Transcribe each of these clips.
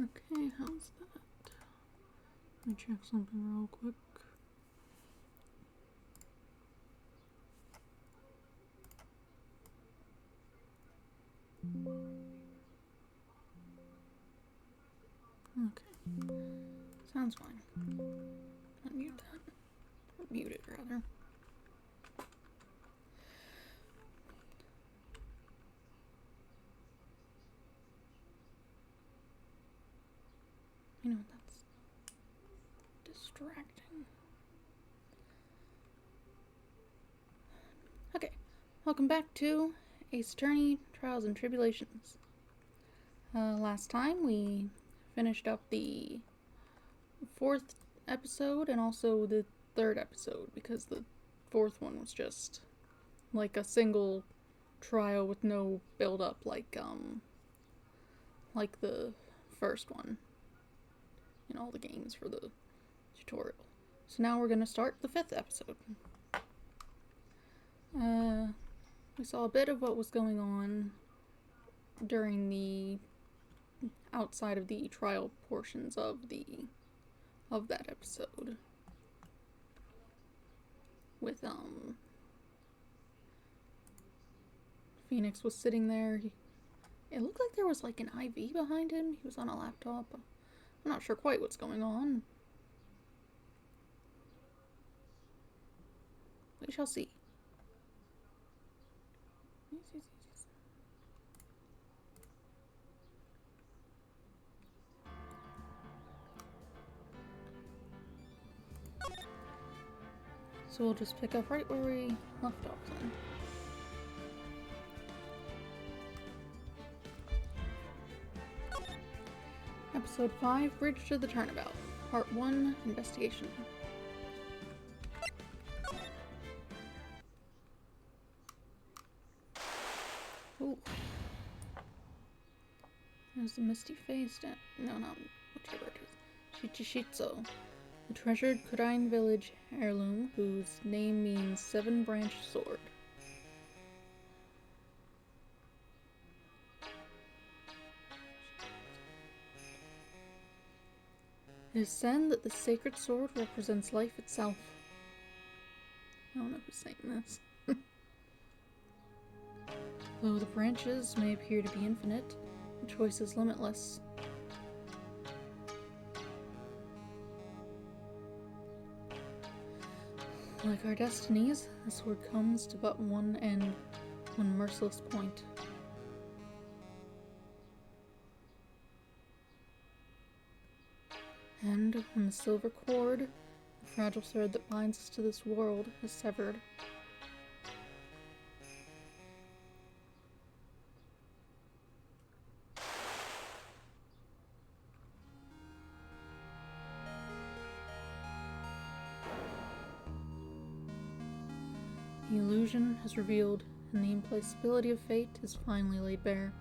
Okay, how's that? Let me check something real quick. Okay, sounds fine. Unmute that. Or mute it, rather. You know, that's distracting. Okay, welcome back to Ace Attorney, Trials and Tribulations. Last time we finished up the 4th episode and also the 3rd episode, because the 4th one was just like a single trial with no build-up like the first one in all the games for the tutorial. So now we're gonna start the 5th episode. We saw a bit of what was going on during the outside of the trial portions of that episode with Phoenix was sitting there. It looked like there was like an IV behind him. He was on a laptop. I'm not sure quite what's going on. We shall see. So we'll just pick up right where we left off then. Episode 5, Bridge to the Turnabout. Part 1, Investigation. Ooh. There's the misty face. No, not whatever it is. Shichishitsu. A treasured Kodain village heirloom whose name means 7-branched sword. It is said that the sacred sword represents life itself. I don't know who's saying this. Though the branches may appear to be infinite, the choice is limitless. Like our destinies, the sword comes to but one end, one merciless point. And when the silver cord, the fragile thread that binds us to this world, is severed. The illusion has revealed, and the implacability of fate is finally laid bare.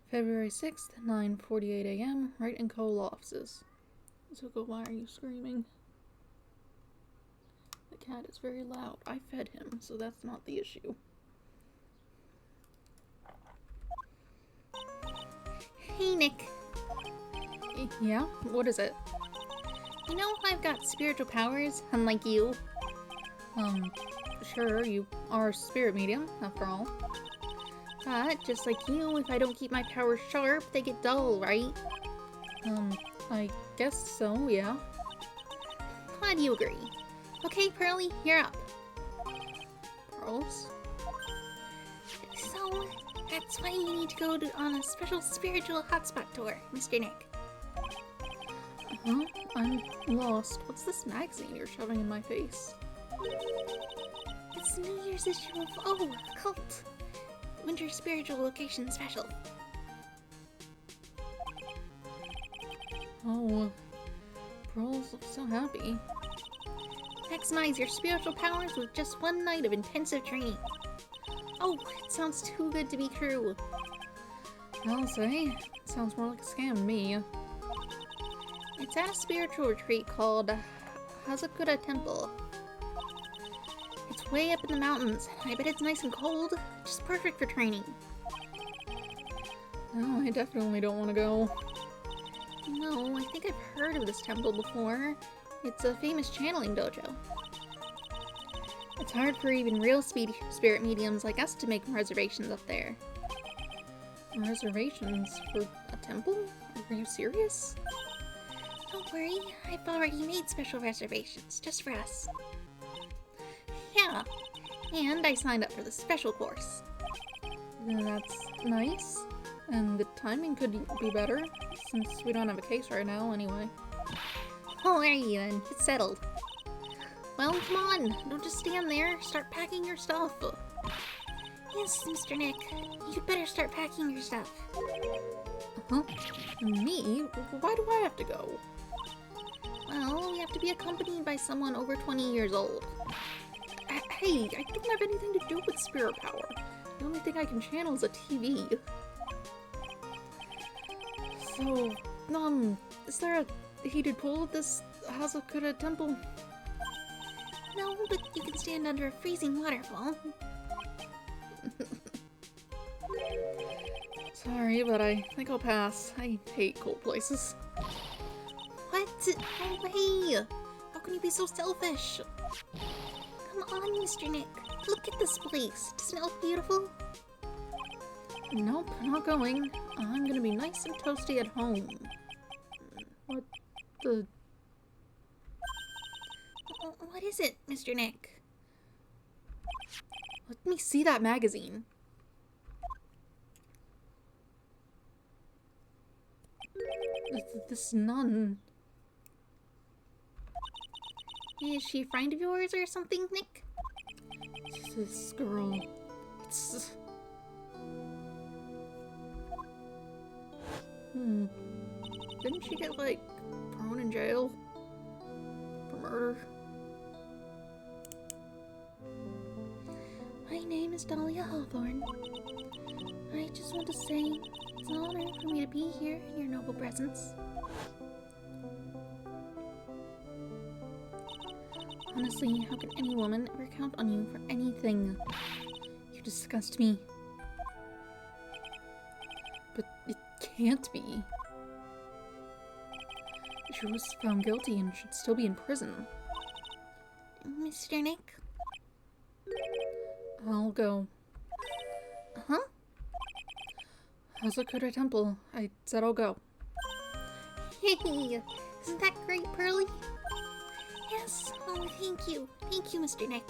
February 6th, 9:48 a.m., Wright & Co. Law Offices. Zuko, why are you screaming? The cat is very loud. I fed him, so that's not the issue. Hey, Nick. Yeah? What is it? You know I've got spiritual powers, unlike you. Sure, you are a spirit medium, after all. But, just like you, if I don't keep my powers sharp, they get dull, right? I guess so, yeah. Glad you agree. Okay, Pearly, you're up. Pearls? So, that's why you need to go on a special spiritual hotspot tour, Mr. Nick. Huh? I'm lost. What's this magazine you're shoving in my face? It's New Year's issue of Cult. Winter Spiritual Location Special. Oh, Pearls look so happy. Maximize your spiritual powers with just one night of intensive training. Oh, it sounds too good to be true. I'll say, it sounds more like a scam to me. It's at a spiritual retreat called Hazakura Temple. It's way up in the mountains, and I bet it's nice and cold. Just perfect for training. No, I definitely don't want to go. No, I think I've heard of this temple before. It's a famous channeling dojo. It's hard for even real spirit mediums like us to make reservations up there. Reservations for a temple? Are you serious? Don't worry, I've already made special reservations just for us. Yeah, and I signed up for the special course. That's nice. And the timing could be better, since we don't have a case right now anyway. Oh, there you then. It's settled. Well, come on. Don't just stand there. Start packing your stuff. Yes, Mr. Nick. You'd better start packing your stuff. Huh? Me? Why do I have to go? Well, we have to be accompanied by someone over 20 years old. Hey, I don't have anything to do with spirit power. The only thing I can channel is a TV. So, is there a heated pool at this Hazakura temple? No, but you can stand under a freezing waterfall. Sorry, but I think I'll pass. I hate cold places. What? No way! How can you be so selfish? Come on, Mr. Nick. Look at this place. Doesn't it look beautiful? Nope, not going. I'm gonna be nice and toasty at home. What the... What is it, Mr. Nick? Let me see that magazine. This nun... Is she a friend of yours or something, Nick? This girl... It's... Didn't she get, like, thrown in jail? For murder? My name is Dahlia Hawthorne. I just want to say it's an honor for me to be here in your noble presence. Honestly, how can any woman ever count on you for anything? You disgust me. But it can't be. She was found guilty and should still be in prison. Mr. Nick? I'll go. Huh? Hazakura Temple. I said I'll go. Hey, isn't that great, Pearly? Yes. Oh, thank you. Thank you, Mr. Nick.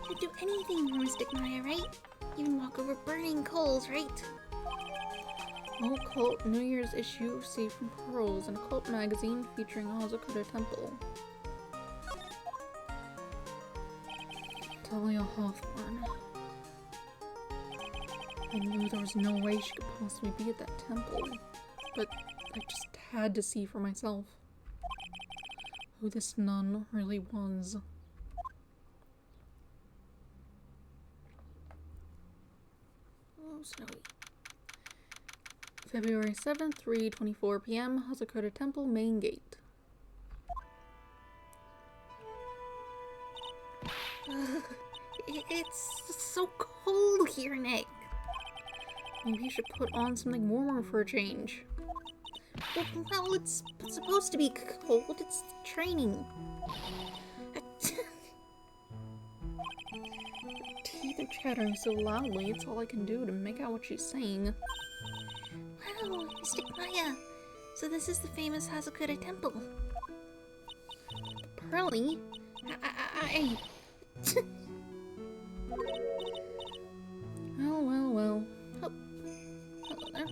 You'd do anything for Mystic Maya, right? Even walk over burning coals, right? Occult New Year's issue received from Pearls, an occult magazine featuring Hazakura Temple. Dahlia Hawthorne. I knew there was no way she could possibly be at that temple, but I just had to see for myself who this nun really was. Oh, snowy. February 7th, 3:24 p.m., Hazakura Temple, main gate. It's so cold here, Nick. Maybe you should put on something warmer for a change. Well, it's supposed to be cold. It's training. Teeth are chattering so loudly, it's all I can do to make out what she's saying. Wow, Mystic Maya. So this is the famous Hazakura Temple. Pearly? Well. Oh, hello there.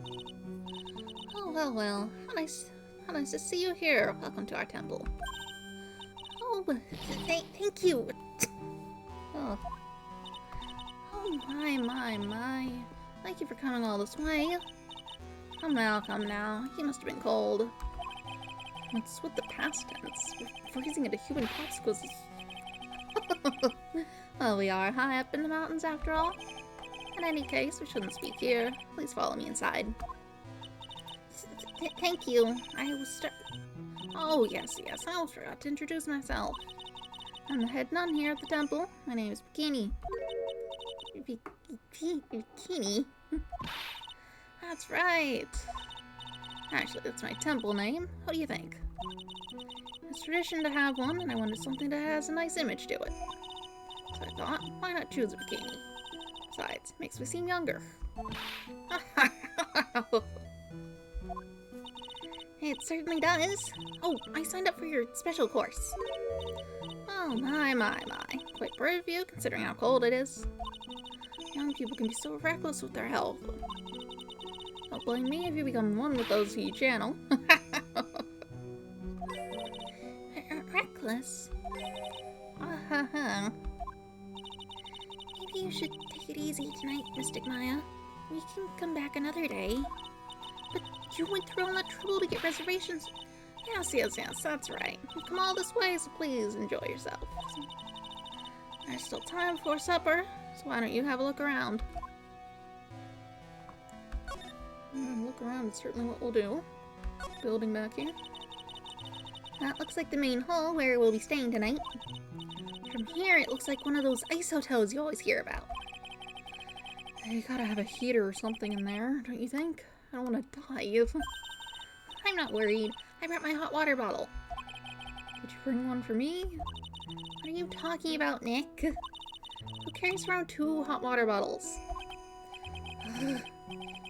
Oh, well. How nice to see you here. Welcome to our temple. Oh, thank you. Oh. Oh, my. Thank you for coming all this way. Come now. You must have been cold. What's with the past tense? We're freezing into human popsicles. Well, we are high up in the mountains after all. In any case, we shouldn't speak here. Please follow me inside. Thank you. Oh, yes, I almost forgot to introduce myself. I'm the head nun here at the temple. My name is Bikini. Bikini? That's right. Actually, that's my temple name. What do you think? It's tradition to have one, and I wanted something that has a nice image to it. So I thought, why not choose a bikini? Besides, it makes me seem younger. It certainly does. Oh, I signed up for your special course. Oh, my. Quite brave of you, considering how cold it is. Young people can be so reckless with their health. Don't blame me if you become one with those who you channel. Reckless? Maybe you should take it easy tonight, Mystic Maya. We can come back another day. But you went through all that trouble to get reservations. Yes, that's right. You've come all this way, so please enjoy yourself. There's still time before supper, so why don't you have a look around? Look around is certainly what we'll do. Building back here. That looks like the main hall where we'll be staying tonight. From here, it looks like one of those ice hotels you always hear about. You gotta have a heater or something in there, don't you think? I don't want to die. I'm not worried. I brought my hot water bottle. Did you bring one for me? What are you talking about, Nick? Who carries around 2 hot water bottles? If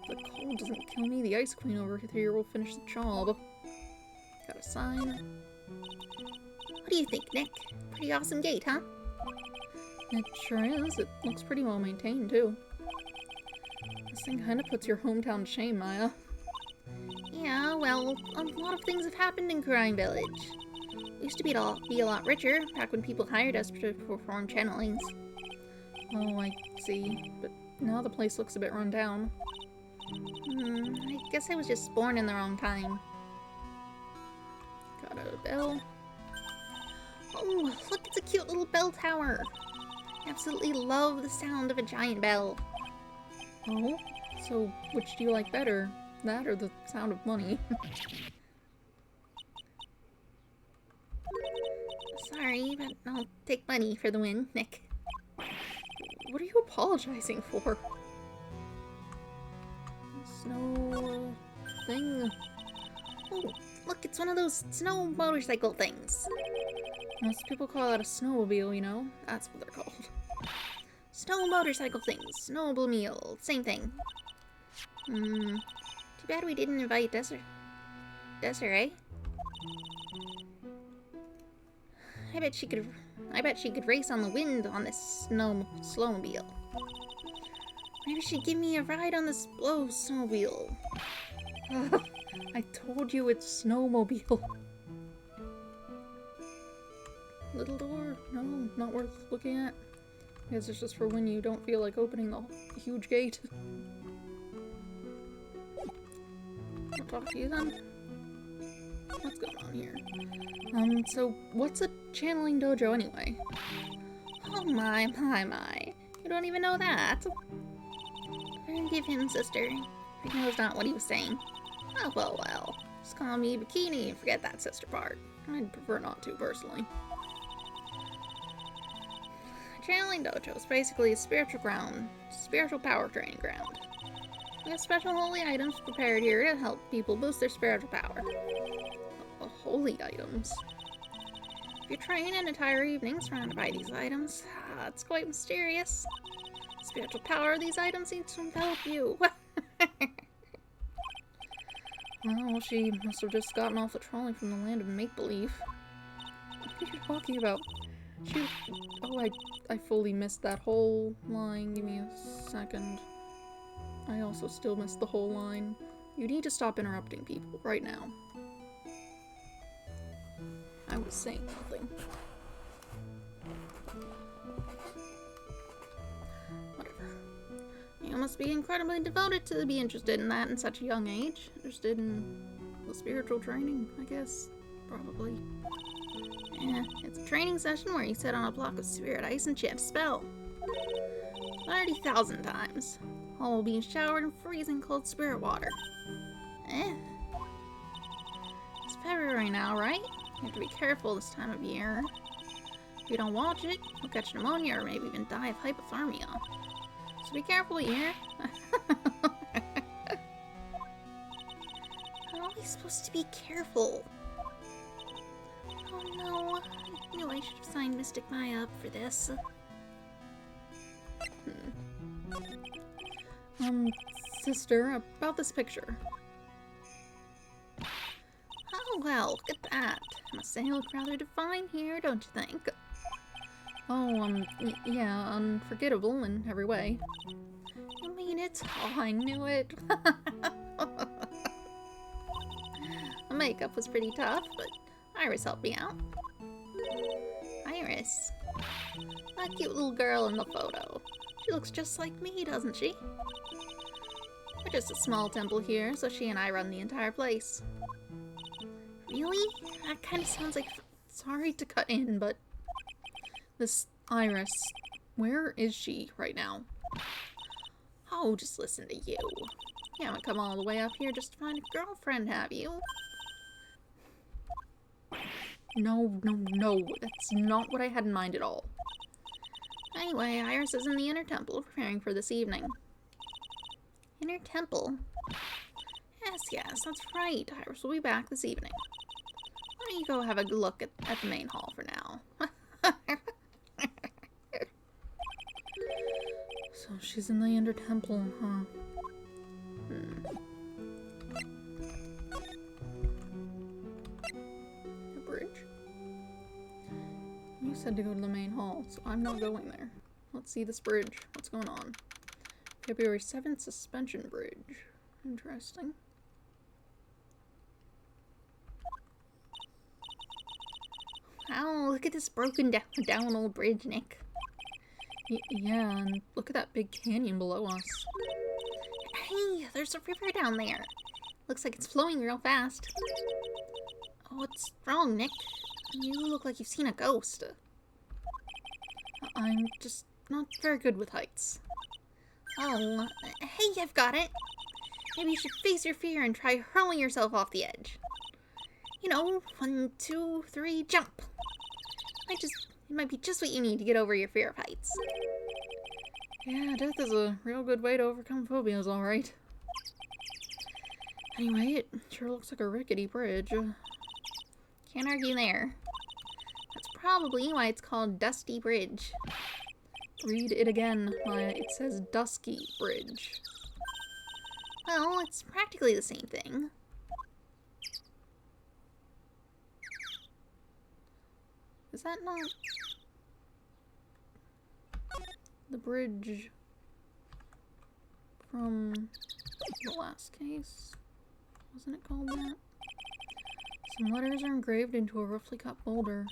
the cold doesn't kill me, the Ice Queen over here will finish the job. Got a sign. What do you think, Nick? Pretty awesome gate, huh? It sure is. It looks pretty well maintained, too. This thing kinda puts your hometown to shame, Maya. Yeah, well, a lot of things have happened in Crime Village. We used to be a lot richer, back when people hired us to perform channelings. Oh, I see. But now the place looks a bit run down. I guess I was just born in the wrong time. Got a bell. Oh, look, it's a cute little bell tower. I absolutely love the sound of a giant bell. Oh? So, which do you like better? That or the sound of money? Sorry, but I'll take money for the win, Nick. What are you apologizing for? Snow thing? Oh, look, it's one of those snow motorcycle things. Most people call that a snowmobile, you know? That's what they're called. Snow motorcycle things. Snowmobile. Same thing. Too bad we didn't invite Desiree. I bet she could race on the wind on this snowmobile. Maybe she'd give me a ride on this snowmobile. I told you it's snowmobile. Little door? No, not worth looking at. I guess it's just for when you don't feel like opening the huge gate. I'll talk to you then. What's going on here? So what's a channeling dojo anyway? Oh my. You don't even know that. Forgive him, sister. He knows not what he was saying. Oh, well. Just call me Bikini and forget that sister part. I'd prefer not to, personally. Channeling dojo is basically a spiritual power training ground. We have special holy items prepared here to help people boost their spiritual power. Holy items? If you train an entire evening surrounded by these items, it's quite mysterious. The spiritual power of these items seems to envelop you. Well, she must have just gotten off the trolley from the land of make-believe. What are you talking about? I fully missed that whole line. Give me a second. I also still missed the whole line. You need to stop interrupting people right now. I was saying nothing. Whatever. You must be incredibly devoted to be interested in that in such a young age. Interested in the spiritual training, I guess. Probably. Yeah, it's a training session where you sit on a block of spirit ice and chant a spell. 30,000 times. All while being showered in freezing cold spirit water. February now, right? You have to be careful this time of year. If you don't watch it, you'll catch pneumonia or maybe even die of hypothermia. So be careful, you hear? How am I supposed to be careful? Oh no, I knew I should have signed Mystic Maya up for this. Sister, about this picture. Oh well, look at that. I must say I look rather divine here, don't you think? Oh, yeah, unforgettable in every way. You mean it? Oh, I knew it. The makeup was pretty tough, but Iris helped me out. Iris. That cute little girl in the photo. She looks just like me, doesn't she? we're just a small temple here, so she and I run the entire place. Really? That kind of sounds like... Sorry to cut in, but this Iris, where is she right now? Oh, just listen to you. You haven't come all the way up here just to find a girlfriend, have you? No, that's not what I had in mind at all. Anyway, Iris is in the inner temple preparing for this evening. Inner temple? Yes, that's right. Iris will be back this evening. Why don't you go have a look at the main hall for now? So she's in the inner temple, huh? A bridge? You said to go to the main hall, so I'm not going there. Let's see this bridge. What's going on? February 7th, suspension bridge. Interesting. Wow, look at this broken down old bridge, Nick. Yeah, and look at that big canyon below us. Hey, there's a river down there. Looks like it's flowing real fast. What's wrong, Nick? You look like you've seen a ghost. I'm just not very good with heights. Oh, hey, I've got it. Maybe you should face your fear and try hurling yourself off the edge. You know, 1, 2, 3, jump. It might be just what you need to get over your fear of heights. Yeah, death is a real good way to overcome phobias, alright. Anyway, it sure looks like a rickety bridge. Can't argue there. That's probably why it's called Dusty Bridge. Read it again, Maya. It says Dusky Bridge. Well, it's practically the same thing. Is that not the bridge from the last case? Wasn't it called that? Some letters are engraved into a roughly cut boulder.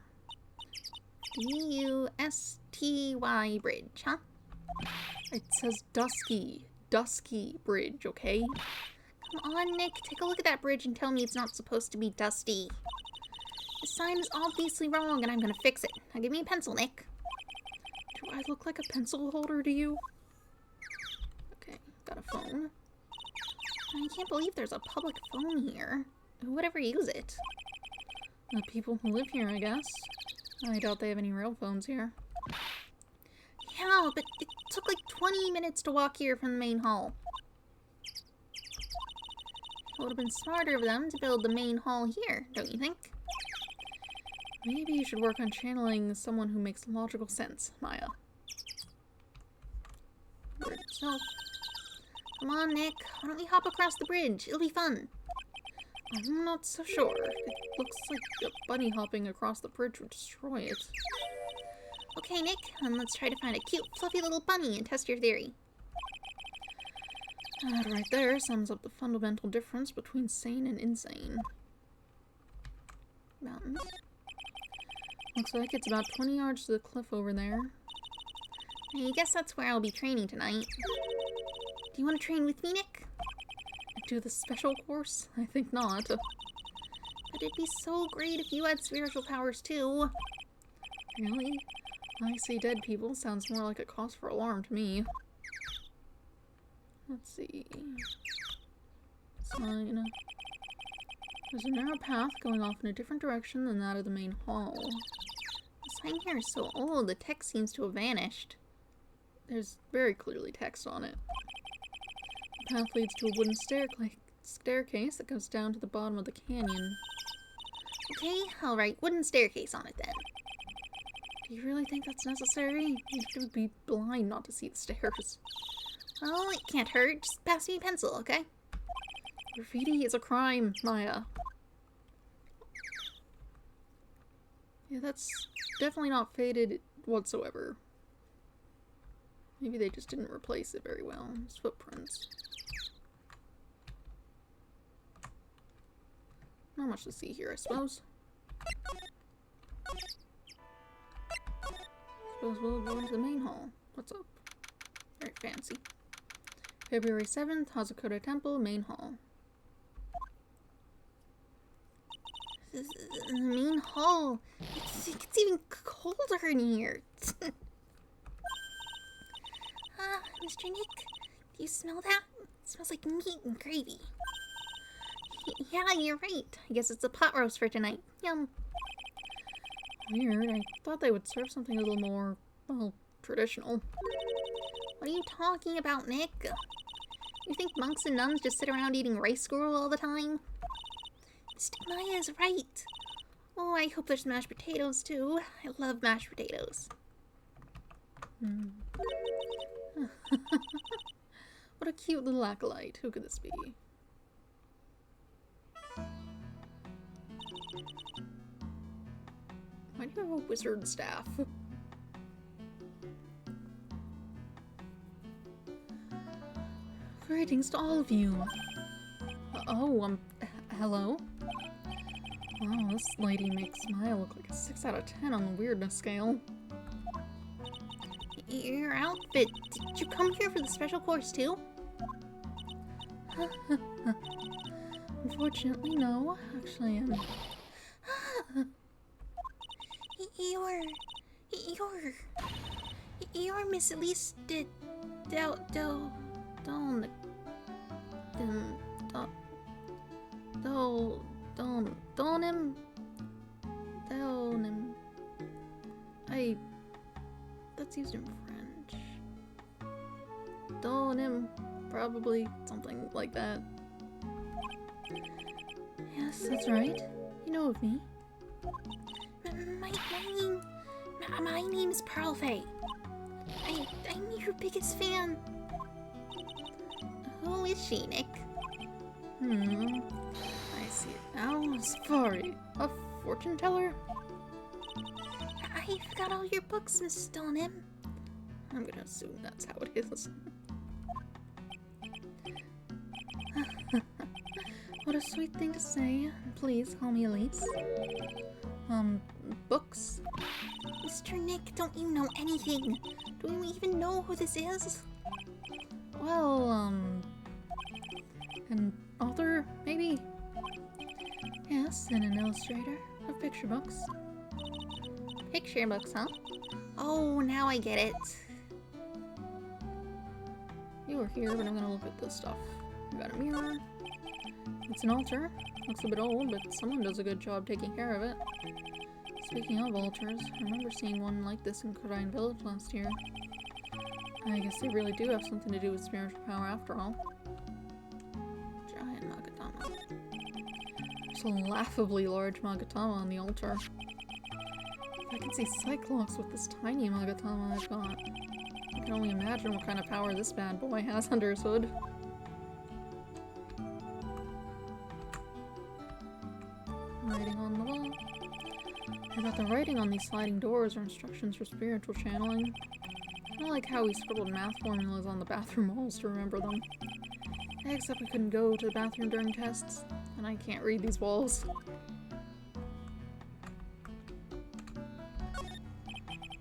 D-U-S-T-Y Bridge, huh? It says Dusky Bridge, okay? Come on, Nick, take a look at that bridge and tell me it's not supposed to be dusty. The sign is obviously wrong and I'm gonna fix it. Now give me a pencil, Nick. Do I look like a pencil holder to you? Okay, got a phone. I can't believe there's a public phone here. Who would ever use it? The people who live here, I guess. I doubt they have any real phones here. Yeah, but it took like 20 minutes to walk here from the main hall. It would have been smarter of them to build the main hall here, don't you think? Maybe you should work on channeling someone who makes logical sense, Maya. Word itself. Come on, Nick. Why don't we hop across the bridge? It'll be fun. I'm not so sure. It looks like a bunny hopping across the bridge would destroy it. Okay, Nick, then let's try to find a cute, fluffy little bunny and test your theory. That right there sums up the fundamental difference between sane and insane. Mountains. Looks like it's about 20 yards to the cliff over there. I guess that's where I'll be training tonight. Do you want to train with me, Nick? Do the special course? I think not. But it'd be so great if you had spiritual powers too. Really? I see dead people sounds more like a cause for alarm to me. Let's see. Sign. There's a narrow path going off in a different direction than that of the main hall. The sign here is so old, the text seems to have vanished. There's very clearly text on it. The path leads to a wooden staircase that goes down to the bottom of the canyon. Okay, I'll write wooden staircase on it then. Do you really think that's necessary? You have to be blind not to see the stairs. Well, it can't hurt. Just pass me a pencil, okay? Graffiti is a crime, Maya. Yeah, that's definitely not faded whatsoever. Maybe they just didn't replace it very well. It's footprints. Not much to see here, I suppose. Suppose we'll go into the main hall. What's up? Very fancy. February 7th, Hazakura Temple, main hall. The main hall. It's even colder in here. Mr. Nick, do you smell that? It smells like meat and gravy. Yeah, you're right. I guess it's a pot roast for tonight. Yum. Weird. I thought they would serve something a little more, well, traditional. What are you talking about, Nick? You think monks and nuns just sit around eating rice gruel all the time? Mr. Maya is right. Oh, I hope there's mashed potatoes, too. I love mashed potatoes. What a cute little acolyte. Who could this be? Why do you have a wizard staff? Greetings to all of you. Hello? Wow, this lady makes Maya look like a 6 out of 10 on the weirdness scale. Your outfit. Did you come here for the special course, too? Unfortunately, no. Actually, You're Miss Elise that's used in French. Donim, probably something like that. Yes, that's right. You know of me. My name is Pearl Faye. I'm your biggest fan. Who is she, Nick? I see it now. Safari. A fortune teller? I've got all your books, Miss Donim. I'm gonna assume that's how it is. What a sweet thing to say. Please call me Elise. Books? Mr. Nick, don't you know anything? Do you even know who this is? Well, an author, maybe? Yes, and an illustrator of picture books. Picture books, huh? Oh, now I get it. You were here, but I'm gonna look at this stuff. We got a mirror. It's an altar. Looks a bit old, but someone does a good job taking care of it. Speaking of altars, I remember seeing one like this in Kodine Village last year. I guess they really do have something to do with spiritual power after all. Giant Magatama. There's a laughably large Magatama on the altar. I can see Cyclops with this tiny Magatama I've got. I can only imagine what kind of power this bad boy has under his hood. Writing on the wall. I bet the writing on these sliding doors are instructions for spiritual channeling. I like how we scribbled math formulas on the bathroom walls to remember them. Except we couldn't go to the bathroom during tests, and I can't read these walls.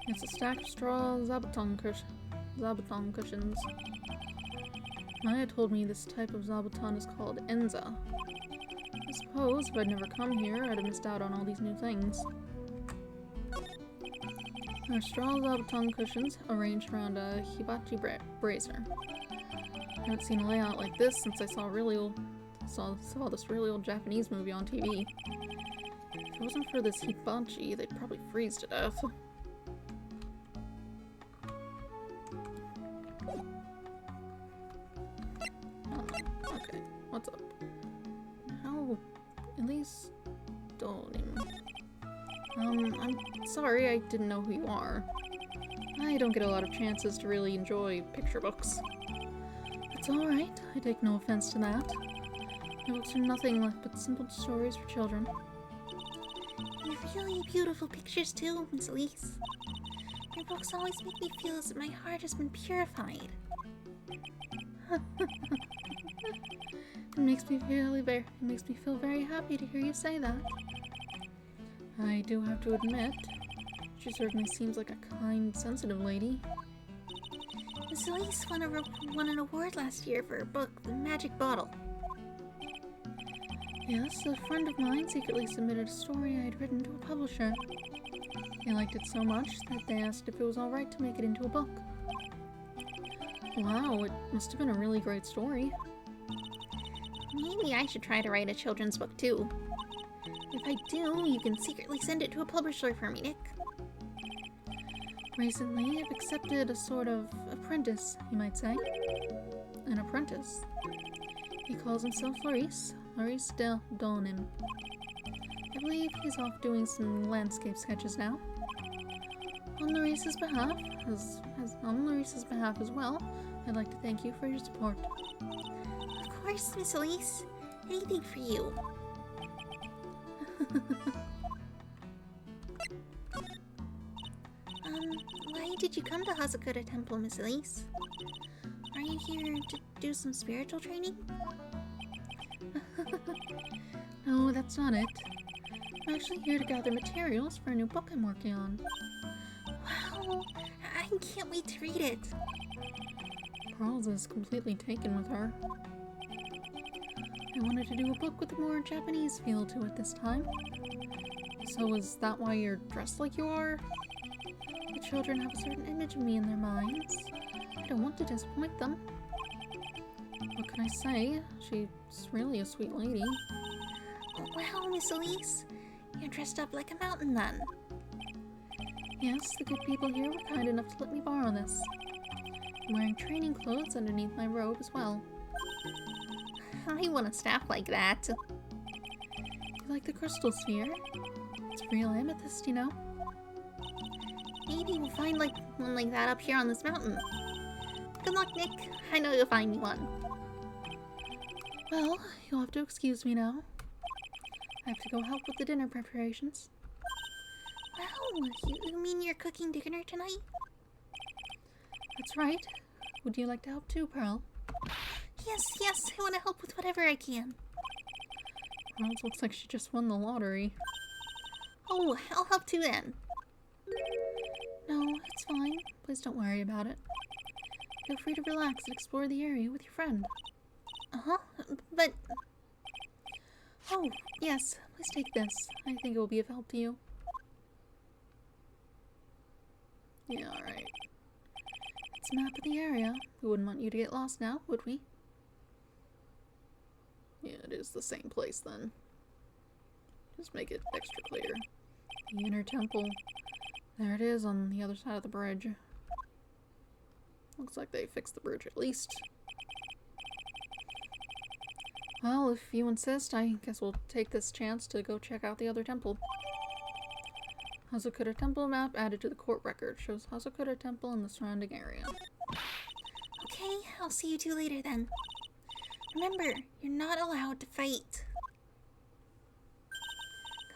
It's a stack of straw zabuton cushions. Maya told me this type of zabuton is called Enza. I suppose if I'd never come here, I'd have missed out on all these new things. There are straw zabuton cushions arranged around a hibachi brazier. I haven't seen a layout like this since I saw really old saw this really old Japanese movie on TV. If it wasn't for this hibachi, they'd probably freeze to death. Okay, what's up? How? At least don't even... I'm sorry, I didn't know who you are. I don't get a lot of chances to really enjoy picture books. It's alright, I take no offense to that. My books are nothing but simple stories for children. They're really beautiful pictures too, Miss Elise. Your books always make me feel as if my heart has been purified. It makes me feel very happy to hear you say that. I do have to admit, she certainly seems like a kind, sensitive lady. Miss Elise won an award last year for her book, The Magic Bottle. Yes, a friend of mine secretly submitted a story I had written to a publisher. They liked it so much that they asked if it was alright to make it into a book. Wow, it must have been a really great story. Maybe I should try to write a children's book too. If I do, you can secretly send it to a publisher for me, Nick. Recently, I've accepted a sort of apprentice, you might say. An apprentice. He calls himself Maurice de Donim. I believe he's off doing some landscape sketches now. On Maurice's behalf, as well, I'd like to thank you for your support. Of course, Miss Elise. Anything for you. Why did you come to Hazakura Temple, Miss Elise? Are you here to do some spiritual training? No, that's not it. I'm actually here to gather materials for a new book I'm working on. Wow, I can't wait to read it. Pearls is completely taken with her. I wanted to do a book with a more Japanese feel to it this time. So is that why you're dressed like you are? The children have a certain image of me in their minds. I don't want to disappoint them. What can I say? She's really a sweet lady. Wow, Miss Elise. You're dressed up like a mountain then. Yes, the good people here were kind enough to let me borrow this. I'm wearing training clothes underneath my robe as well. I want a staff like that. You like the crystal sphere? It's real amethyst, you know. Maybe we'll find one like that up here on this mountain. Good luck, Nick. I know you'll find me one. Well, you'll have to excuse me now. I have to go help with the dinner preparations. Wow, you mean you're cooking dinner tonight? That's right. Would you like to help too, Pearl? Yes, I want to help with whatever I can. Pearl looks like she just won the lottery. Oh, I'll help too then. No, it's fine. Please don't worry about it. Feel free to relax and explore the area with your friend. Uh-huh, but... Oh, yes, please take this. I think it will be of help to you. Yeah, alright. It's a map of the area. We wouldn't want you to get lost now, would we? Yeah, it is the same place then. Just make it extra clear. The inner temple. There it is on the other side of the bridge. Looks like they fixed the bridge at least. Well, if you insist, I guess we'll take this chance to go check out the other temple. Hazakura Temple map added to the court record. Shows Hazakura Temple and the surrounding area. Okay, I'll see you two later then. Remember, you're not allowed to fight.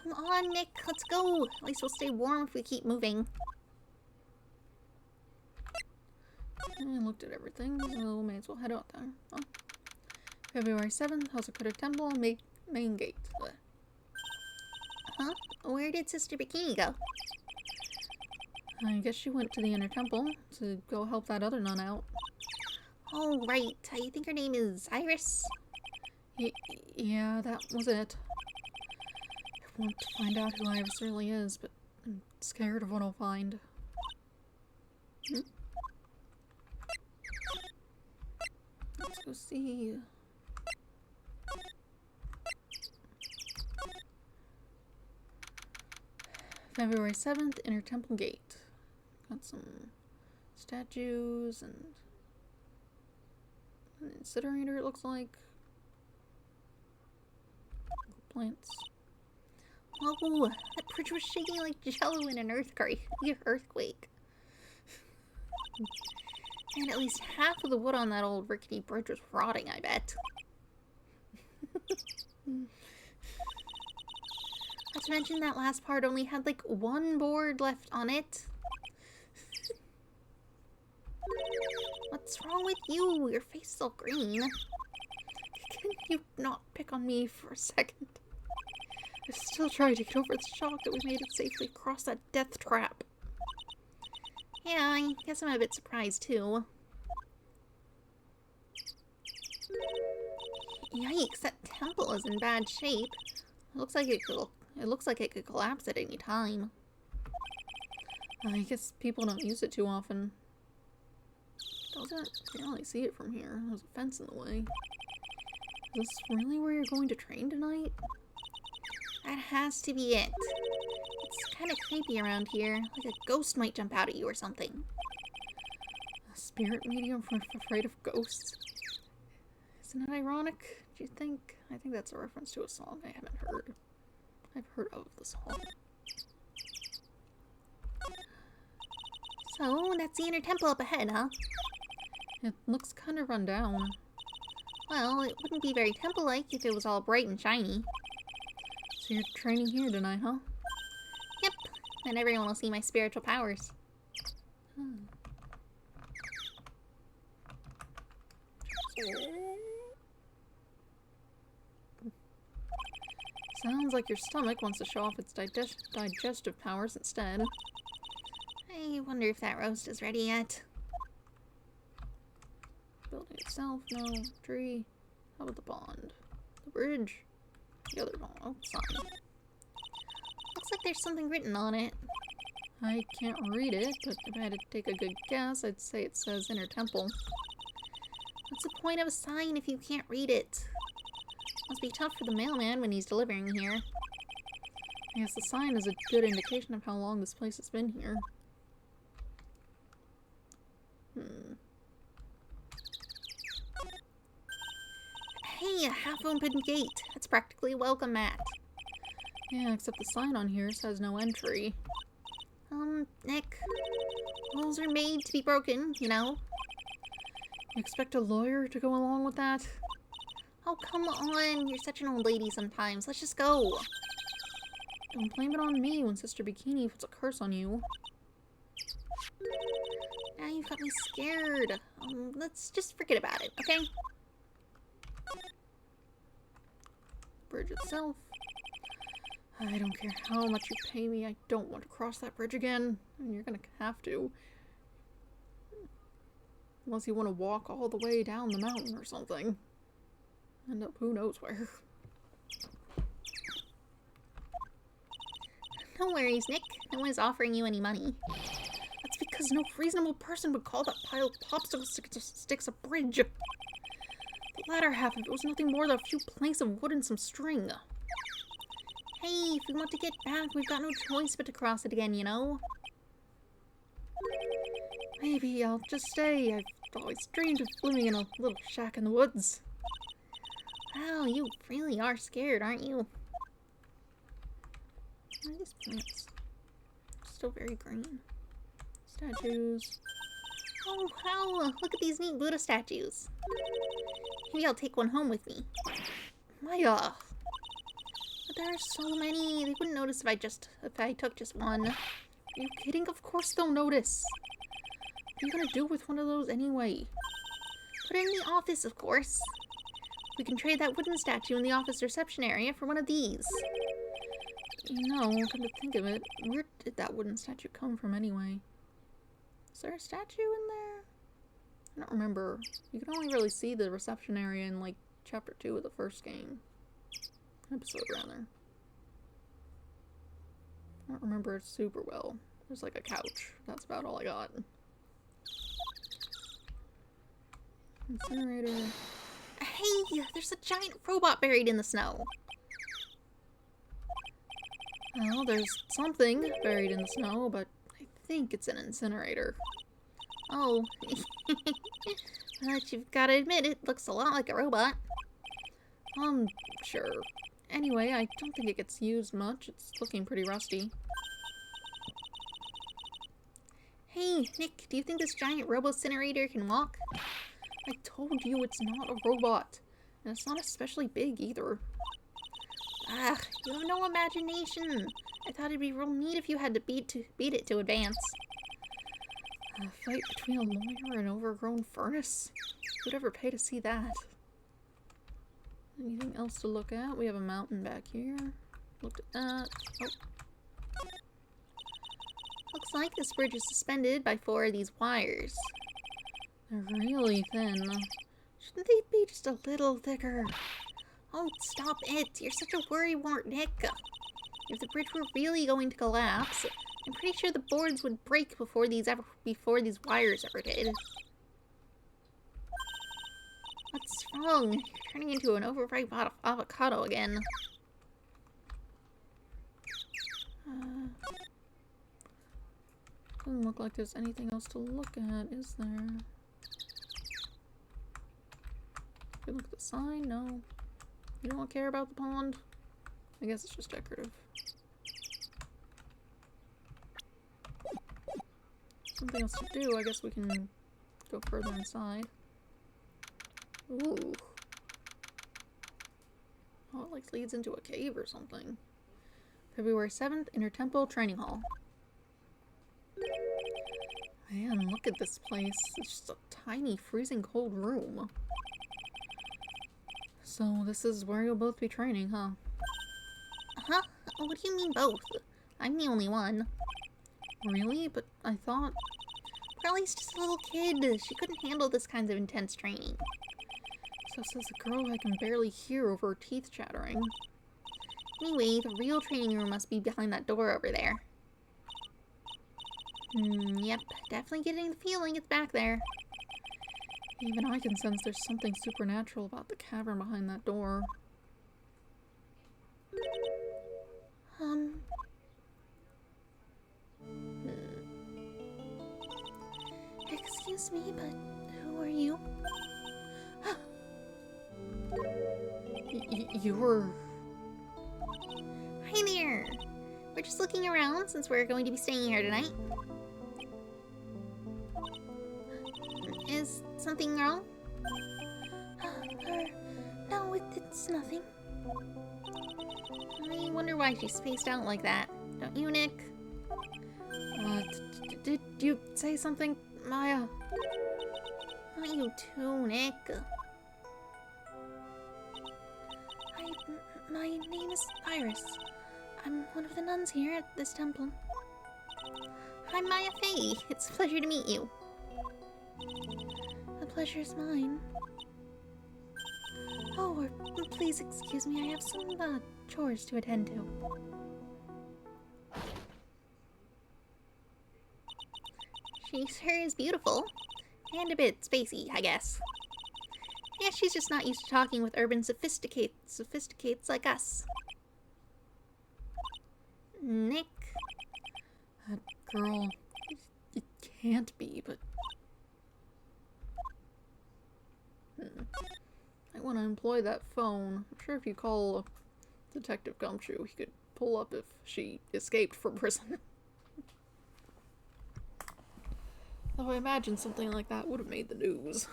Come on, Nick, let's go. At least we'll stay warm if we keep moving. I looked at everything, so we may as well head out there. Oh. February 7th, Hazakura Temple, main gate. Huh? Where did Sister Bikini go? I guess she went to the inner temple to go help that other nun out. Oh, right. I think her name is Iris. Yeah, that was it. I want to find out who Iris really is, but I'm scared of what I'll find. Let's go see. February 7th, Inner Temple Gate. Got some statues and an incinerator, it looks like. Plants. Whoa, that bridge was shaking like jello in an earthquake. And at least half of the wood on that old rickety bridge was rotting, I bet. Not to mention that last part only had like one board left on it. What's wrong with you? Your face is all green. Can you not pick on me for a second? I'm still trying to get over the shock that we made it safely across that death trap. Yeah, I guess I'm a bit surprised too. Yikes, that temple is in bad shape. It looks like it could collapse at any time. I guess people don't use it too often. Doesn't really see it from here. There's a fence in the way. Is this really where you're going to train tonight? That has to be it. It's kind of creepy around here. Like a ghost might jump out at you or something. A spirit medium afraid of ghosts? Isn't it ironic, do you think? I think that's a reference to a song I haven't heard. I've heard of the song. So, that's the inner temple up ahead, huh? It looks kind of run down. Well, it wouldn't be very temple-like if it was all bright and shiny. So you're training here tonight, huh? Yep, and everyone will see my spiritual powers. Sounds like your stomach wants to show off its digestive powers instead. I wonder if that roast is ready yet. Building itself, no. Tree. How about the pond? The bridge? The other pond. Oh, sign. Looks like there's something written on it. I can't read it, but if I had to take a good guess, I'd say it says Inner Temple. What's the point of a sign if you can't read it? Must be tough for the mailman when he's delivering here. I guess the sign is a good indication of how long this place has been here. Hey, a half-open gate. That's practically a welcome mat. Yeah, except the sign on here says no entry. Nick. Rules are made to be broken, you know. You expect a lawyer to go along with that? Oh, come on. You're such an old lady sometimes. Let's just go. Don't blame it on me when Sister Bikini puts a curse on you. Now you've got me scared. Let's just forget about it, okay? Bridge itself. I don't care how much you pay me, I don't want to cross that bridge again. And you're gonna have to. Unless you want to walk all the way down the mountain or something. End up who knows where. No worries, Nick. No one's offering you any money. That's because no reasonable person would call that pile of popsicle sticks a bridge. The latter half of it was nothing more than a few planks of wood and some string. Hey, if we want to get back, we've got no choice but to cross it again, you know? Maybe I'll just stay. I've always dreamed of living in a little shack in the woods. Wow, you really are scared, aren't you? What are these plants? Still very green. Statues. Oh, wow! Look at these neat Buddha statues. Maybe I'll take one home with me. Maya! But there are so many. They wouldn't notice if I took just one. Are you kidding? Of course they'll notice. What are you gonna do with one of those anyway? Put it in the office, of course. We can trade that wooden statue in the office reception area for one of these. No, come to think of it, where did that wooden statue come from anyway? Is there a statue in there? I don't remember. You can only really see the reception area in, like, Chapter 2 of the first game. Episode, rather. I don't remember it super well. There's, like, a couch. That's about all I got. Incinerator. Hey, there's a giant robot buried in the snow. Well, there's something buried in the snow, but I think it's an incinerator. Oh. But you've got to admit, it looks a lot like a robot. Sure. Anyway, I don't think it gets used much. It's looking pretty rusty. Hey, Nick, do you think this giant robo-incinerator can walk? I told you it's not a robot. And it's not especially big either. Ah, you have no imagination. I thought it'd be real neat if you had to beat it to advance. A fight between a lawyer and an overgrown furnace? Who'd ever pay to see that? Anything else to look at? We have a mountain back here. Looked at that. Oh. Looks like this bridge is suspended by 4 of these wires. They're really thin. Shouldn't they be just a little thicker? Oh, stop it. You're such a worrywart, Nick. If the bridge were really going to collapse, I'm pretty sure the boards would break before these wires ever did. What's wrong? You're turning into an overripe avocado again. Doesn't look like there's anything else to look at, is there? If you look at the sign, no. You don't care about the pond? I guess it's just decorative. Something else to do, I guess we can go further inside. Ooh. Oh, it like leads into a cave or something. February 7th, Intertemple Training Hall. Man, look at this place. It's just a tiny, freezing cold room. So this is where you'll both be training, huh? Huh? What do you mean both? I'm the only one. Really? But I thought... Pearlie's just a little kid. She couldn't handle this kind of intense training. So says a girl I can barely hear over her teeth chattering. Anyway, the real training room must be behind that door over there. Yep, definitely getting the feeling it's back there. Even I can sense there's something supernatural about the cavern behind that door. Excuse me, but who are you? You're... Hi there! We're just looking around since we're going to be staying here tonight. Is something wrong? No, it's nothing. I wonder why she's spaced out like that. Don't you, Nick? Did you say something, Maya? Not you too, Nick. My name is Iris. I'm one of the nuns here at this temple. I'm Maya Fey. It's a pleasure to meet you. The pleasure is mine. Oh, please excuse me. I have some chores to attend to. She sure is beautiful. And a bit spacey, I guess. Yeah, she's just not used to talking with urban sophisticates like us. Nick? That girl... It can't be, but... I want to employ that phone. I'm sure if you call Detective Gumshoe, he could pull up if she escaped from prison. Though I imagine something like that would have made the news.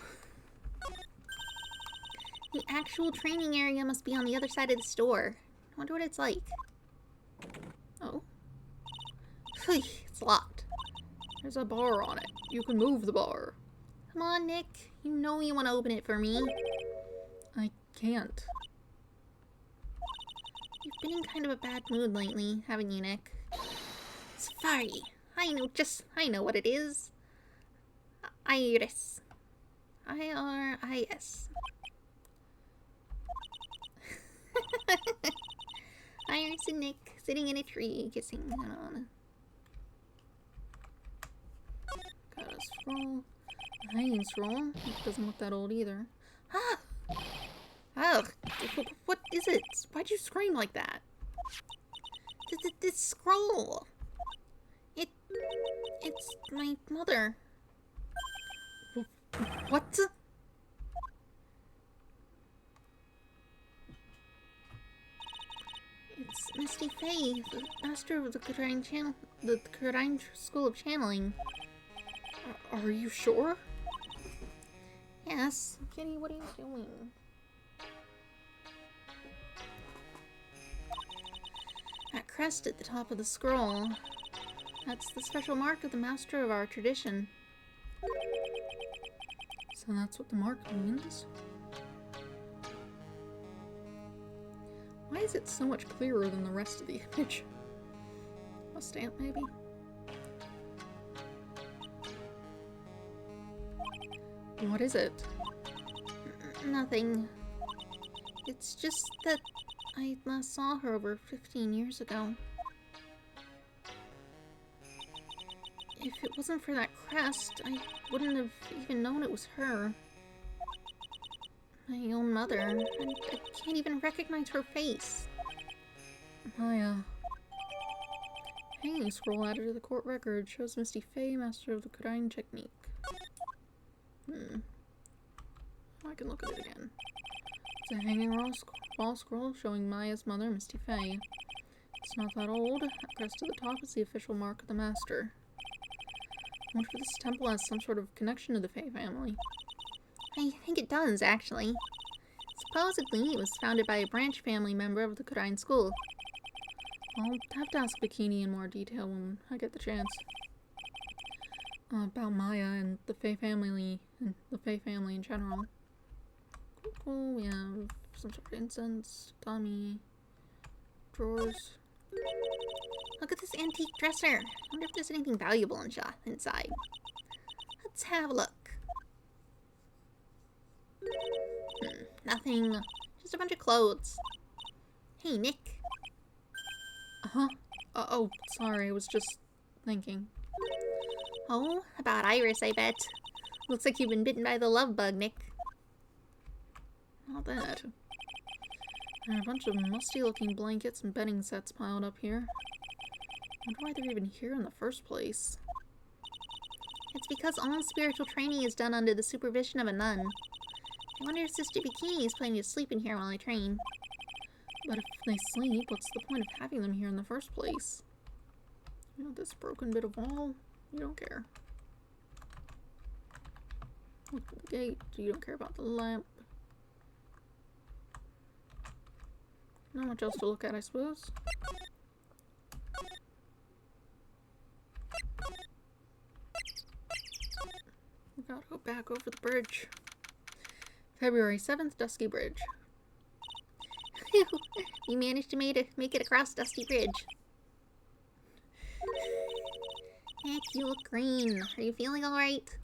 The actual training area must be on the other side of the store. I wonder what it's like. Oh. Phew, it's locked. There's a bar on it. You can move the bar. Come on, Nick. You know you want to open it for me. I can't. You've been in kind of a bad mood lately, haven't you, Nick? Safari. I know what it is. Iris. I-R-I-S. Iris and Nick sitting in a tree kissing. Gotta scroll. Hanging scroll. It doesn't look that old either. Ah! Oh, what is it? Why'd you scream like that? This scroll. It's my mother. What? It's Misty Faye, the master of the Kurain School of Channeling. Are you sure? Yes. Jenny, what are you doing? That crest at the top of the scroll. That's the special mark of the master of our tradition. So that's what the mark means? Why is it so much clearer than the rest of the image? A stamp, maybe? What is it? Nothing. It's just that I last saw her over 15 years ago. If it wasn't for that crest, I wouldn't have even known it was her. My own mother. I can't even recognize her face. Hanging scroll added to the court record shows Misty Faye, master of the Kurain technique. I can look at it again. It's a hanging wall scroll showing Maya's mother, Misty Faye. It's not that old. That crest at the top is the official mark of the master. I wonder if this temple has some sort of connection to the Faye family. I think it does, actually. Supposedly, it was founded by a branch family member of the Kurain school. I'll have to ask Bikini in more detail when I get the chance. About Maya and the Faye family in general. Cool. We have some sort of incense, Tommy, drawers. Look at this antique dresser. I wonder if there's anything valuable inside. Let's have a look. Nothing. Just a bunch of clothes. Hey, Nick. Uh-huh. Oh, sorry. I was just thinking. Oh, about Iris, I bet. Looks like you've been bitten by the love bug, Nick. Not that. There are a bunch of musty-looking blankets and bedding sets piled up here. I wonder why they're even here in the first place. It's because all spiritual training is done under the supervision of a nun. I wonder if Sister Bikini is planning to sleep in here while I train. But if they sleep, what's the point of having them here in the first place? You know, this broken bit of wall? You don't care. Look at the gate. You don't care about the lamp. Not much else to look at, I suppose. We gotta go back over the bridge. February 7th, Dusky Bridge. We managed to make it across Dusty Bridge. Nick, you look green. Are you feeling alright?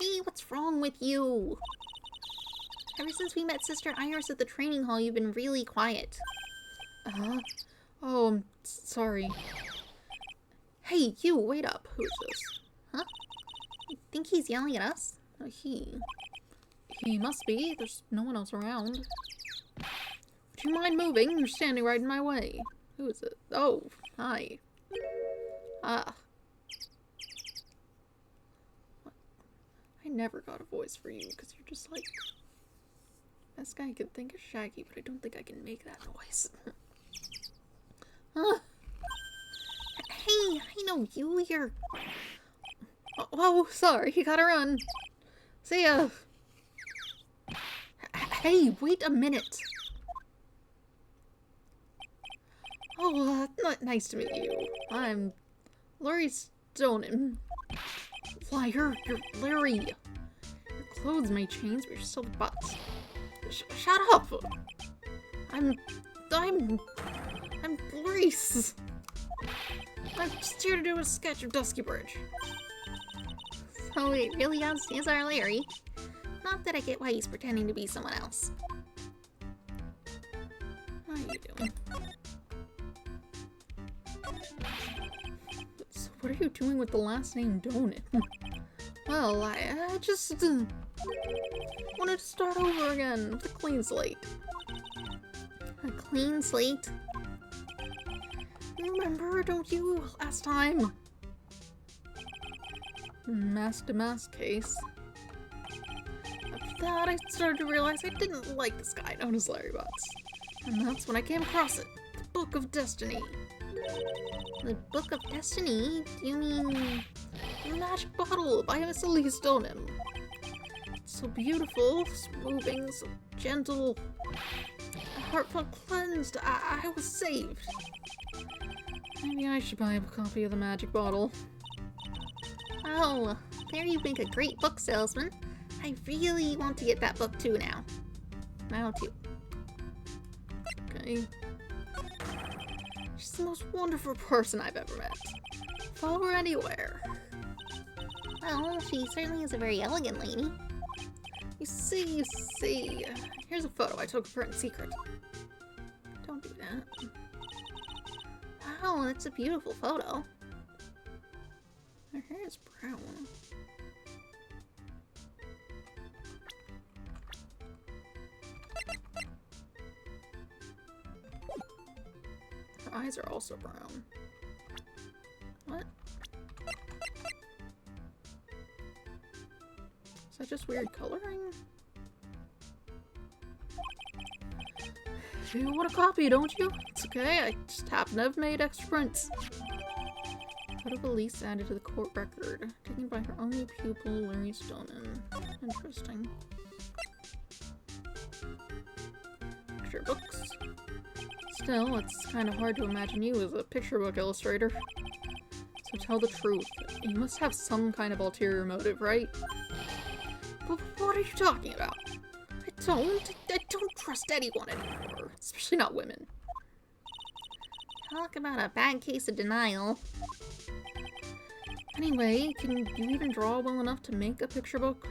Hey, what's wrong with you? Ever since we met Sister Iris at the training hall, you've been really quiet. Oh, I'm sorry. Hey, you, wait up. Who is this? Huh? You think he's yelling at us? He must be. There's no one else around. Would you mind moving? You're standing right in my way. Who is it? Oh, hi. What? I never got a voice for you because you're just like... Best guy I could think is Shaggy, but I don't think I can make that noise. Hey, I know you. You're... Oh, sorry. You gotta run. See ya. Hey, wait a minute. Oh, nice to meet you. I'm Larry Stonen. Liar, you're Larry. Your clothes may change, but you're still butts. Shut up. I'm Maurice. I'm just here to do a sketch of Dusky Bridge. So it really is our Larry. Not that I get why he's pretending to be someone else. How are you doing? So what are you doing with the last name Donut? Well, I just wanted to start over again with a clean slate. A clean slate. Remember, don't you, last time? Mask to mask case. After that, I started to realize I didn't like this guy known as Larry Butts. And that's when I came across it. The Book of Destiny. The Book of Destiny? Do you mean... The magic bottle by Miss Elise Donim. It's so beautiful, so moving, so gentle. My heart felt cleansed. I was saved. Maybe I should buy a copy of the magic bottle. Oh, there you make a great book salesman. I really want to get that book too now. Now too. Okay. She's the most wonderful person I've ever met. Follow her anywhere. Well, she certainly is a very elegant lady. You see. Here's a photo I took of her in secret. Don't do that. Wow, that's a beautiful photo. Her hair is brown. Her eyes are also brown. What? Is that just weird coloring? You want a copy, don't you? It's okay, I just happen to have made extra prints. Photo of Elise added to the court record, taken by her only pupil, Larry Stoneman. Interesting. Picture books. Still, it's kind of hard to imagine you as a picture book illustrator. So tell the truth. You must have some kind of ulterior motive, right? But what are you talking about? I don't trust anyone anymore. Especially not women. Talk about a bad case of denial. Anyway, can you even draw well enough to make a picture book?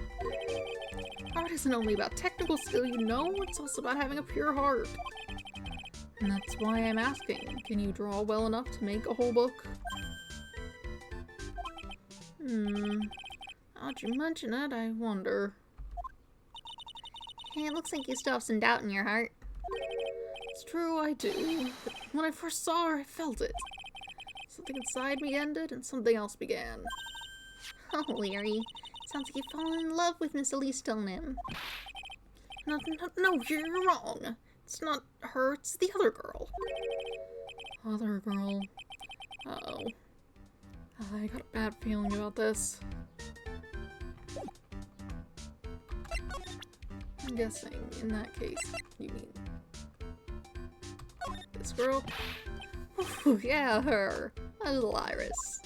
Art isn't only about technical skill, you know, it's also about having a pure heart. And that's why I'm asking, can you draw well enough to make a whole book? How'd you mention it, I wonder. Hey, it looks like you still have some doubt in your heart. It's true, I do. But when I first saw her, I felt it. Something inside me ended, and something else began. Oh, Larry. Sounds like you've fallen in love with Miss Elise Stoneham. No, you're wrong. It's not her, it's the other girl. Other girl. Uh-oh. I got a bad feeling about this. I'm guessing, in that case, you mean this girl? Ooh, yeah, her. A little Iris.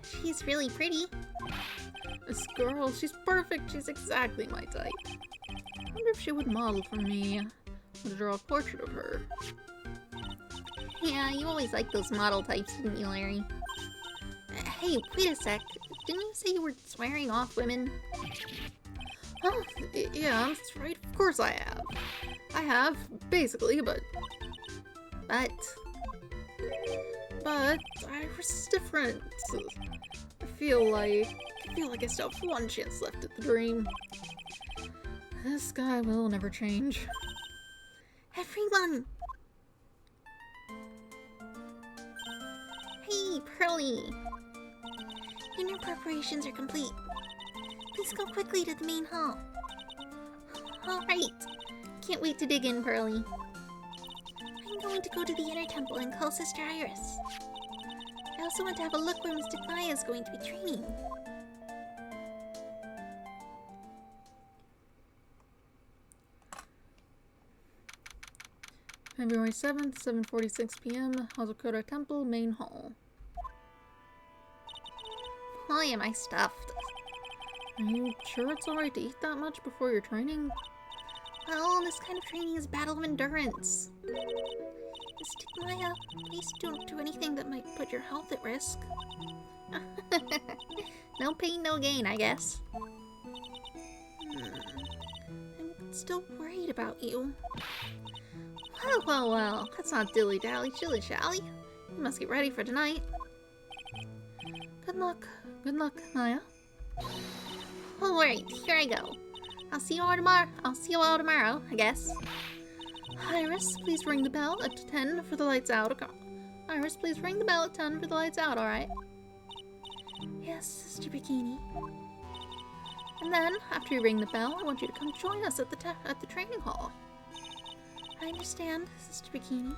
She's really pretty. This girl, she's perfect. She's exactly my type. I wonder if she would model for me. I would draw a portrait of her. Yeah, you always liked those model types, didn't you, Larry? Hey, wait a sec. Didn't you say you were swearing off women? Oh, yeah, that's right. Of course I have. I have, basically, but Iris is different. I feel like I still have one chance left at the dream. This guy will never change. Everyone! Hey, Pearly! Dinner preparations are complete. Please go quickly to the main hall. Alright. Can't wait to dig in, Pearly. I'm going to go to the inner temple and call Sister Iris. I also want to have a look where Mystic Maya is going to be training. February 7th, 7:46 p.m., Hazakura Temple, Main Hall. Why am I stuffed? Are you sure it's alright to eat that much before your training? Well, this kind of training is a battle of endurance. Mystic Maya, please don't do anything that might put your health at risk. No pain, no gain, I guess. I'm still worried about you. Well, let's not dilly-dally, shilly-shally. You must get ready for tonight. Good luck, Maya. Alright, here I go. I'll see you all tomorrow, I guess. Iris, please ring the bell at 10 for the lights out. Iris, please ring the bell at 10 for the lights out, alright? Yes, Sister Bikini. And then, after you ring the bell, I want you to come join us at the training hall. I understand, Sister Bikini.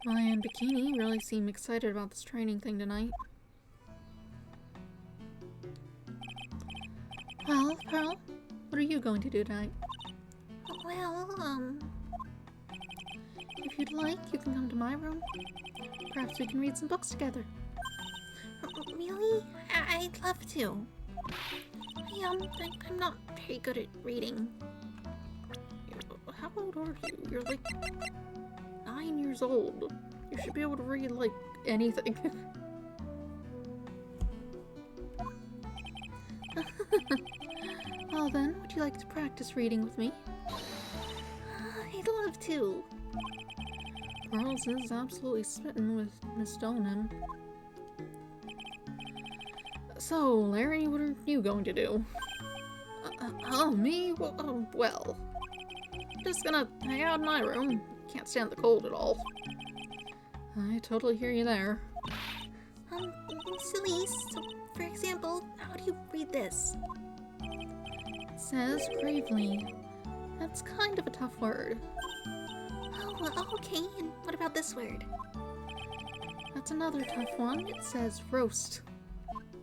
Maya and Bikini really seem excited about this training thing tonight. Well, Pearl, what are you going to do tonight? Well, If you'd like, you can come to my room. Perhaps we can read some books together. really? I'd love to. I'm not very good at reading. How old are you? You're like 9 years old. You should be able to read, like, anything. Well then, would you like to practice reading with me? I'd love to. Pearls is absolutely smitten with Miss Stoneham. So, Larry, what are you going to do? Me? Well, just gonna hang out in my room. Can't stand the cold at all. I totally hear you there. Miss Elise, so for example, how do you read this? It says gravely. That's kind of a tough word. Oh, well, okay, and what about this word? That's another tough one. It says roast.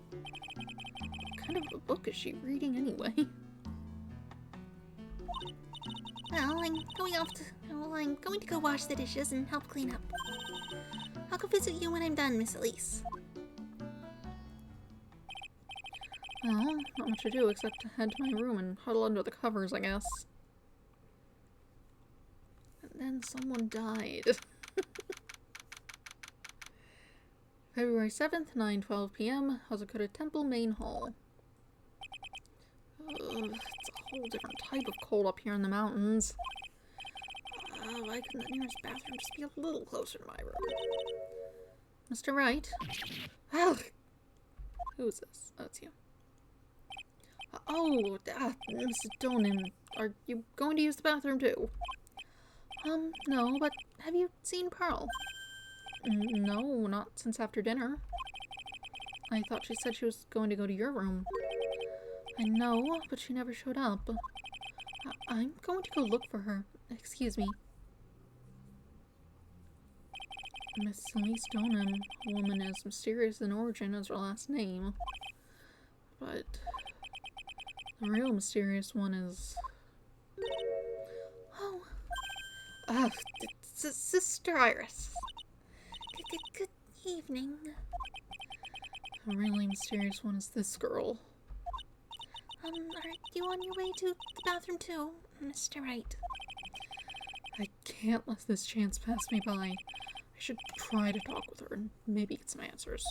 What kind of a book is she reading anyway? Well, I'm going to go wash the dishes and help clean up. I'll go visit you when I'm done, Miss Elise. Well, not much to do except to head to my room and huddle under the covers, I guess. And then someone died. February 7th, 9:12 p.m., Hazakura Temple Main Hall. It's a whole different type of cold up here in the mountains. Why couldn't the nearest bathroom just be a little closer to my room? Mr. Wright? Ah, who is this? Oh, it's you. Mrs. Donan, are you going to use the bathroom too? No, but have you seen Pearl? No, not since after dinner. I thought she said she was going to go to your room. I know, but she never showed up. I'm going to go look for her. Excuse me. Miss Elise Stoneham, a woman as mysterious in origin as her last name. But the real mysterious one is... Oh, Sister Iris. Good evening. The really mysterious one is this girl. Are you on your way to the bathroom too, Mr. Wright? I can't let this chance pass me by. I should try to talk with her and maybe get some answers.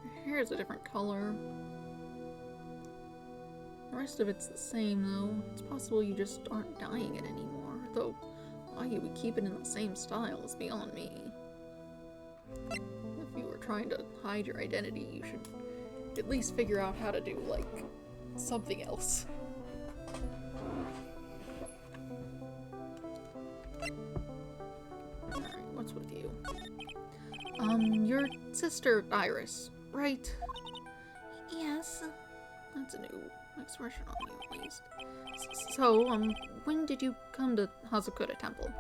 Her hair is a different color. The rest of it's the same, though. It's possible you just aren't dyeing it anymore, though why you would keep it in the same style is beyond me. If you were trying to hide your identity, you should at least figure out how to do, like, something else. Alright, what's with you? Your sister, Iris, right? Yes. That's a new expression on you, at least. So, when did you come to Hazakura Temple?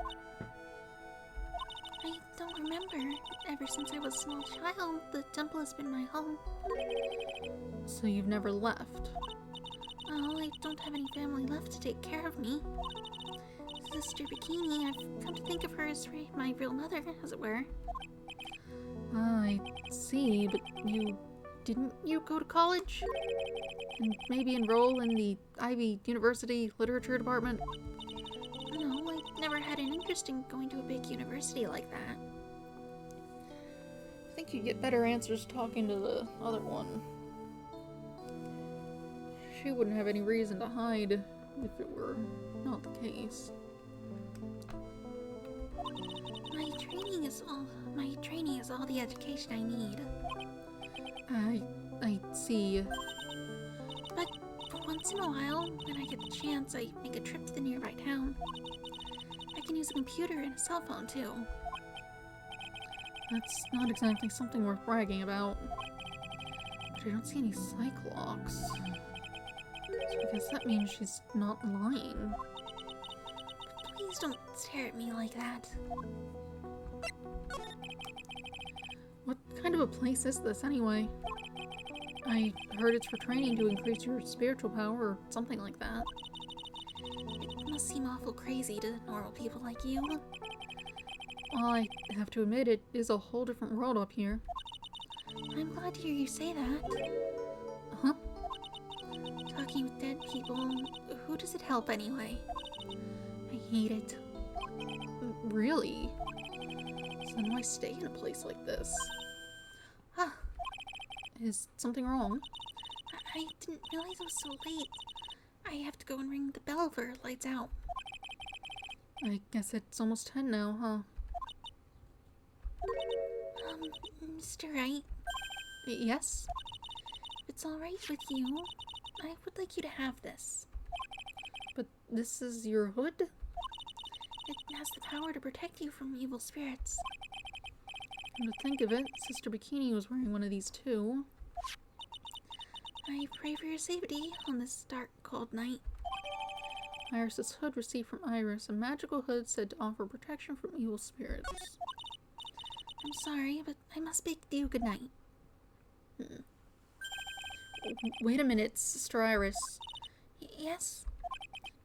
I don't remember. Ever since I was a small child, the temple has been my home. So you've never left? Well, I don't have any family left to take care of me. Sister Bikini, I've come to think of her as my real mother, as it were. I see, but didn't you go to college? And maybe enroll in the Ivy University Literature Department? No, I never had an interest in going to a big university like that. I think you'd get better answers talking to the other one. She wouldn't have any reason to hide if it were not the case. My training is all the education I need. I see. Once in a while, when I get the chance, I make a trip to the nearby town. I can use a computer and a cell phone, too. That's not exactly something worth bragging about. But I don't see any Cyclocks. So I guess that means she's not lying. Please don't stare at me like that. What kind of a place is this, anyway? I heard it's for training to increase your spiritual power or something like that. It must seem awful crazy to normal people like you. Well, I have to admit, it is a whole different world up here. I'm glad to hear you say that. Huh? Talking with dead people, who does it help anyway? I hate it. Really? So then why stay in a place like this? Ah, Is something wrong? I didn't realize it was so late. I have to go and ring the bell for lights out. I guess it's almost 10 now, huh? Mr. Wright, Yes? if it's alright with you, I would like you to have this. But this is your hood? It has the power to protect you from evil spirits. Come to think of it, Sister Bikini was wearing one of these too. I pray for your safety on this dark, cold night. Iris's hood received from Iris, a magical hood said to offer protection from evil spirits. I'm sorry, but I must bid you good night. Wait a minute, Sister Iris. Yes?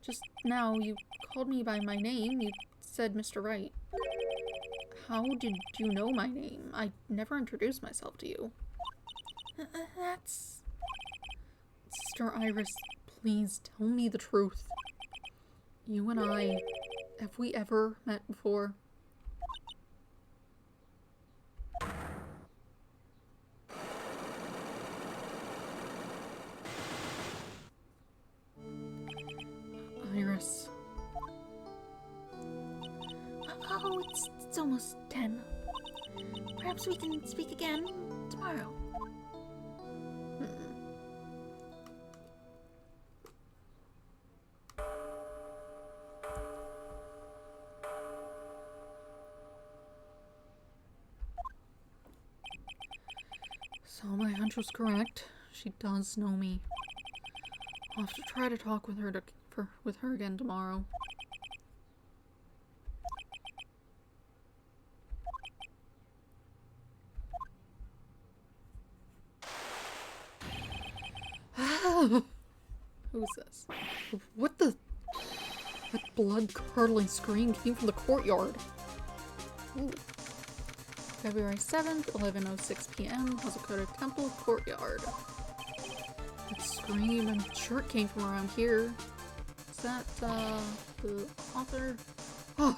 Just now, you called me by my name. You said Mr. Wright. How did you know my name? I never introduced myself to you. That's... Sister Iris, please tell me the truth. You and I, have we ever met before? Iris. Oh, it's almost 10. Perhaps we can speak again tomorrow. So my hunch was correct. She does know me. I'll have to try to talk with her again tomorrow. Who's this? What the? That blood-curdling scream came from the courtyard. Ooh. February 7th, 11:06 p.m. Hazakota Temple Courtyard. That scream, I'm sure it came from around here. Is that, the author? Oh!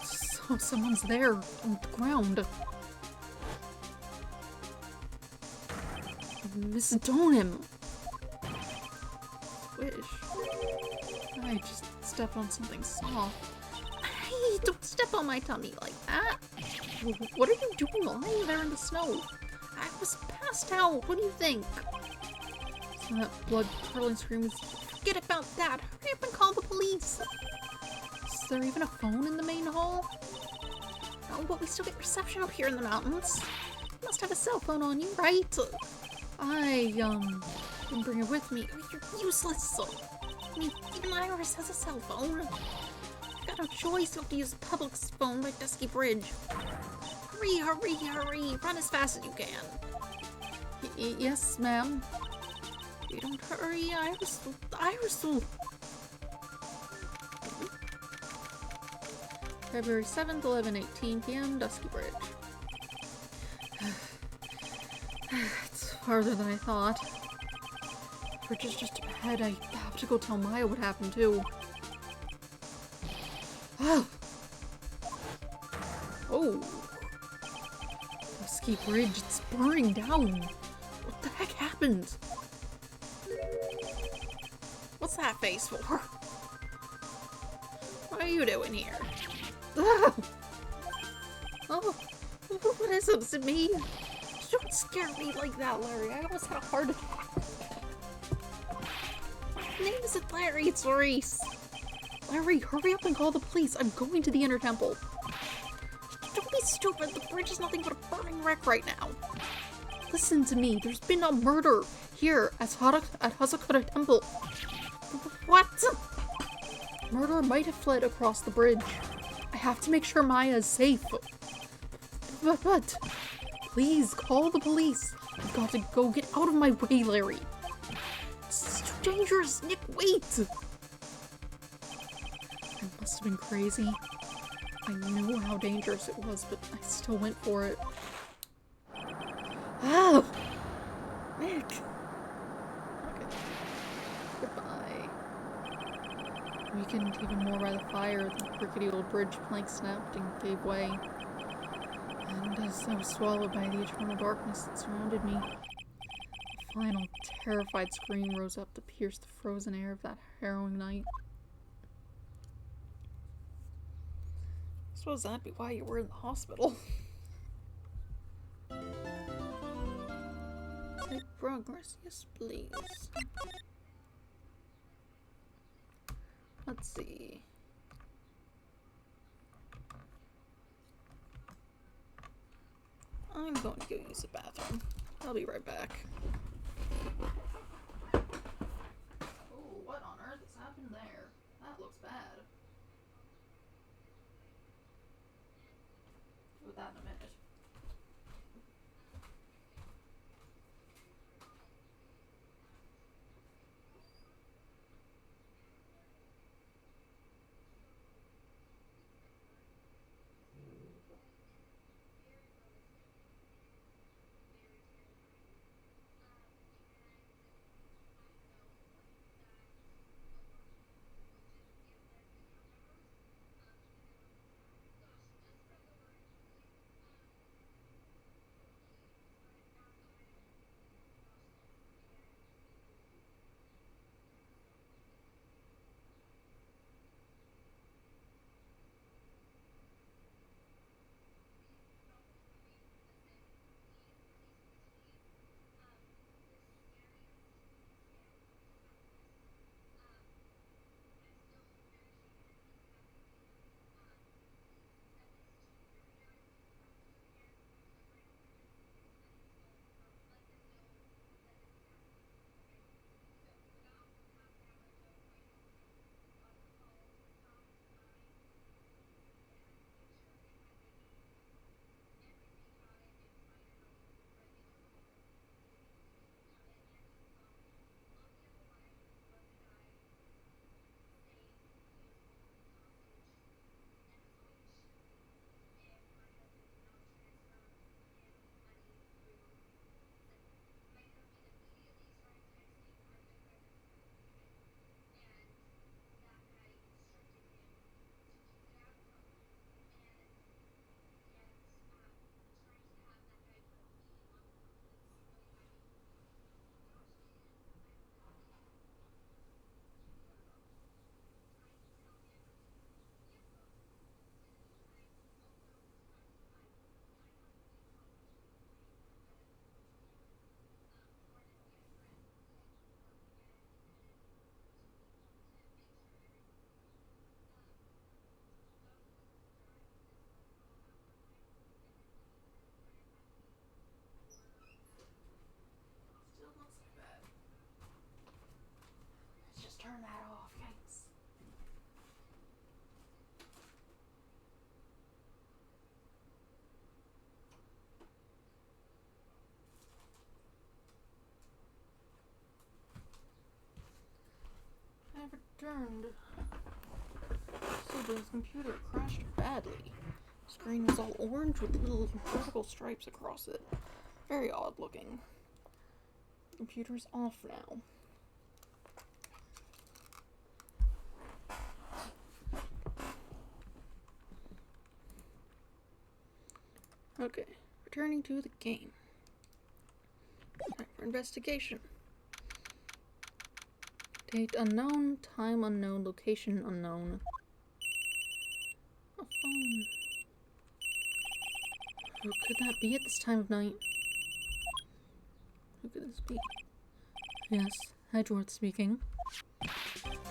So someone's there on the ground. Miss Donham! Wish. I just stepped on something soft. Hey, don't step on my tummy like that. What are you doing lying there in the snow? I was passed out. What do you think? So that blood-curdling scream is... Forget about that. Hurry up and call the police. Is there even a phone in the main hall? Oh, but we still get reception up here in the mountains. You must have a cell phone on you, right? I, didn't bring it with me. You're useless. I mean, even Iris has a cell phone. You've got no choice. You have to use the public phone by Dusky Bridge. Hurry, hurry, hurry. Run as fast as you can. Yes, ma'am. If you don't hurry, Iris will... February 7th, 11:18 p.m. Dusky Bridge. It's farther than I thought. Bridge is just up ahead. I have to go tell Maya what happened too. Oh! Oh! Dusky Bridge, it's burning down! What the heck happened? What's that face for? What are you doing here? Ah! Oh, what is it? Is it me? Don't scare me like that, Larry. I almost had a heart attack. name isn't Larry, it's Reese. Larry, hurry up and call the police. I'm going to the Inner Temple. Don't be stupid. The bridge is nothing but a burning wreck right now. Listen to me. There's been a murder here at Hazakura Temple. What? Murderer might have fled across the bridge. I have to make sure Maya is safe. But please call the police. I've got to go. Get out of my way, Larry. This is too dangerous. Nick, wait. I must have been crazy. I knew how dangerous it was, but I still went for it. Oh! Nick! Okay. Goodbye. Weakened even more by the fire, the rickety old bridge plank snapped and gave way. And as I was swallowed by the eternal darkness that surrounded me, a final, terrified scream rose up to pierce the frozen air of that harrowing night. I suppose that'd be why you were in the hospital. Make progress, yes please. Let's see. I'm going to go use the bathroom. I'll be right back. Oh, what on earth has happened there? That looks bad. Do that in a minute. Turn that off, yikes. I've returned. So the computer crashed badly. The screen was all orange with little vertical stripes across it. Very odd looking. The computer's off now. Okay, returning to the game. Time for investigation. Date unknown, time unknown, location unknown. A phone. Who could that be at this time of night? Who could this be? Yes, Edgeworth speaking.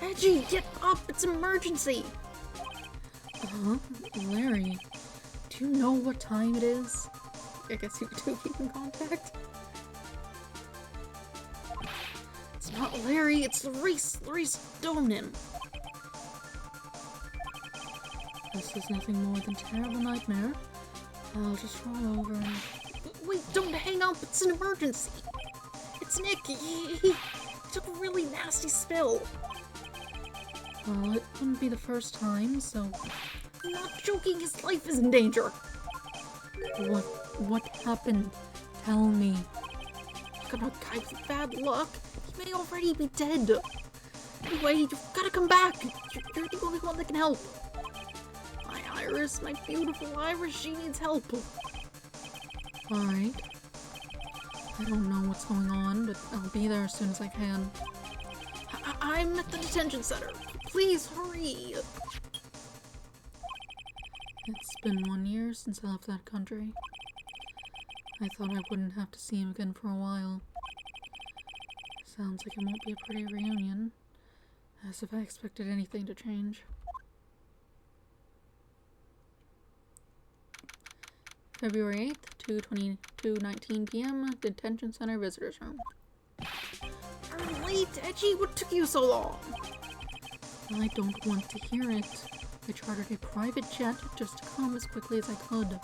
Reggie, get up! It's an emergency! Larry, do you know what time it is? I guess you two keep in contact. It's not Larry, it's Reese. Larry's stolen him. This is nothing more than a terrible nightmare. I'll just roll over and... Wait, don't hang up, it's an emergency. It's Nick, he took a really nasty spill. Well, it wouldn't be the first time, so... I'm not joking, his life is in danger. What happened? Tell me. Look, I'm not a guy with bad luck. He may already be dead. Anyway, you've gotta come back. You're the only one that can help. My Iris, my beautiful Iris, she needs help. Alright. I don't know what's going on, but I'll be there as soon as I can. I'm at the detention center. Please hurry. It's been 1 year since I left that country. I thought I wouldn't have to see him again for a while. Sounds like it won't be a pretty reunion. As if I expected anything to change. February 8th, 2:19 p.m. Detention Center Visitors Room. I'm late, Edgy. What took you so long? I don't want to hear it. I chartered a private jet just to come as quickly as I could.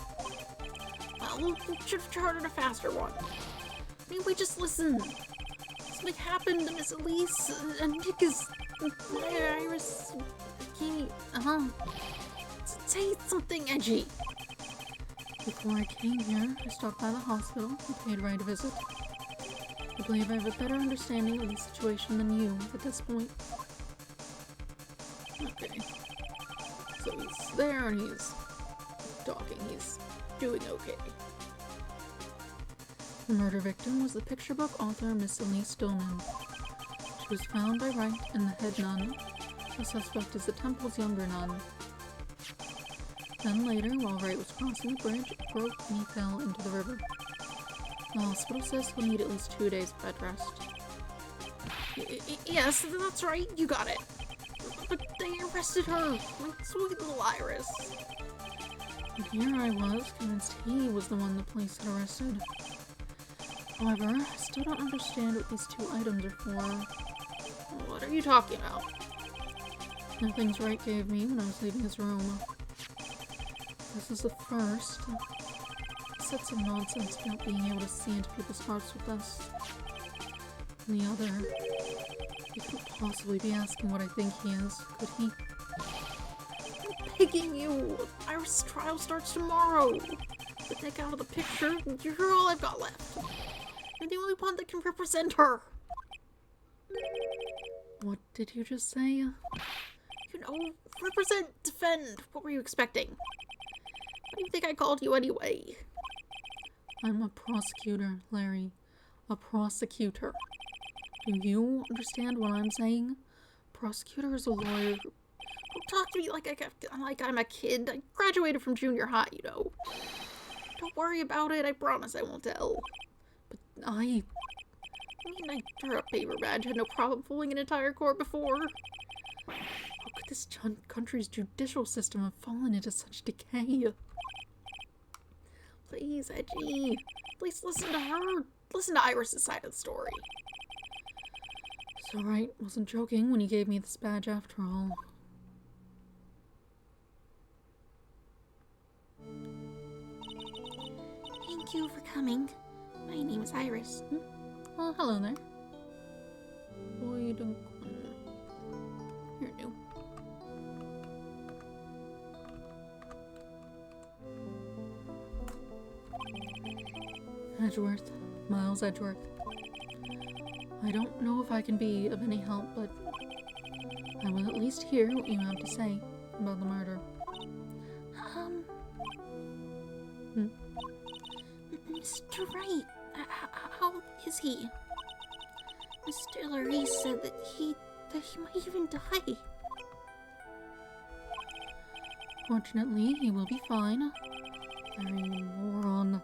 Well, we should have chartered a faster one. Anyway, just listen. Something happened to Miss Elise, and Nick is... Iris... He... Say something, Edgy. Before I came here, I stopped by the hospital and paid Wright a visit. I believe I have a better understanding of the situation than you at this point. Okay. So he's there and he's talking. He's doing okay. The murder victim was the picture book author Miss Elise Stillman. She was found by Wright and the head nun. The suspect is the temple's younger nun. Then later, while Wright was crossing the bridge, it broke and he fell into the river. The hospital says he'll need at least 2 days of bed rest. Yes, that's right. You got it. But they arrested her. My sweet little Iris. And here I was, convinced he was the one the police had arrested. However, I still don't understand what these 2 items are for. What are you talking about? The things Wright gave me when I was leaving his room. This is the first. He said some nonsense about being able to see into people's hearts with us. And the other, he couldn't possibly be asking what I think he is, could he? I'm begging you. Iris' trial starts tomorrow. To take out of the picture, you're all I've got left. You're the only one that can represent her. What did you just say? You know, represent, defend. What were you expecting? Why do you think I called you anyway? I'm a prosecutor, Larry. A prosecutor. Do you understand what I'm saying? Prosecutor is a lawyer. Don't talk to me like I'm a kid. I graduated from junior high, you know. Don't worry about it. I promise I won't tell. But I drew a paper badge. Had no problem fooling an entire court before. how could this country's judicial system have fallen into such decay? Please, Edgy. Please listen to her. Listen to Iris' side of the story. So Wright wasn't joking when he gave me this badge after all. Thank you for coming. My name is Iris. Oh, hello there. Boy, don't... You're new. Edgeworth. Miles Edgeworth. I don't know if I can be of any help, but I will at least hear what you have to say about the murder. Mr. Wright, how is he? Mr. Larry said that he might even die. Fortunately, he will be fine. Larry, you moron.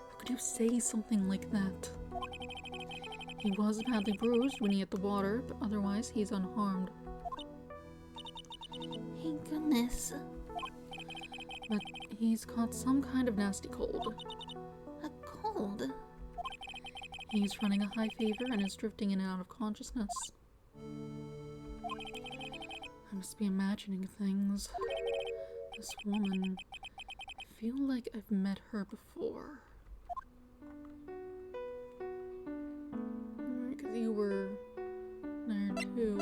How could you say something like that? He was badly bruised when he hit the water, but otherwise he's unharmed. Thank goodness. But he's caught some kind of nasty cold. A cold? He's running a high fever and is drifting in and out of consciousness. I must be imagining things. This woman, I feel like I've met her before. Because you were there too.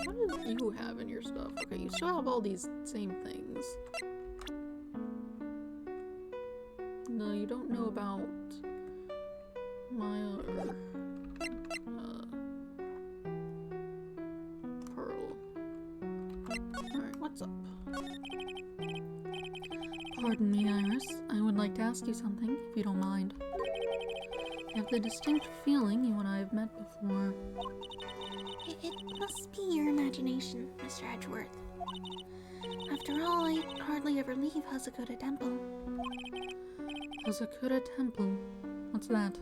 What do you have in your stuff? Okay, you still have all these same things. No, you don't know about my other pearl. Alright, what's up? Pardon me, Iris. I would like to ask you something, if you don't mind. I have the distinct feeling you and I have met before. It must be your imagination, Mr. Edgeworth. After all, I hardly ever leave Hazakuta Temple. Hazakuta Temple? What's that?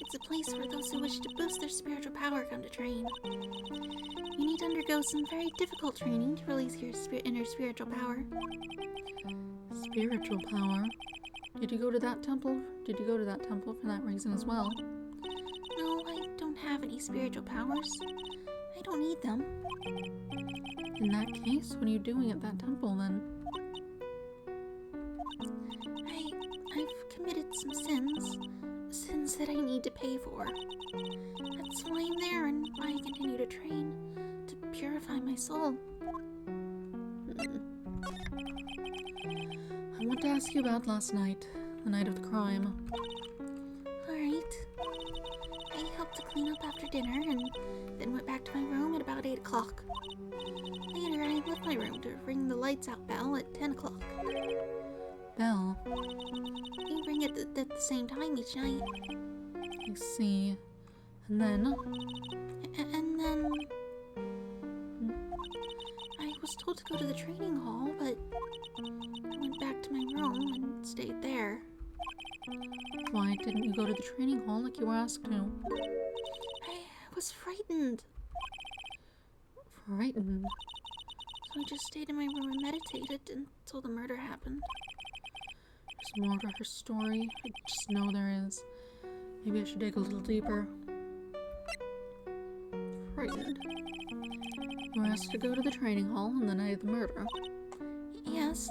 It's a place where those who wish to boost their spiritual power come to train. You need to undergo some very difficult training to release your inner spiritual power. Spiritual power? Did you go to that temple? Did you go to that temple for that reason as well? No, I don't have any spiritual powers. I don't need them. In that case, what are you doing at that temple then? I've committed some sins that I need to pay for. That's why I'm there and why I continue to train, to purify my soul. I want to ask you about last night, the night of the crime. Alright. I helped to clean up after dinner and then went back to my room at about 8 o'clock. Later, I left my room to ring the lights out bell at 10 o'clock. Bell? You ring it at the same time each night. I see. And then? And then... I was told to go to the training hall, but I went back to my room and stayed there. Why didn't you go to the training hall like you were asked to? I was frightened. Frightened? So I just stayed in my room and meditated until the murder happened. There's more to her story. I just know there is. Maybe I should dig a little deeper. Frightened? You were asked to go to the training hall on the night of the murder. Yes.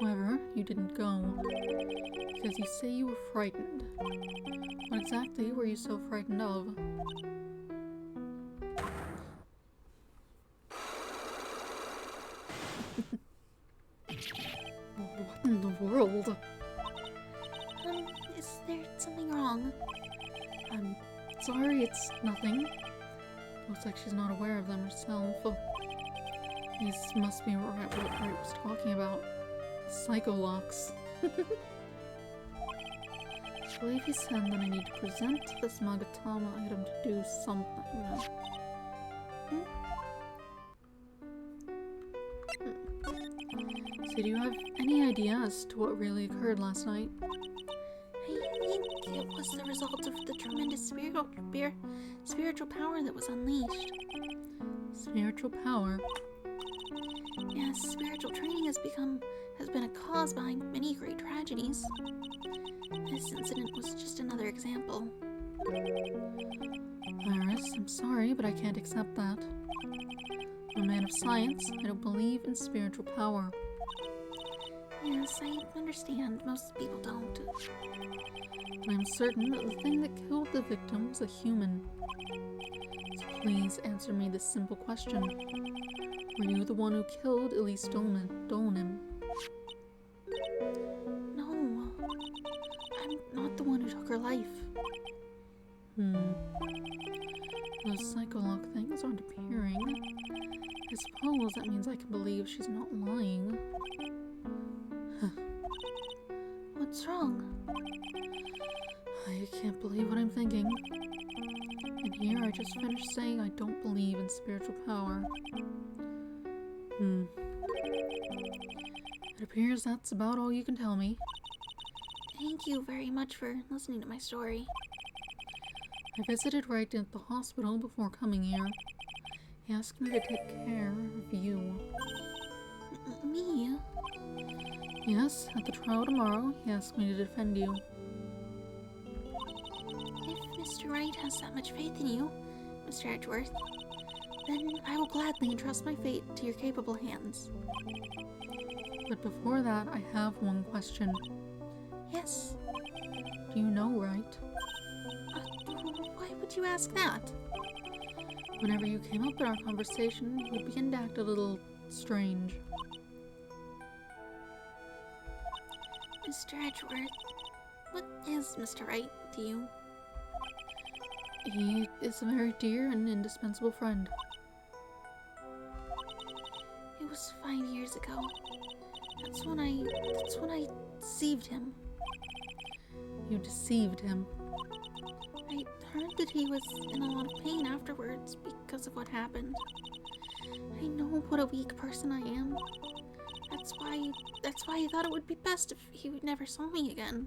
However, you didn't go. Because you say you were frightened. What exactly were you so frightened of? What in the world? Is there something wrong? I'm sorry, it's nothing. Looks like she's not aware of them herself. These must be what Wright was talking about. Psycho-locks. I believe he said that I need to present this Magatama item to do something. So do you have any idea as to what really occurred last night? I think it was the result of the tremendous spiritual power that was unleashed. Spiritual power? Yes, spiritual training has been a cause behind many great tragedies. This incident was just another example. Iris, I'm sorry, but I can't accept that. I'm a man of science. I don't believe in spiritual power. Yes, I understand. Most people don't. But I'm certain that the thing that killed the victim was a human. So please answer me this simple question. Were you the one who killed Elise Dolnim? No. I'm not the one who took her life. Those psycholock things aren't appearing. I suppose that means I can believe she's not lying. What's wrong? I can't believe what I'm thinking. And here I just finished saying I don't believe in spiritual power. It appears that's about all you can tell me. Thank you very much for listening to my story. I visited Wright at the hospital before coming here. He asked me to take care of you. Me? Yes, at the trial tomorrow, he asked me to defend you. If Mr. Wright has that much faith in you, Mr. Edgeworth, then I will gladly entrust my fate to your capable hands. But before that, I have one question. Yes? Do you know Wright? Why would you ask that? Whenever you came up in our conversation, you would begin to act a little strange. Mr. Edgeworth, what is Mr. Wright to you? He is a very dear and indispensable friend. It was 5 years ago. That's when I deceived him. You deceived him. I heard that he was in a lot of pain afterwards because of what happened. I know what a weak person I am. That's why I thought it would be best if he never saw me again.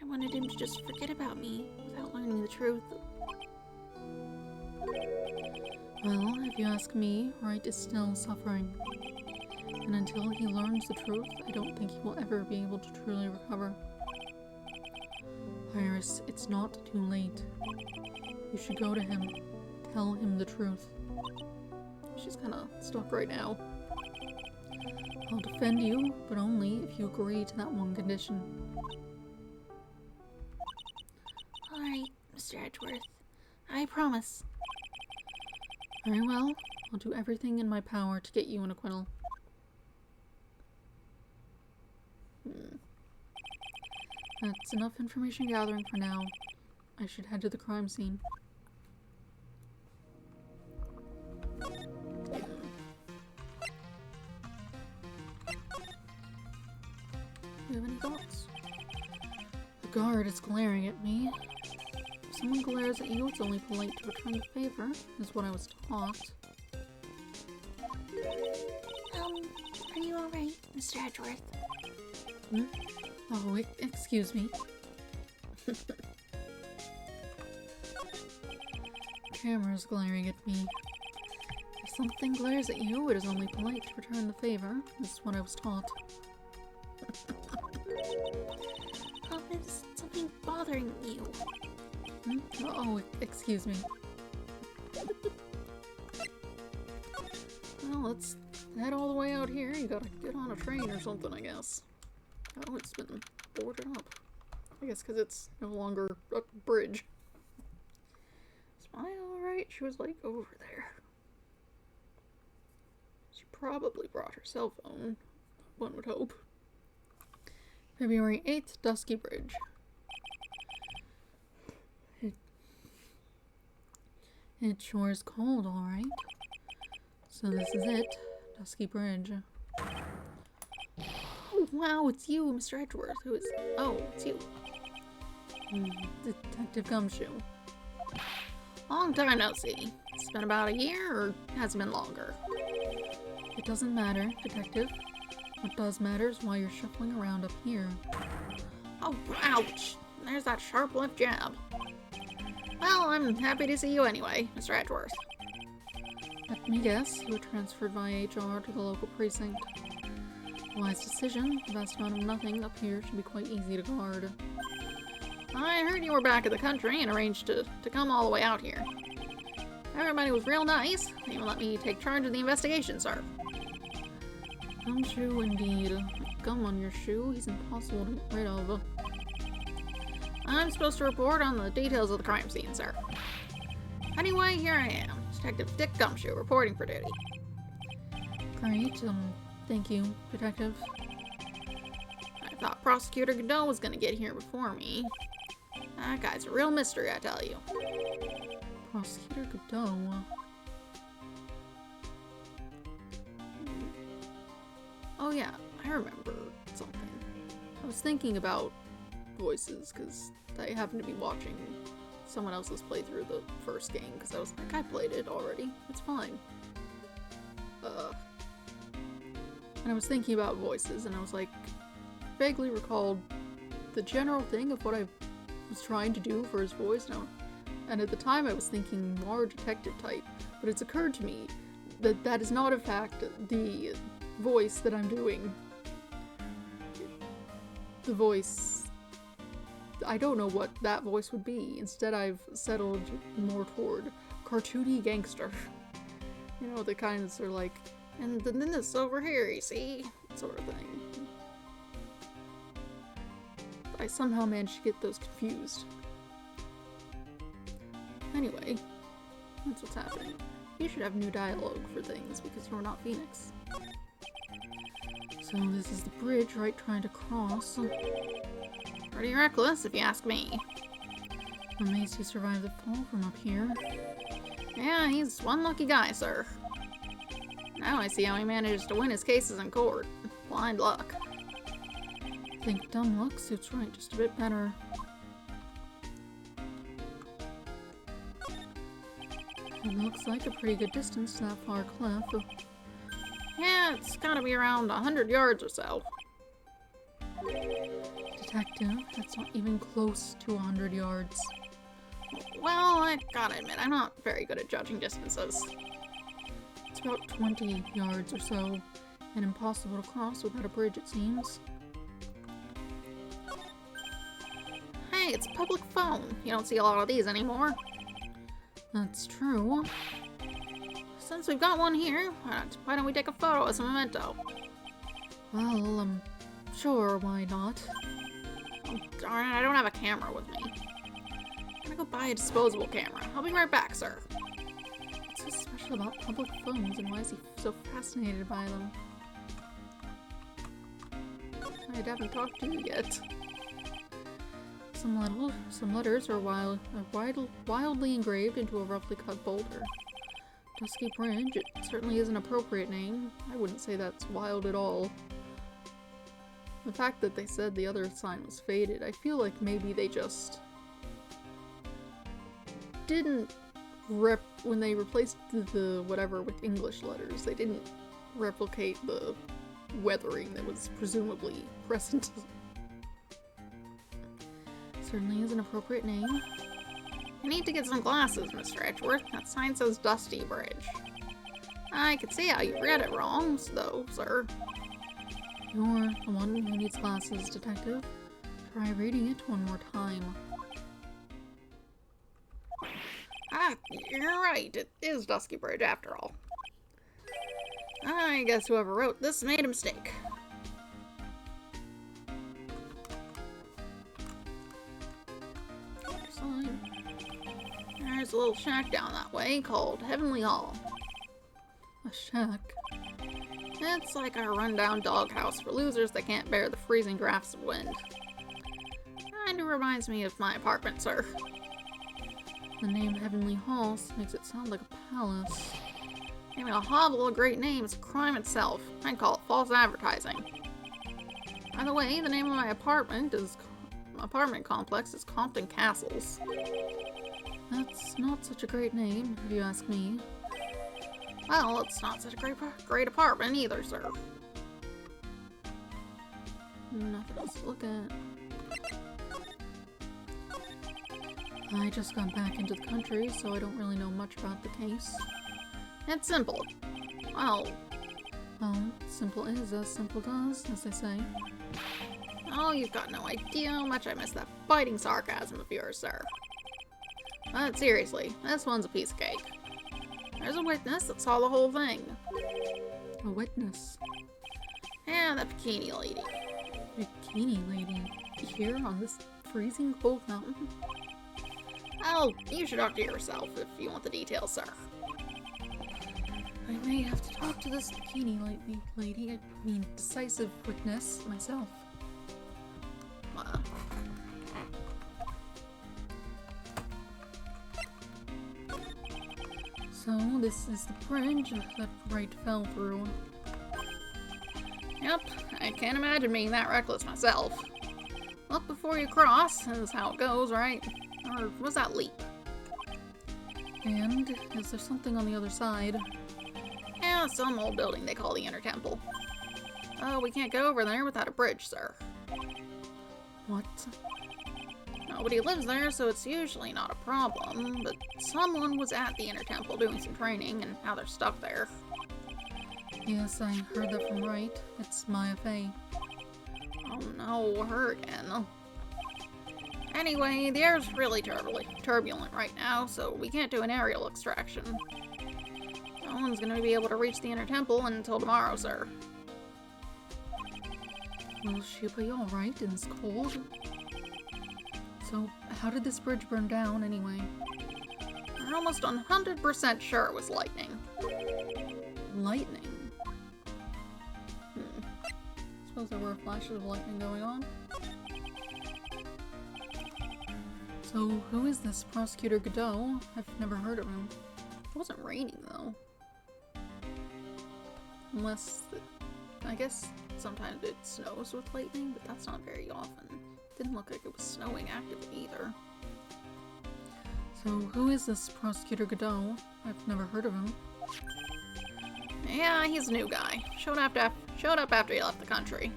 I wanted him to just forget about me without learning the truth. Well, if you ask me, Wright is still suffering. And until he learns the truth, I don't think he will ever be able to truly recover. Iris, it's not too late. You should go to him. Tell him the truth. She's kinda stuck right now. I'll defend you, but only if you agree to that one condition. Alright, Mr. Edgeworth. I promise. Very well. I'll do everything in my power to get you an acquittal. That's enough information gathering for now. I should head to the crime scene. Do you have any thoughts? The guard is glaring at me. If someone glares at you, it's only polite to return the favor, is what I was taught. Are you alright, Mr. Edgeworth? Oh, excuse me. Camera's glaring at me. If something glares at you, it is only polite to return the favor, is what I was taught. Is something bothering you? Oh, excuse me. Well, let's head all the way out here. You gotta get on a train or something, I guess. Oh, it's been boarded up. I guess because it's no longer a bridge. Is Maya alright? She was like over there. She probably brought her cell phone, one would hope. February 8th, Dusky Bridge. It sure is cold, alright. So this is it, Dusky Bridge. Oh, wow, it's you, Mr. Edgeworth. Who is... Oh, it's you. Detective Gumshoe. Long time no see. It's been about a year, or has it been longer? It doesn't matter, Detective. What does matter is why you're shuffling around up here. Oh, ouch! There's that sharp left jab. Well, I'm happy to see you anyway, Mr. Edgeworth. Let me guess, you were transferred via HR to the local precinct. Wise decision. The vast amount of nothing up here should be quite easy to guard. I heard you were back in the country and arranged to come all the way out here. Everybody was real nice. They even let me take charge of the investigation, sir. Gumshoe, indeed. With gum on your shoe, he's impossible to get rid of. I'm supposed to report on the details of the crime scene, sir. Anyway, here I am, Detective Dick Gumshoe, reporting for duty. Great, thank you, Detective. I thought Prosecutor Godot was gonna get here before me. That guy's a real mystery, I tell you. Prosecutor Godot. Oh yeah, I remember something. I was thinking about voices, because I happened to be watching someone else's playthrough of the first game, because I was like, I played it already, it's fine. And I was thinking about voices, and I was like, vaguely recalled the general thing of what I was trying to do for his voice now. And at the time I was thinking more detective type, but it's occurred to me that that is not in fact the voice that I'm doing. The voice, I don't know what that voice would be. Instead I've settled more toward cartoony gangster. You know, the kinds are like, and then this over here, you see? Sort of thing. But I somehow managed to get those confused. Anyway, that's what's happening. You should have new dialogue for things because you're not Phoenix. So this is the bridge Wright trying to cross. Pretty reckless, if you ask me. I'm amazed he survived the fall from up here. Yeah, he's one lucky guy, sir. Now I see how he manages to win his cases in court. Blind luck. I think dumb luck suits Wright just a bit better. It looks like a pretty good distance to that far cliff. Yeah, it's gotta be around 100 yards or so. Detective, that's not even close to 100 yards. Well, I gotta admit, I'm not very good at judging distances. It's about 20 yards or so, and impossible to cross without a bridge, it seems. Hey, it's a public phone. You don't see a lot of these anymore. That's true. Since we've got one here, why don't we take a photo as a memento? Well, sure, why not? Oh, darn it, I don't have a camera with me. I'm gonna go buy a disposable camera. I'll be right back, sir. What's so special about public phones, and why is he so fascinated by them? I haven't talked to you yet. Some letters are wildly engraved into a roughly cut boulder. Dusky Bridge, it certainly is an appropriate name. I wouldn't say that's wild at all. The fact that they said the other sign was faded, I feel like maybe they just didn't when they replaced the whatever with English letters, they didn't replicate the weathering that was presumably present. Certainly is an appropriate name. I need to get some glasses, Mr. Edgeworth. That sign says Dusty Bridge. I can see how you read it wrong, though, sir. You're the one who needs glasses, Detective. Try reading it one more time. Ah, you're right. It is Dusky Bridge after all. I guess whoever wrote this made a mistake. Sign. There's a little shack down that way called Heavenly Hall. A shack? It's like a rundown doghouse for losers that can't bear the freezing drafts of wind. Kinda reminds me of my apartment, sir. The name Heavenly Hall makes it sound like a palace. Naming a hovel a great name is a crime itself. I'd call it false advertising. By the way, the name of my apartment complex is Compton Castles. That's not such a great name, if you ask me. Well, it's not such a great apartment either, sir. Nothing else to look at. I just got back into the country, so I don't really know much about the case. It's simple. Well, simple is as simple does, as they say. Oh, you've got no idea how much I miss that biting sarcasm of yours, sir. But seriously, this one's a piece of cake. There's a witness that saw the whole thing. A witness? Yeah, that bikini lady. Bikini lady? Here on this freezing cold mountain? Well, you should talk to yourself if you want the details, sir. I may have to talk to this bikini lady, I mean decisive witness, myself. So, this is the bridge that Wright fell through. Yep, I can't imagine being that reckless myself. Look before you cross, is how it goes, right? Or was that leap? And is there something on the other side? Yeah, some old building they call the Inner Temple. Oh, we can't go over there without a bridge, sir. What? Nobody lives there, so it's usually not a problem, but someone was at the Inner Temple doing some training, and now they're stuck there. Yes, I heard that from Wright. It's Maya Fey. Oh no, her again. Anyway, the air's really turbulent right now, so we can't do an aerial extraction. No one's gonna be able to reach the Inner Temple until tomorrow, sir. Will she be alright in this cold? So, how did this bridge burn down anyway? We're almost 100% sure it was lightning. Lightning? Suppose there were flashes of lightning going on. So, who is this Prosecutor Godot? I've never heard of him. It wasn't raining, though. Unless, I guess sometimes it snows with lightning, but that's not very often. Didn't look like it was snowing actively either. So, who is this Prosecutor Godot? I've never heard of him. Yeah, he's a new guy. Showed up after he left the country.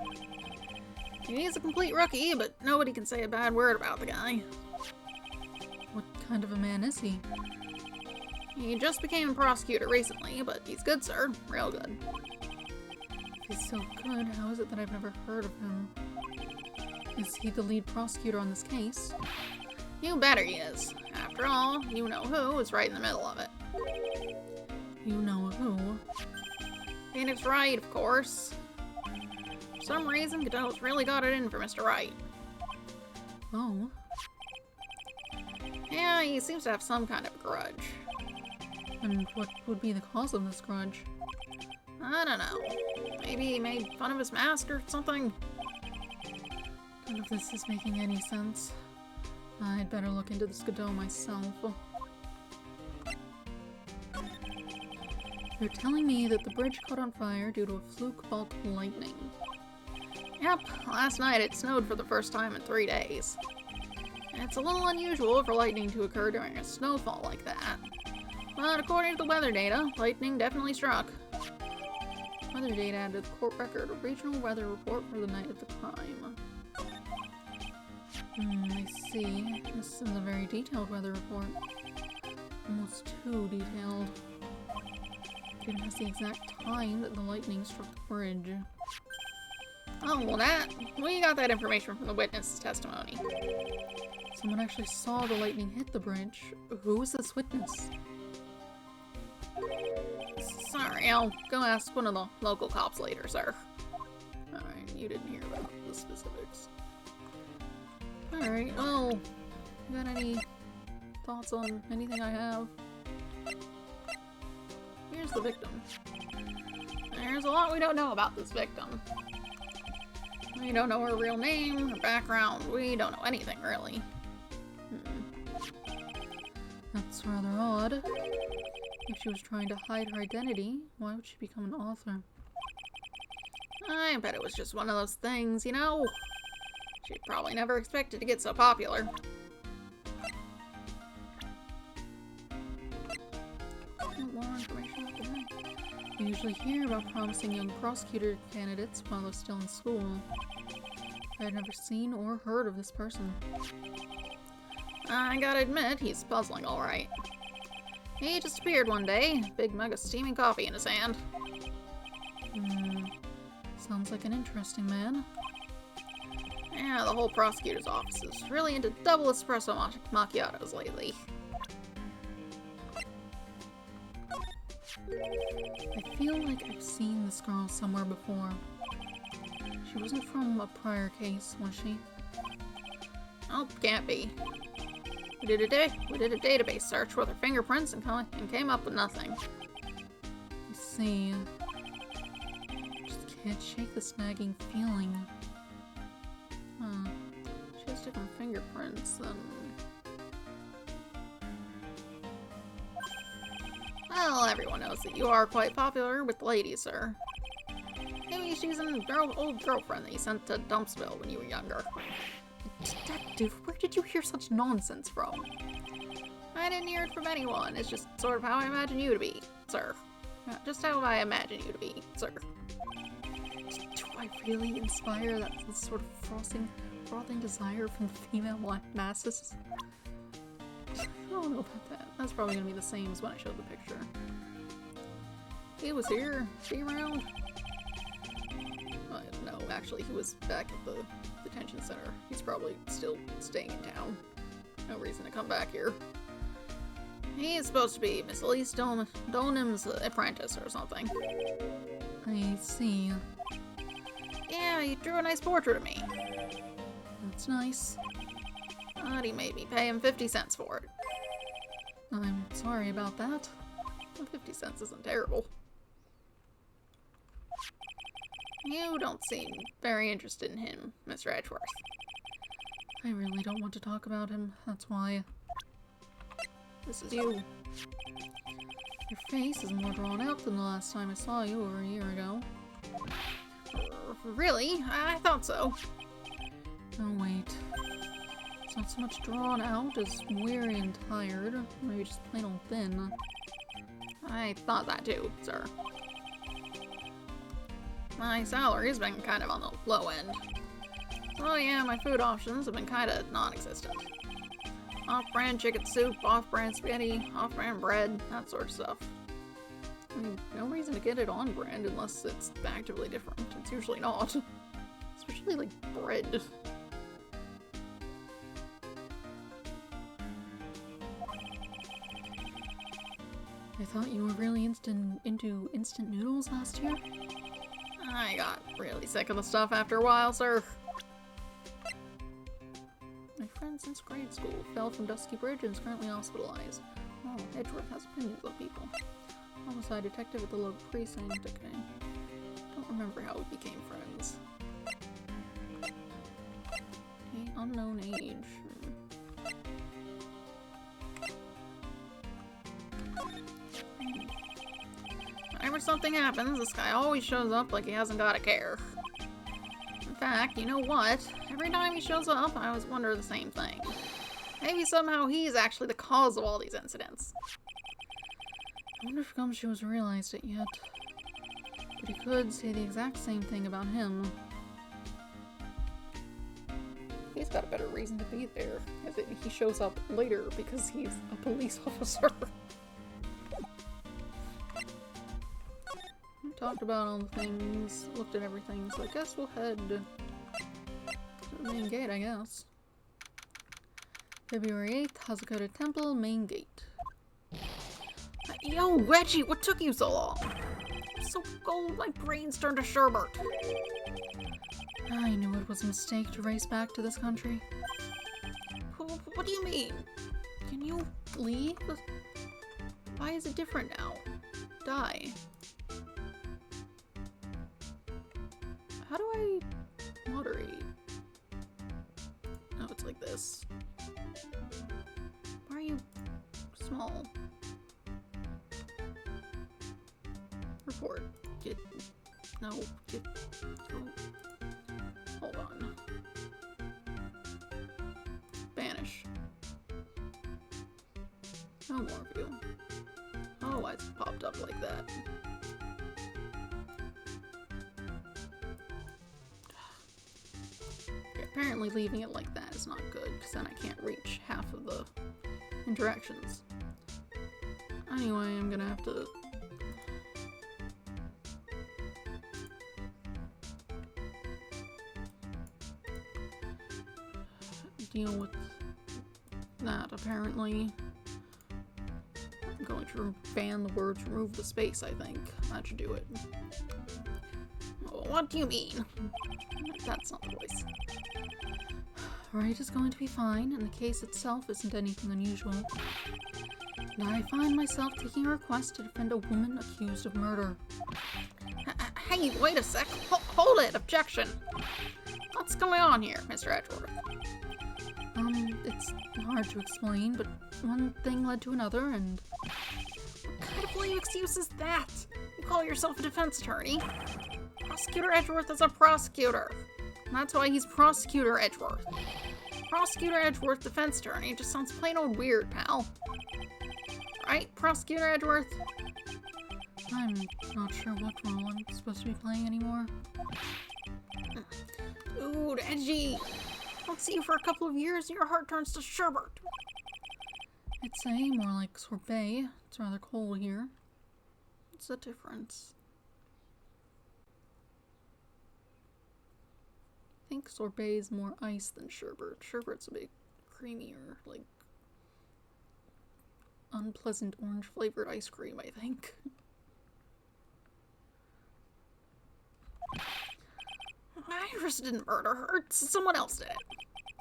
He's a complete rookie, but nobody can say a bad word about the guy. What kind of a man is he? He just became a prosecutor recently, but he's good, sir. Real good. If he's so good, how is it that I've never heard of him? Is he the lead prosecutor on this case? You bet he is. After all, you-know-who is right in the middle of it. You know who? Phoenix Wright, of course. For some reason, Godot's really got it in for Mr. Wright. Oh. Yeah, he seems to have some kind of grudge. And what would be the cause of this grudge? I don't know. Maybe he made fun of his mask or something? None of this is making any sense. I'd better look into this Godot myself. You're telling me that the bridge caught on fire due to a fluke bolt of lightning. Yep, last night it snowed for the first time in 3 days. It's a little unusual for lightning to occur during a snowfall like that. But according to the weather data, lightning definitely struck. Weather data added to the court record, a regional weather report for the night of the crime. I see. This is a very detailed weather report. Almost too detailed. It even has the exact time that the lightning struck the bridge. Oh, well we got that information from the witness's testimony. Someone actually saw the lightning hit the bridge. Who was this witness? Sorry, I'll go ask one of the local cops later, sir. Alright, you didn't hear about the specifics. Alright, well, you got any thoughts on anything I have? Here's the victim. There's a lot we don't know about this victim. We don't know her real name, her background, we don't know anything, really. That's rather odd. If she was trying to hide her identity, why would she become an author? I bet it was just one of those things, you know? She probably never expected to get so popular. More information after that. We usually hear about promising young prosecutor candidates while they're still in school. I had never seen or heard of this person. I gotta admit, he's puzzling alright. He just appeared one day, big mug of steaming coffee in his hand. Sounds like an interesting man. Yeah, the whole prosecutor's office is really into double espresso macchiatos lately. I feel like I've seen this girl somewhere before. She wasn't from a prior case, was she? Oh, can't be. We did a database search with her fingerprints and came up with nothing. I see. Just can't shake this nagging feeling. She has different fingerprints than... Well, everyone knows that you are quite popular with the ladies, sir. Maybe she's an old girlfriend that you sent to Dumpsville when you were younger. Detective, where did you hear such nonsense from? I didn't hear it from anyone. It's just sort of how I imagine you to be, sir. Just how I imagine you to be, sir. Do I really inspire that sort of frothing desire from the female masses. I don't know about that. That's probably gonna be the same as when I showed the picture. He was here. Is he around? No, actually, he was back at the detention center. He's probably still staying in town. No reason to come back here. He's supposed to be Miss Elise Donham's apprentice or something. I see. Yeah, he drew a nice portrait of me. That's nice. But he made me pay him 50 cents for it. I'm sorry about that. Well, 50 cents isn't terrible. You don't seem very interested in him, Mr. Edgeworth. I really don't want to talk about him, that's why. This is you. Your face is more drawn out than the last time I saw you over a year ago. Really? I thought so. Oh wait. It's not so much drawn out as weary and tired. Maybe just plain old thin. I thought that too, sir. My salary's been kind of on the low end. So yeah, my food options have been kind of non-existent. Off-brand chicken soup, off-brand spaghetti, off-brand bread, that sort of stuff. I mean, no reason to get it on brand unless it's actively different. It's usually not. Especially like bread. I thought you were really into instant noodles last year. I got really sick of the stuff after a while, sir. My friend since grade school fell from Dusky Bridge and is currently hospitalized. Oh, Edgeworth has opinions of people. Homicide detective at the local precinct. Okay. Don't remember how we became friends. Okay, unknown age. Whenever something happens, this guy always shows up like he hasn't got a care. In fact, you know what? Every time he shows up, I always wonder the same thing. Maybe somehow he's actually the cause of all these incidents. I wonder if Gumshoe's realized it yet. But he could say the exact same thing about him. He's got a better reason to be there, as he shows up later because he's a police officer. Talked about all the things, looked at everything, so I guess we'll head to the main gate, I guess. February 8th, Hazakota Temple, main gate. Yo, Reggie, what took you so long? I'm so cold, my brain's turned to sherbet. I knew it was a mistake to race back to this country. What do you mean? Can you leave? Why is it different now? Die. How do I moderate? Oh, it's like this. Why are you small? Report. Get. No. Get. Go. Hold on. Banish. No more of you. Oh, why it's popped up like that? Apparently leaving it like that is not good, because then I can't reach half of the interactions. Anyway, I'm gonna have to... deal with that, apparently. I'm going to ban the words, remove the space, I think. That should do it. What do you mean? That's not the voice. Wright is going to be fine, and the case itself isn't anything unusual. And I find myself taking a request to defend a woman accused of murder. Hey, wait a sec. Hold it. Objection. What's going on here, Mr. Edgeworth? It's hard to explain, but one thing led to another, and... What kind of lame excuse is that? You call yourself a defense attorney? Prosecutor Edgeworth is a prosecutor. And that's why he's Prosecutor Edgeworth. Prosecutor Edgeworth, defense attorney, just sounds plain old weird, pal. Right, Prosecutor Edgeworth? I'm not sure what role I'm supposed to be playing anymore. Dude, edgy. don't see you for a couple of years and your heart turns to sherbet. I'd say more like sorbet. It's rather cold here. What's the difference? I think sorbet is more ice than sherbet. Sherbet's a bit creamier, like unpleasant orange flavored ice cream, I think. Iris didn't murder her. Someone else did it.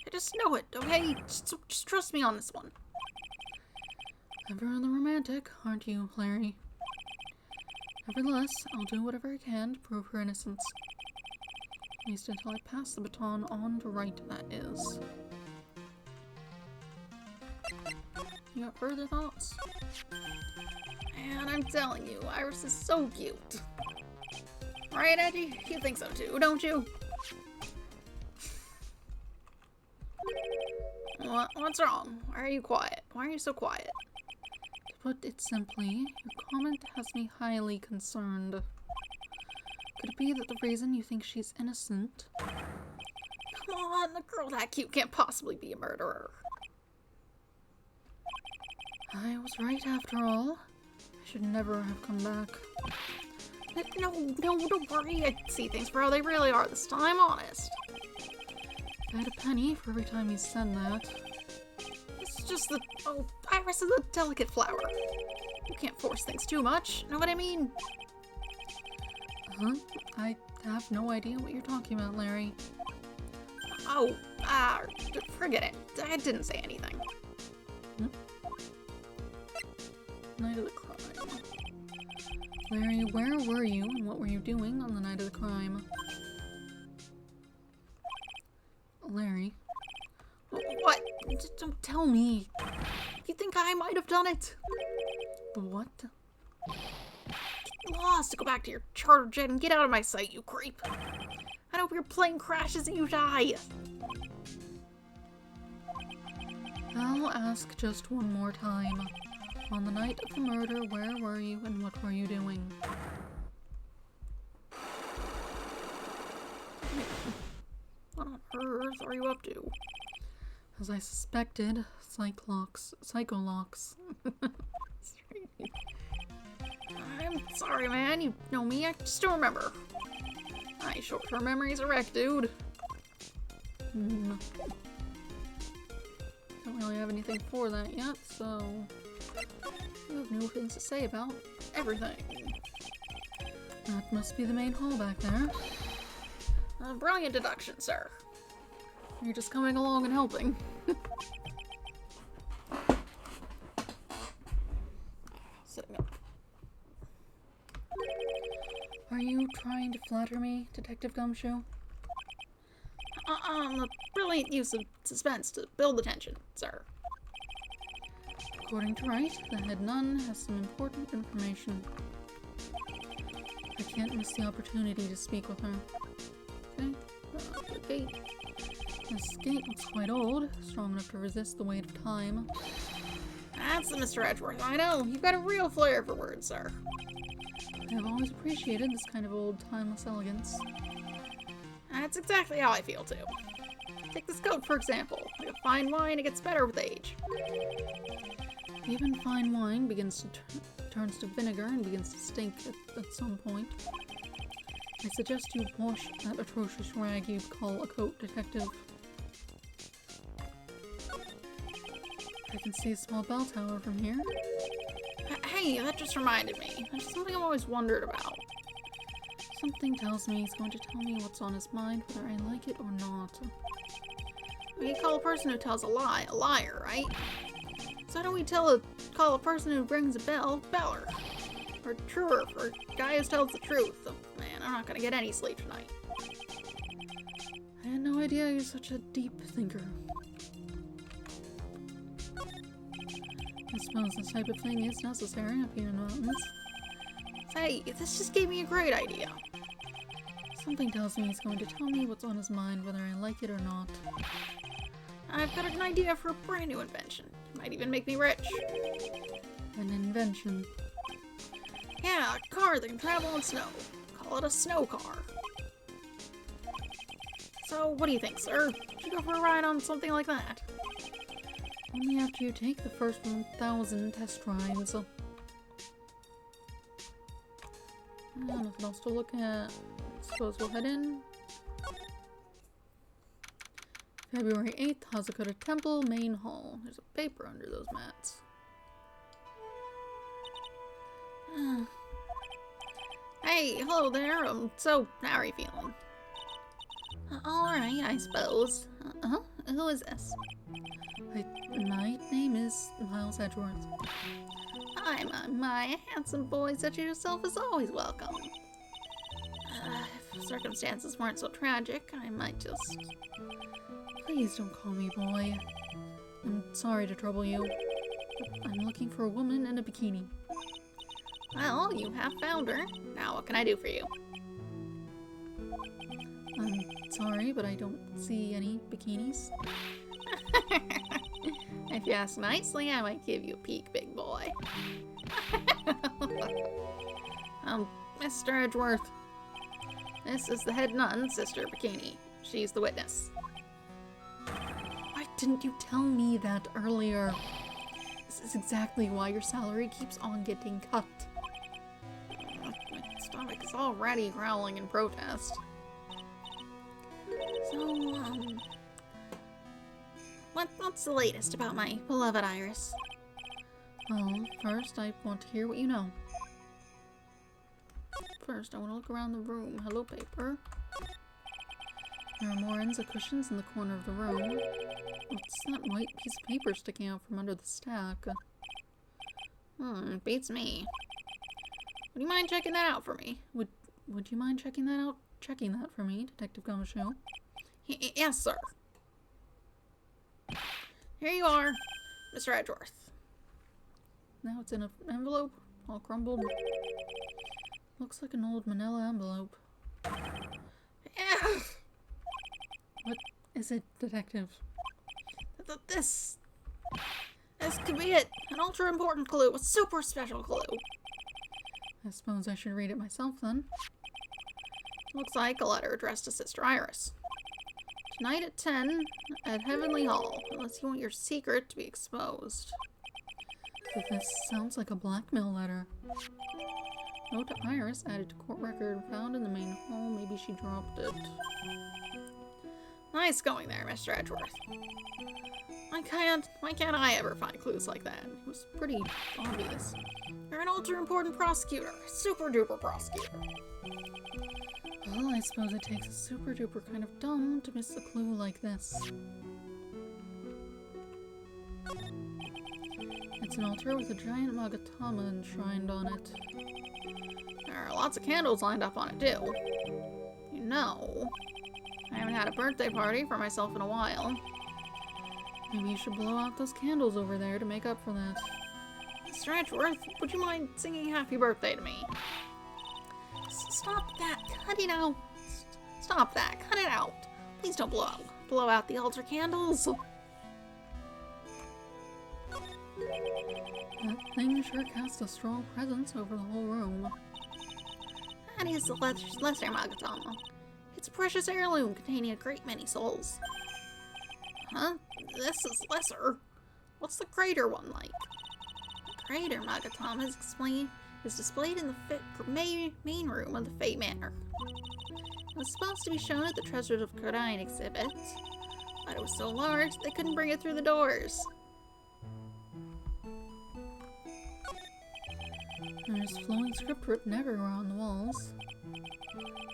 I just know it, okay? Just trust me on this one. Ever the romantic, aren't you, Larry? Nevertheless, I'll do whatever I can to prove her innocence. At least until I pass the baton on to Wright, that is. You got further thoughts? Man, I'm telling you, Iris is so cute. Right, Edgy? You think so too, don't you? What's wrong? Why are you quiet? Why are you so quiet? To put it simply, your comment has me highly concerned. Could it be that the reason you think she's innocent? Come on, a girl that cute can't possibly be a murderer. I was right after all. I should never have come back. No, don't worry. I see things for how they really are this time, honest. If I had a penny for every time you said that. It's just that, Iris is a delicate flower. You can't force things too much, know what I mean? Huh? I have no idea what you're talking about, Larry. Forget it. I didn't say anything. Night of the crime. Larry, where were you and what were you doing on the night of the crime? Larry. What? Just don't tell me. You think I might have done it? What? Get lost. Go back to your charter jet and get out of my sight, you creep. I hope your plane crashes and you die. I'll ask just one more time. On the night of the murder, where were you and what were you doing? What on earth are you up to? As I suspected, psycholocks. I'm sorry, man. You know me. I just don't remember. My short-term memory's a wreck, dude. Don't really have anything for that yet, so you have new things to say about everything. That must be the main hall back there. Brilliant deduction, sir. You're just coming along and helping. Sitting up. Are you trying to flatter me, Detective Gumshoe? A brilliant use of suspense to build the tension, sir. According to Wright, the head nun has some important information. I can't miss the opportunity to speak with her. Okay, the gate. This gate looks quite old, strong enough to resist the weight of time. That's the Mr. Edgeworth. I know. You've got a real flair for words, sir. I have always appreciated this kind of old, timeless elegance. That's exactly how I feel, too. Take this coat, for example. Like a fine wine, it gets better with age. Even fine wine turns to vinegar and begins to stink at some point. I suggest you wash that atrocious rag you call a coat, Detective. I can see a small bell tower from here. Hey, that just reminded me. There's something I've always wondered about. Something tells me he's going to tell me what's on his mind, whether I like it or not. We call a person who tells a lie a liar, right? So how do we call a person who rings a bell, beller? Or truer, for a guy who tells the truth. Oh, man, I'm not gonna get any sleep tonight. I had no idea you're such a deep thinker. I suppose this type of thing is necessary up here in the mountains. Say, this just gave me a great idea. Something tells me he's going to tell me what's on his mind, whether I like it or not. I've got an idea for a brand new invention. It might even make me rich. An invention. Yeah, a car that can travel in snow. Call it a snow car. So So, what do you think, sir? Should you go for a ride on something like that? Only after you take the first 1,000 test rides. Nothing else to look at. Suppose we'll head in. February 8th, Hazakura Temple, Main Hall. There's a paper under those mats. Hey, hello there. So, how are you feeling? Alright, I suppose. Who is this? My name is Miles Edgeworth. Hi, my handsome boy such as yourself is always welcome. If circumstances weren't so tragic, I might just... Please don't call me boy. I'm sorry to trouble you. I'm looking for a woman in a bikini. Well, you have found her. Now what can I do for you? I'm sorry, but I don't see any bikinis. If you ask nicely, I might give you a peek, big boy. Mr. Edgeworth. This is the head nun, Sister Bikini. She's the witness. Why didn't you tell me that earlier? This is exactly why your salary keeps on getting cut. My stomach is already growling in protest. So, what's the latest about my beloved Iris? Well, first I want to hear what you know. First, I want to look around the room. Hello, paper. There are more ends of cushions in the corner of the room. What's that white piece of paper sticking out from under the stack? Beats me. Would you mind checking that out for me? Would you mind checking that for me, Detective Gumshoe? Yes, sir. Here you are, Mr. Edgeworth. Now it's in an envelope, all crumbled. Looks like an old manila envelope. Yeah. What is it, Detective? This could be it. An ultra important clue. A super special clue. I suppose I should read it myself then. Looks like a letter addressed to Sister Iris. Tonight at 10 at Heavenly Hall, unless you want your secret to be exposed. This sounds like a blackmail letter. Note to Iris added to court record found in the main hall. Maybe she dropped it. Nice going there, Mr. Edgeworth. Why can't I ever find clues like that? It was pretty obvious. You're an ultra important prosecutor. Super duper prosecutor. Well, I suppose it takes a super duper kind of dumb to miss a clue like this. It's an altar with a giant Magatama enshrined on it. There are lots of candles lined up on it, too. You know, I haven't had a birthday party for myself in a while. Maybe you should blow out those candles over there to make up for that. Mr. Edgeworth, would you mind singing happy birthday to me? Stop that. Cut it out. Stop that. Cut it out. Please don't blow out the altar candles. That thing sure casts a strong presence over the whole room. That is the lesser Magatama. It's a precious heirloom containing a great many souls. Huh? This is lesser. What's the greater one like? The greater Magatama is displayed in the main room of the Fate Manor. It was supposed to be shown at the Treasures of Kodai exhibit, but it was so large they couldn't bring it through the doors. There's flowing script written everywhere on the walls.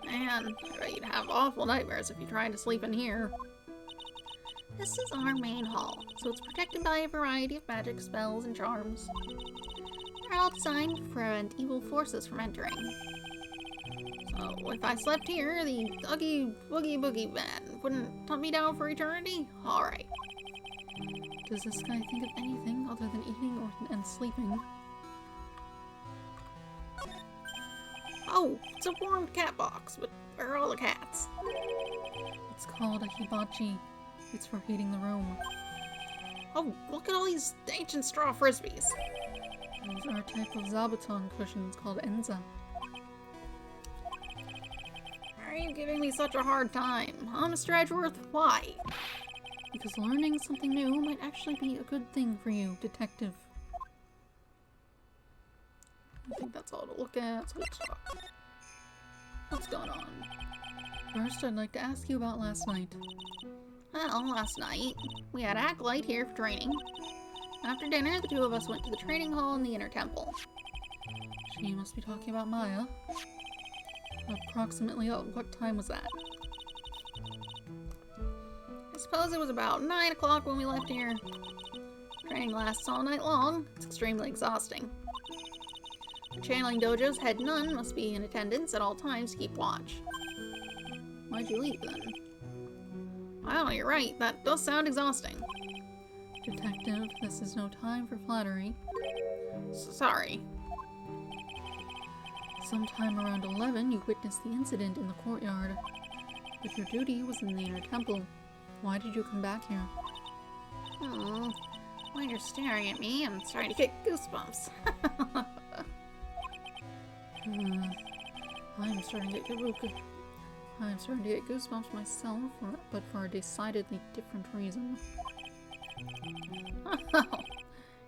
Man, I bet you'd have awful nightmares if you tried to sleep in here. This is our main hall, so it's protected by a variety of magic spells and charms. They're all designed to prevent evil forces from entering. So, if I slept here, the Oogie Boogie Man wouldn't hunt me down for eternity? Alright. Does this guy think of anything other than eating and sleeping? Oh, it's a warmed cat box, but where are all the cats? It's called a hibachi. It's for heating the room. Oh, look at all these ancient straw frisbees. Those are a type of zabuton cushions called enza. are you giving me such a hard time? Huh, Mr. Edgeworth? Why? Because learning something new might actually be a good thing for you, Detective. I think that's all to look at, so we'll talk. What's going on? First, I'd like to ask you about last night. Well, last night, we had Acolyte here for training. After dinner, the two of us went to the training hall in the inner temple. She must be talking about Maya. Approximately what time was that? I suppose it was about 9 o'clock when we left here. Training lasts all night long. It's extremely exhausting. The channeling dojo's head nun must be in attendance at all times to keep watch. Why'd you leave then? Well, you're right. That does sound exhausting. Detective, this is no time for flattery. Sorry. Sometime around 11, you witnessed the incident in the courtyard. But your duty was in the inner temple. Why did you come back here? While you're staring at me, I'm starting to get goosebumps. I'm starting to get goosebumps myself, but for a decidedly different reason.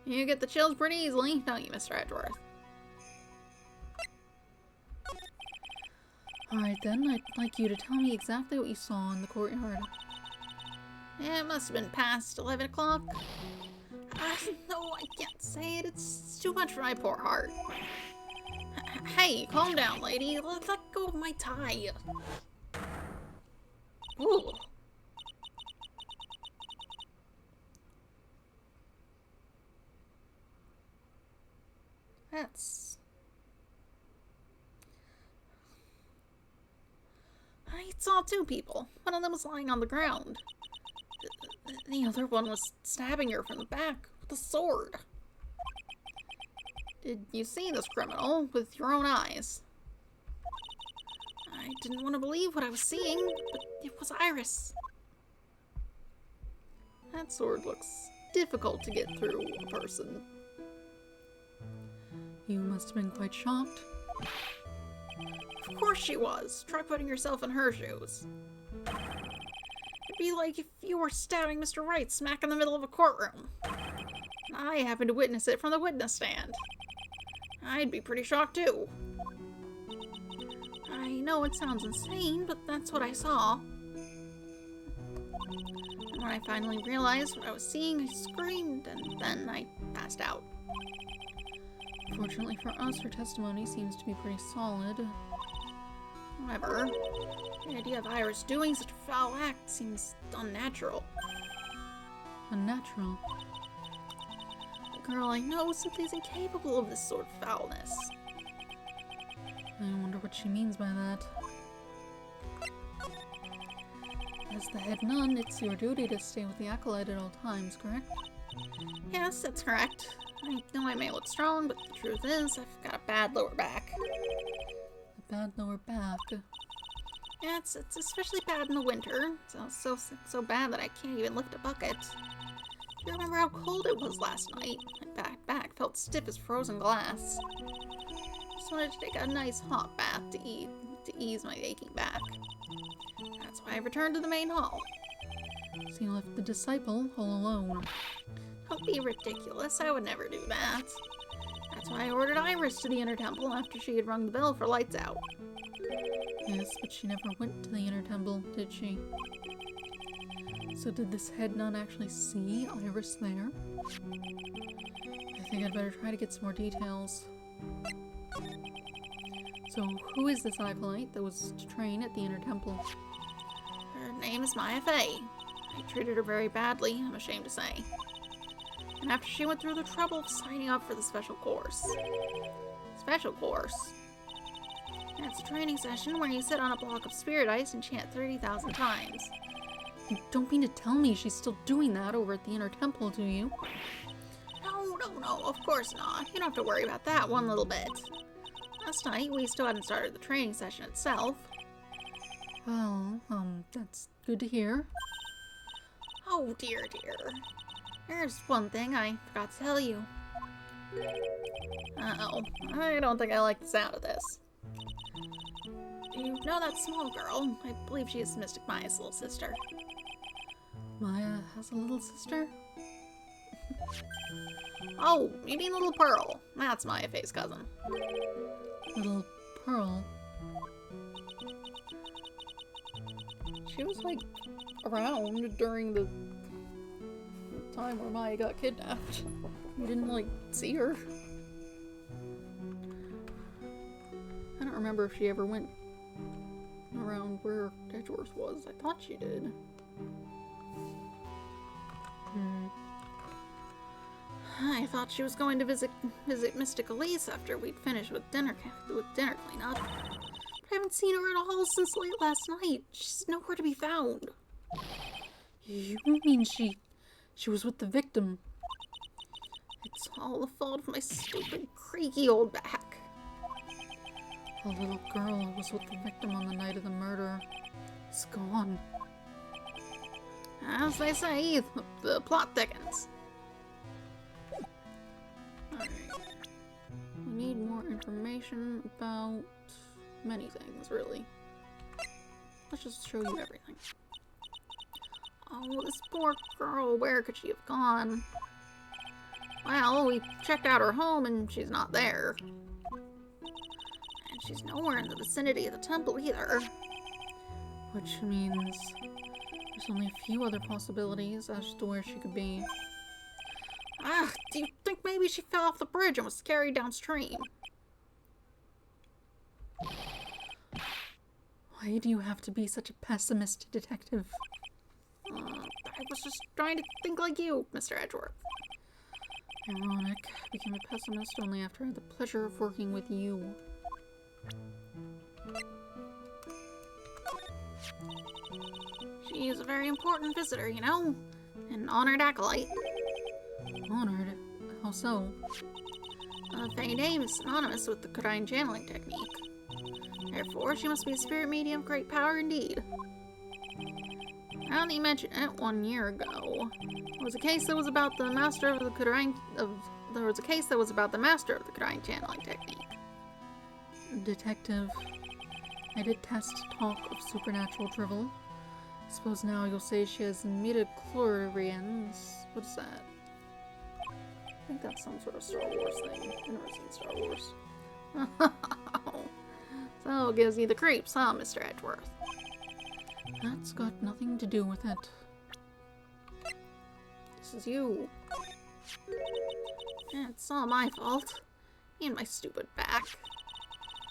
You get the chills pretty easily, don't you, Mr. Edgeworth? Alright then, I'd like you to tell me exactly what you saw in the courtyard. It must have been past 11 o'clock. No, I can't say it. It's too much for my poor heart. Hey, calm down, lady. Let go of my tie. Ooh. That's... I saw two people. One of them was lying on the ground. The other one was stabbing her from the back with a sword. Did you see this criminal with your own eyes? I didn't want to believe what I was seeing, but it was Iris. That sword looks difficult to get through a person. You must have been quite shocked. Of course she was. Try putting yourself in her shoes. It'd be like if you were stabbing Mr. Wright smack in the middle of a courtroom. I happened to witness it from the witness stand. I'd be pretty shocked too. I know it sounds insane, but that's what I saw. And when I finally realized what I was seeing, I screamed, and then I passed out. Fortunately for us, her testimony seems to be pretty solid. However, the idea of Iris doing such a foul act seems unnatural. Unnatural? The girl I know simply isn't capable of this sort of foulness. I wonder what she means by that. As the head nun, it's your duty to stay with the Acolyte at all times, correct? Yes, that's correct. I know I may look strong, but the truth is, I've got a bad lower back. A bad lower back? Yeah, it's especially bad in the winter. So bad that I can't even lift a bucket. Do you remember how cold it was last night? My back felt stiff as frozen glass. Just wanted to take a nice hot bath to ease my aching back. That's why I returned to the main hall. So you left the disciple all alone. Don't be ridiculous, I would never do that. That's why I ordered Iris to the inner temple after she had rung the bell for lights out. Yes, but she never went to the inner temple, did she? So did this head nun actually see Iris there? I think I'd better try to get some more details. So who is this Acolyte that was to train at the inner temple? Her name is Maya Fey. I treated her very badly, I'm ashamed to say. And after she went through the trouble of signing up for the special course. Special course? It's a training session where you sit on a block of spirit ice and chant 30,000 times. You don't mean to tell me she's still doing that over at the inner temple, do you? No, of course not. You don't have to worry about that one little bit. Last night, we still hadn't started the training session itself. Well, that's good to hear. Oh, dear. There's one thing I forgot to tell you. Uh-oh. I don't think I like the sound of this. You know that small girl? I believe she is Mystic Maya's little sister. Maya has a little sister? Oh, you mean Little Pearl. That's Maya Faye's cousin. Little Pearl? She was, like, around during the time where Maya got kidnapped. We didn't, like, see her. I don't remember if she ever went around where Edgeworth was. I thought she did. I thought she was going to visit Mystic Elise after we'd finished with dinner cleanup. But I haven't seen her in a hall since late last night. She's nowhere to be found. You mean she was with the victim? It's all the fault of my stupid, creaky old back. A little girl who was with the victim on the night of the murder is gone. As they say, the plot thickens. Alright. We need more information about many things, really. Let's just show you everything. Oh, this poor girl, where could she have gone? Well, we checked out her home and she's not there. And she's nowhere in the vicinity of the temple either. Which means there's only a few other possibilities as to where she could be. Ah, do you think maybe she fell off the bridge and was carried downstream? Why do you have to be such a pessimist, detective? I was just trying to think like you, Mr. Edgeworth. Ironic. I became a pessimist only after I had the pleasure of working with you. She is a very important visitor, you know? An honored acolyte. Honored? How so? Faye name is synonymous with the Kurain channeling technique. Therefore, she must be a spirit medium of great power indeed. Now that you mention it, 1 year ago, there was a case that was about the master of the Kurain channeling technique. Detective, I detest talk of supernatural drivel. I suppose now you'll say she has midichlorians. What is that? I think that's some sort of Star Wars thing. I've never seen Star Wars. So it gives you the creeps, huh, Mr. Edgeworth? That's got nothing to do with it. This is you. Yeah, it's all my fault. Me and my stupid back.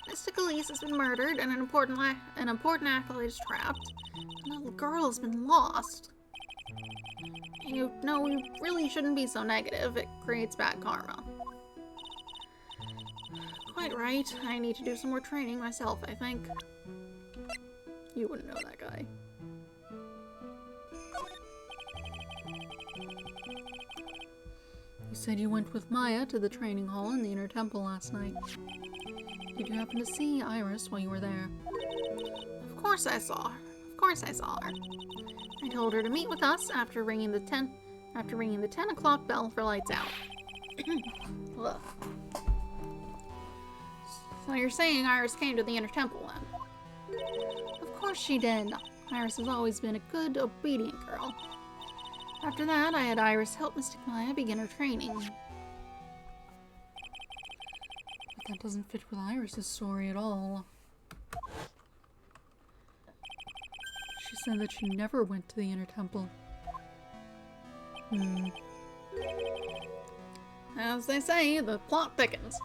Mystic Elise has been murdered, and an important acolyte is trapped. And the little girl has been lost. You know, you really shouldn't be so negative. It creates bad karma. Quite right. I need to do some more training myself, I think. You wouldn't know that guy. You said you went with Maya to the training hall in the inner temple last night. Did you happen to see Iris while you were there? Of course I saw her. Of course I saw her. I told her to meet with us after ringing the 10 o'clock bell for lights out. Ugh. So you're saying Iris came to the inner temple then? Of course she did. Iris has always been a good, obedient girl. After that, I had Iris help Mystic Maya begin her training. But that doesn't fit with Iris's story at all. She said that she never went to the inner temple. As they say, the plot thickens.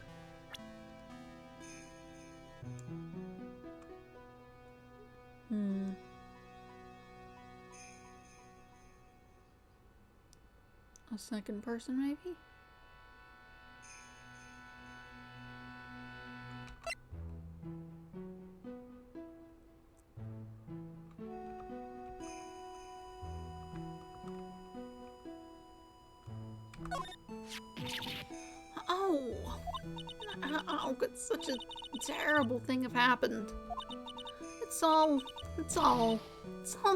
A second person, maybe? How could such a terrible thing have happened? It's all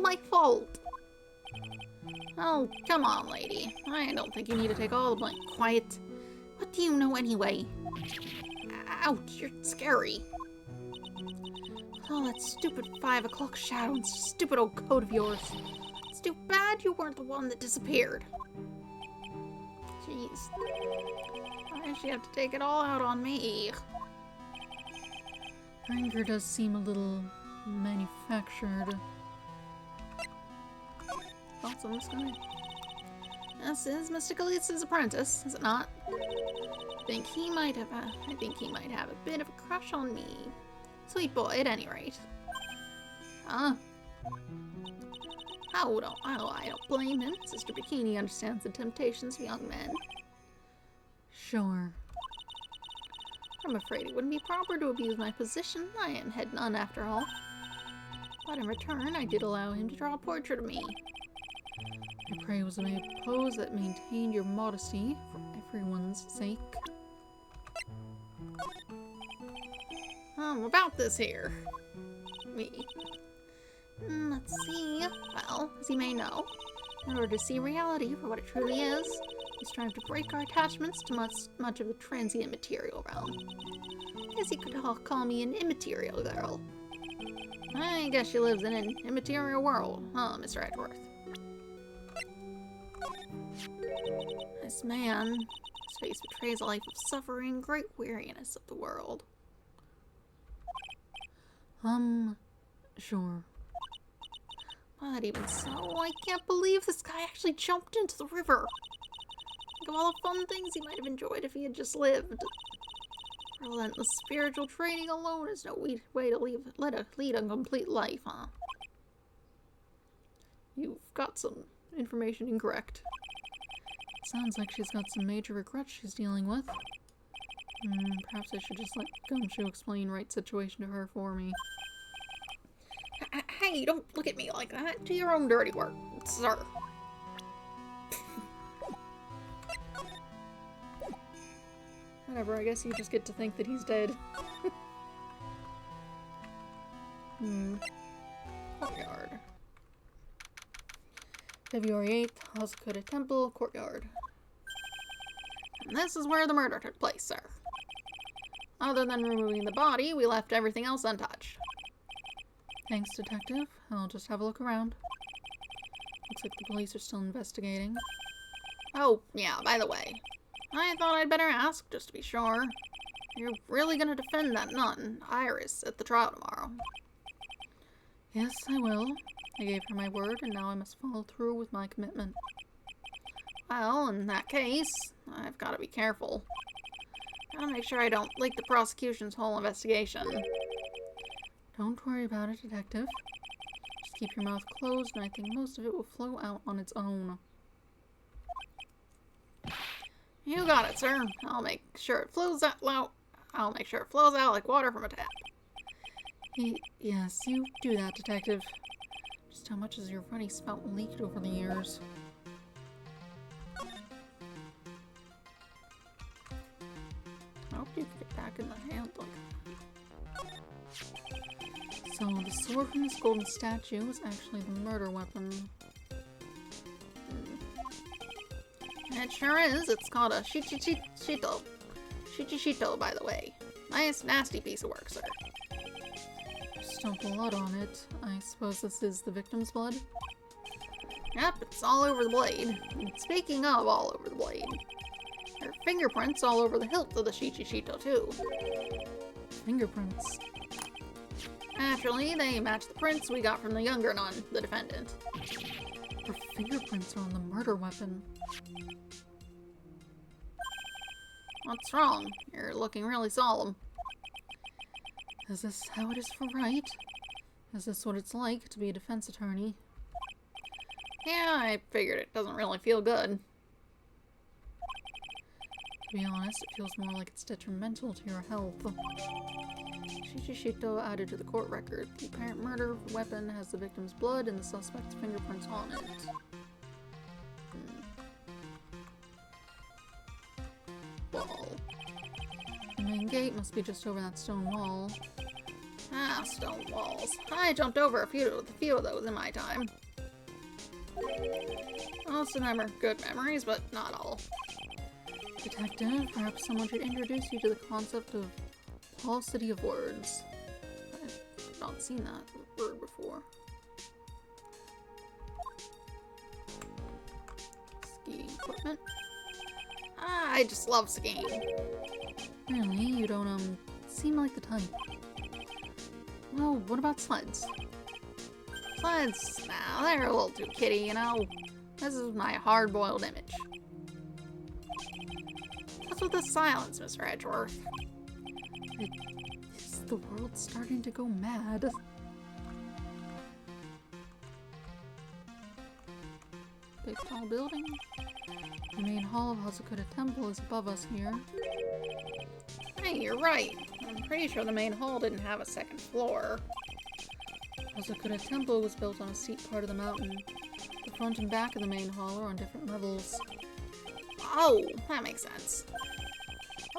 my fault. Oh, come on, lady. I don't think you need to take all the blame. Quiet. What do you know anyway? Ouch, you're scary. Oh, that stupid 5 o'clock shadow and stupid old coat of yours. It's too bad you weren't the one that disappeared. Jeez. Why does she have to take it all out on me? Her anger does seem a little manufactured. Also, I'm just gonna... This is Mr. Galitz's apprentice, is it not? I think he might have a bit of a crush on me. Sweet boy, at any rate. Huh? I don't blame him. Sister Bikini understands the temptations of young men. Sure. I'm afraid it wouldn't be proper to abuse my position. I am head nun after all. But in return, I did allow him to draw a portrait of me. I pray it was a pose that maintained your modesty for everyone's sake. About this here. Me. Let's see. Well, as you may know, in order to see reality for what it truly is, we strive to break our attachments to much of the transient material realm. Guess you could all call me an immaterial girl. I guess she lives in an immaterial world, huh, Mr. Edgeworth? This man, his face betrays a life of suffering, great weariness of the world. Sure. But even so, I can't believe this guy actually jumped into the river. Think of all the fun things he might have enjoyed if he had just lived. Relentless spiritual training alone is no way to lead a complete life, huh? You've got some information incorrect. Sounds like she's got some major regrets she's dealing with. Perhaps I should just let Gumshoe explain Wright's situation to her for me. Hey, don't look at me like that. Do your own dirty work, sir. Whatever, I guess you just get to think that he's dead. Courtyard. February 8th, Hazukuta Temple, courtyard. And this is where the murder took place, sir. Other than removing the body, we left everything else untouched. Thanks, detective. I'll just have a look around. Looks like the police are still investigating. Oh, yeah, by the way. I thought I'd better ask, just to be sure. You're really gonna defend that nun, Iris, at the trial tomorrow? Yes, I will. I gave her my word, and now I must follow through with my commitment. Well, in that case, I've got to be careful. Gotta make sure I don't leak the prosecution's whole investigation. Don't worry about it, detective. Just keep your mouth closed, and I think most of it will flow out on its own. You got it, sir. I'll make sure it flows out like water from a tap. Yes, you do that, detective. Just how much has your runny spout leaked over the years? I hope you get back in the hand like that. So, the sword from this golden statue is actually the murder weapon. It sure is. It's called a shichishito. Shichishito, by the way. Nice, nasty piece of work, sir. There's still blood on it. I suppose this is the victim's blood? Yep, it's all over the blade. And speaking of all over the blade, there are fingerprints all over the hilt of the shichishito, too. Fingerprints? Naturally, they match the prints we got from the younger nun, the defendant. Her fingerprints are on the murder weapon. What's wrong? You're looking really solemn. Is this how it is for Wright? Is this what it's like to be a defense attorney? Yeah, I figured it doesn't really feel good. To be honest, it feels more like it's detrimental to your health. Shichishito added to the court record. The apparent murder weapon has the victim's blood and the suspect's fingerprints on it. Wall. The main gate must be just over that stone wall. Ah, stone walls. I jumped over a few of those in my time. Most of them are good memories, but not all. Detective, perhaps someone should introduce you to the concept of paucity of words. not seen that word before. Skiing equipment. Ah, I just love skiing. Really? You don't, seem like the type. Well, what about sleds? Sleds? Nah, they're a little too kiddie, you know? This is my hard-boiled image. What's with the silence, Mr. Edgeworth? Is the world starting to go mad? Big tall building. The main hall of Hazakura Temple is above us here. Hey, you're right. I'm pretty sure the main hall didn't have a second floor. Hazakura Temple was built on a steep part of the mountain. The front and back of the main hall are on different levels. Oh, that makes sense.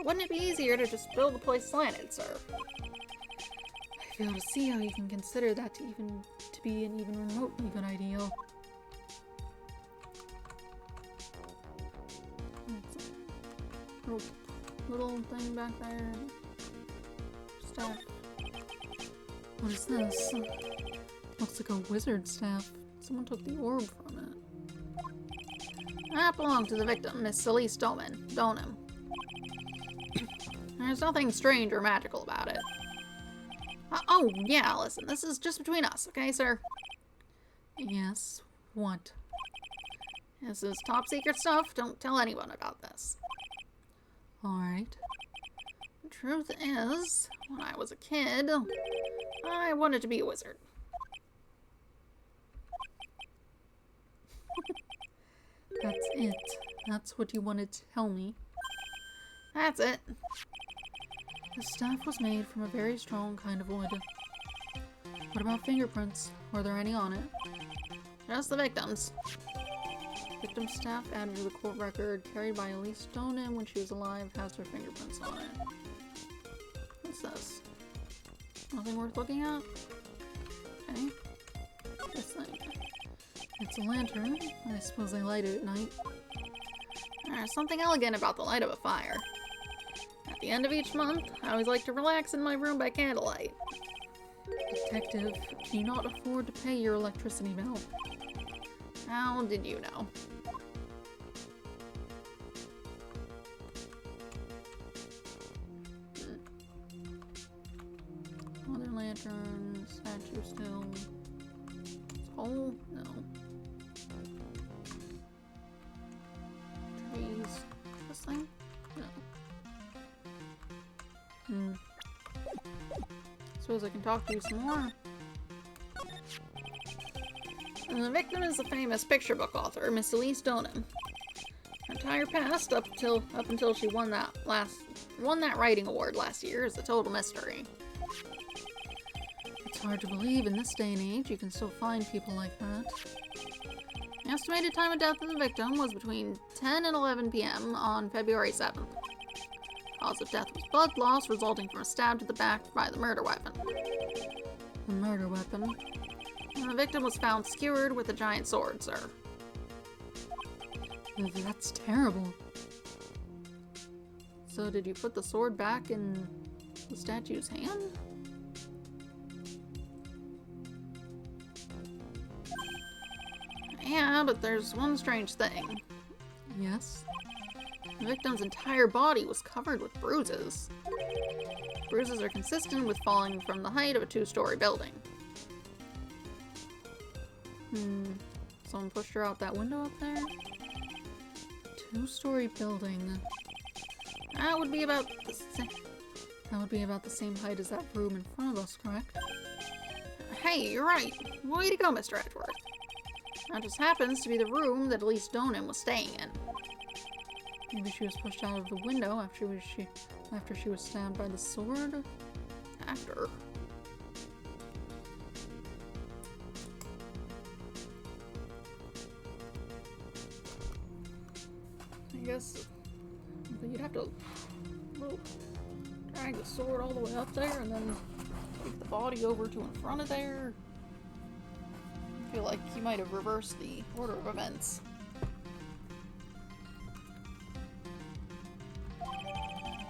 Wouldn't it be easier to just build the place slanted, sir? I fail to see how you can consider that to be an even remotely good idea. Little thing back there. Staff. What is this? Looks like a wizard staff. Someone took the orb from it. That belonged to the victim, Miss Celeste Donham. There's nothing strange or magical about it. Oh, yeah, listen, this is just between us, okay, sir? Yes, what? This is top secret stuff. Don't tell anyone about this. Alright. The truth is, when I was a kid, I wanted to be a wizard. That's it. That's what you wanted to tell me. That's it. The staff was made from a very strong kind of wood. What about fingerprints? Were there any on it? Just the victims. Victim staff added to the court record carried by Elise Donham when she was alive has her fingerprints on it. What's this? Nothing worth looking at? Okay. This thing. It's a lantern. I suppose they light it at night. There's something elegant about the light of a fire. At the end of each month, I always like to relax in my room by candlelight. Detective, can you not afford to pay your electricity bill? How did you know? Other lantern, statue still. Oh, no. Trees. This thing? No. Suppose I can talk to you some more. And the victim is the famous picture book author, Miss Elise Donham. Her entire past, up until she won that writing award last year, is a total mystery. It's hard to believe in this day and age you can still find people like that. The estimated time of death of the victim was between 10 and 11 p.m. on February 7th. Cause of death was blood loss resulting from a stab to the back by the murder weapon. The murder weapon? And the victim was found skewered with a giant sword, sir. That's terrible. So did you put the sword back in the statue's hand? Yeah, but there's one strange thing. Yes? The victim's entire body was covered with bruises. Bruises are consistent with falling from the height of a 2-story building. Someone pushed her out that window up there? 2-story building. That would be about the same height as that room in front of us, correct? Hey, you're right. Way to go, Mr. Edgeworth. That just happens to be the room that Elise Donham was staying in. Maybe she was pushed out of the window after she was stabbed by the sword? After. I guess you'd have to drag the sword all the way up there and then take the body over to in front of there. I feel like you might have reversed the order of events.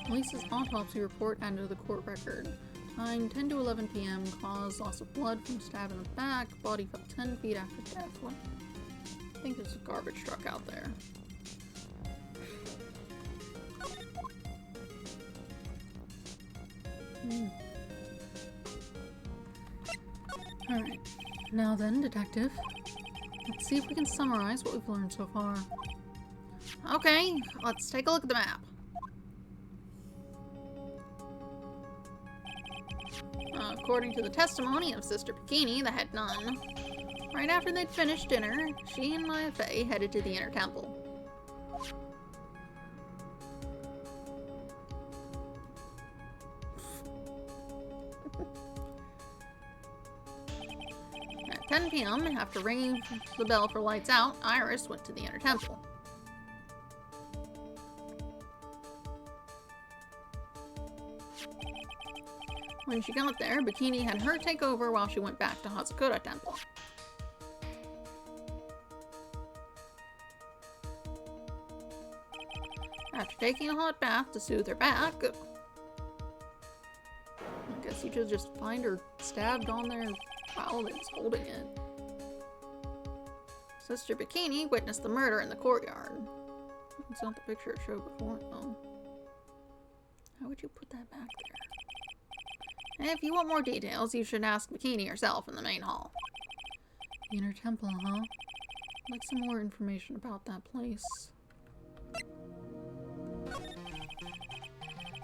Lisa's autopsy report added to the court record. Time 10 to 11 p.m. Cause loss of blood from stab in the back. Body fell 10 feet after death. What? I think there's a garbage truck out there. Alright. Now then, detective. Let's see if we can summarize what we've learned so far. Okay, let's take a look at the map. According to the testimony of Sister Bikini, the head nun, right after they'd finished dinner, she and Maya Fey headed to the inner temple. At 10 p.m., after ringing the bell for lights out, Iris went to the inner temple. When she got there, Bikini had her take over while she went back to Hazakura Temple. After taking a hot bath to soothe her back, I guess you should just find her stabbed on there while it's holding it. Sister Bikini witnessed the murder in the courtyard. It's not the picture it showed before, though. How would you put that back there? If you want more details, you should ask Bikini herself in the main hall. The inner temple, huh? I'd like some more information about that place.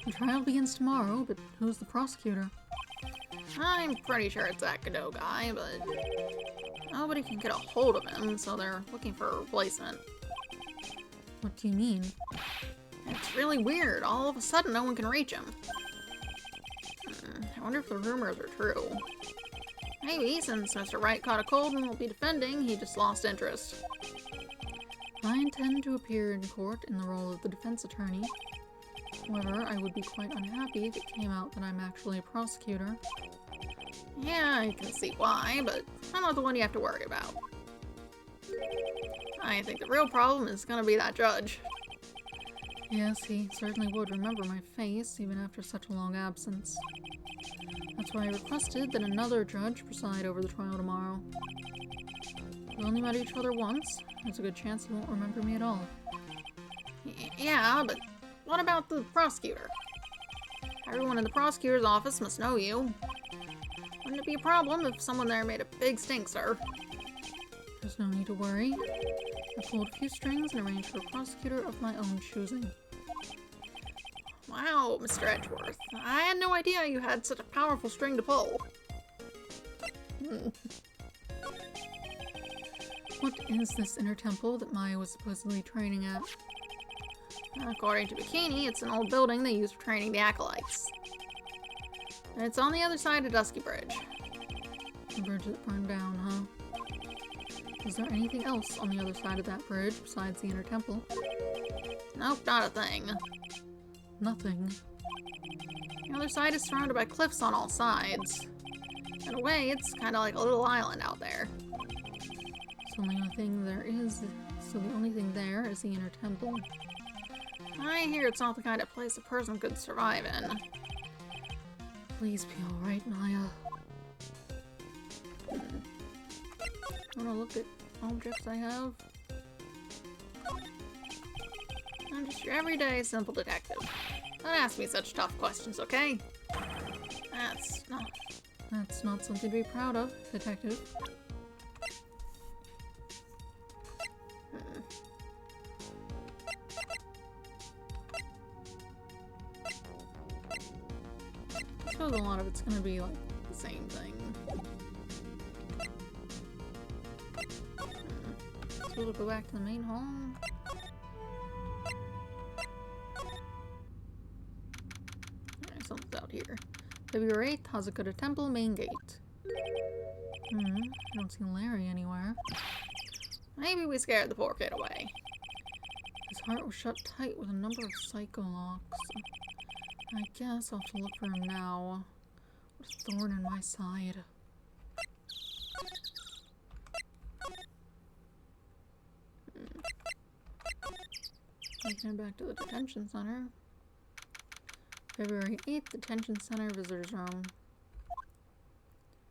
The trial begins tomorrow, but who's the prosecutor? I'm pretty sure it's that Godot guy, but nobody can get a hold of him, so they're looking for a replacement. What do you mean? It's really weird. All of a sudden, no one can reach him. I wonder if the rumors are true. Maybe, since Mr. Wright caught a cold and will be defending, he just lost interest. I intend to appear in court in the role of the defense attorney. However, I would be quite unhappy if it came out that I'm actually a prosecutor. Yeah, I can see why, but I'm not the one you have to worry about. I think the real problem is gonna be that judge. Yes, he certainly would remember my face, even after such a long absence. That's why I requested that another judge preside over the trial tomorrow. We only met each other once. There's a good chance he won't remember me at all. Yeah, but what about the prosecutor? Everyone in the prosecutor's office must know you. Wouldn't it be a problem if someone there made a big stink, sir? There's no need to worry. I pulled a few strings and arranged for a prosecutor of my own choosing. Wow, Mr. Edgeworth. I had no idea you had such a powerful string to pull. What is this inner temple that Maya was supposedly training at? According to Bikini, it's an old building they use for training the acolytes. And it's on the other side of Dusky Bridge. The bridge that burned down, huh? Is there anything else on the other side of that bridge besides the inner temple? Nope, not a thing. Nothing. The other side is surrounded by cliffs on all sides. In a way, it's kind of like a little island out there. So the only thing there is the inner temple. I hear it's not the kind of place a person could survive in. Please be alright, Maya. Wanna look at objects I have? I'm just your everyday simple detective. Don't ask me such tough questions, okay? That's not something to be proud of, detective. I suppose a lot of it's gonna be like the same thing. So we'll go back to the main hall. Alright, something's out here. February 8th, Hazakura Temple, main gate. I don't see Larry anywhere. Maybe we scared the poor kid away. His heart was shut tight with a number of psycho locks. I guess I'll have to look for him now. What a thorn in my side. Taking it back to the detention center. February 8th, detention center visitors room.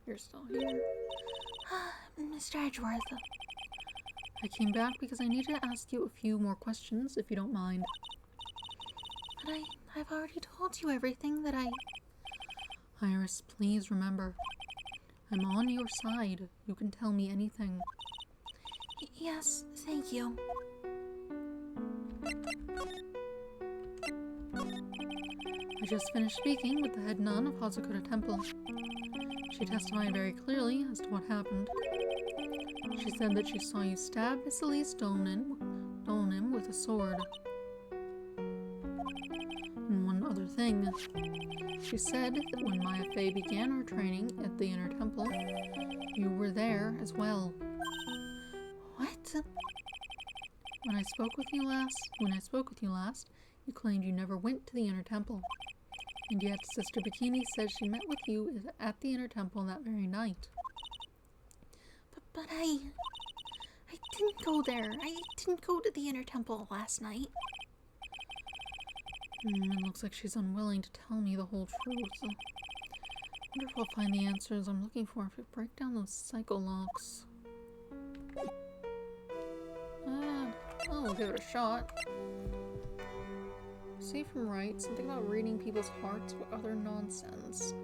You're still here. Mr. Edgeworth. I came back because I needed to ask you a few more questions, if you don't mind. But I've already told you everything that I... Iris, please remember. I'm on your side. You can tell me anything. Yes, thank you. I just finished speaking with the head nun of Hazukuta Temple. She testified very clearly as to what happened. She said that she saw you stab Miss Elise Dolan with a sword. And one other thing. She said that when Maya Fey began her training at the Inner Temple, you were there as well. What? When I spoke with you last, you claimed you never went to the Inner Temple. And yet Sister Bikini said she met with you at the Inner Temple that very night. But I didn't go there. I didn't go to the Inner Temple last night. It looks like she's unwilling to tell me the whole truth. I wonder if I'll find the answers I'm looking for if I break down those psycho locks. I'll give it a shot. See from Wright, something about reading people's hearts or other nonsense.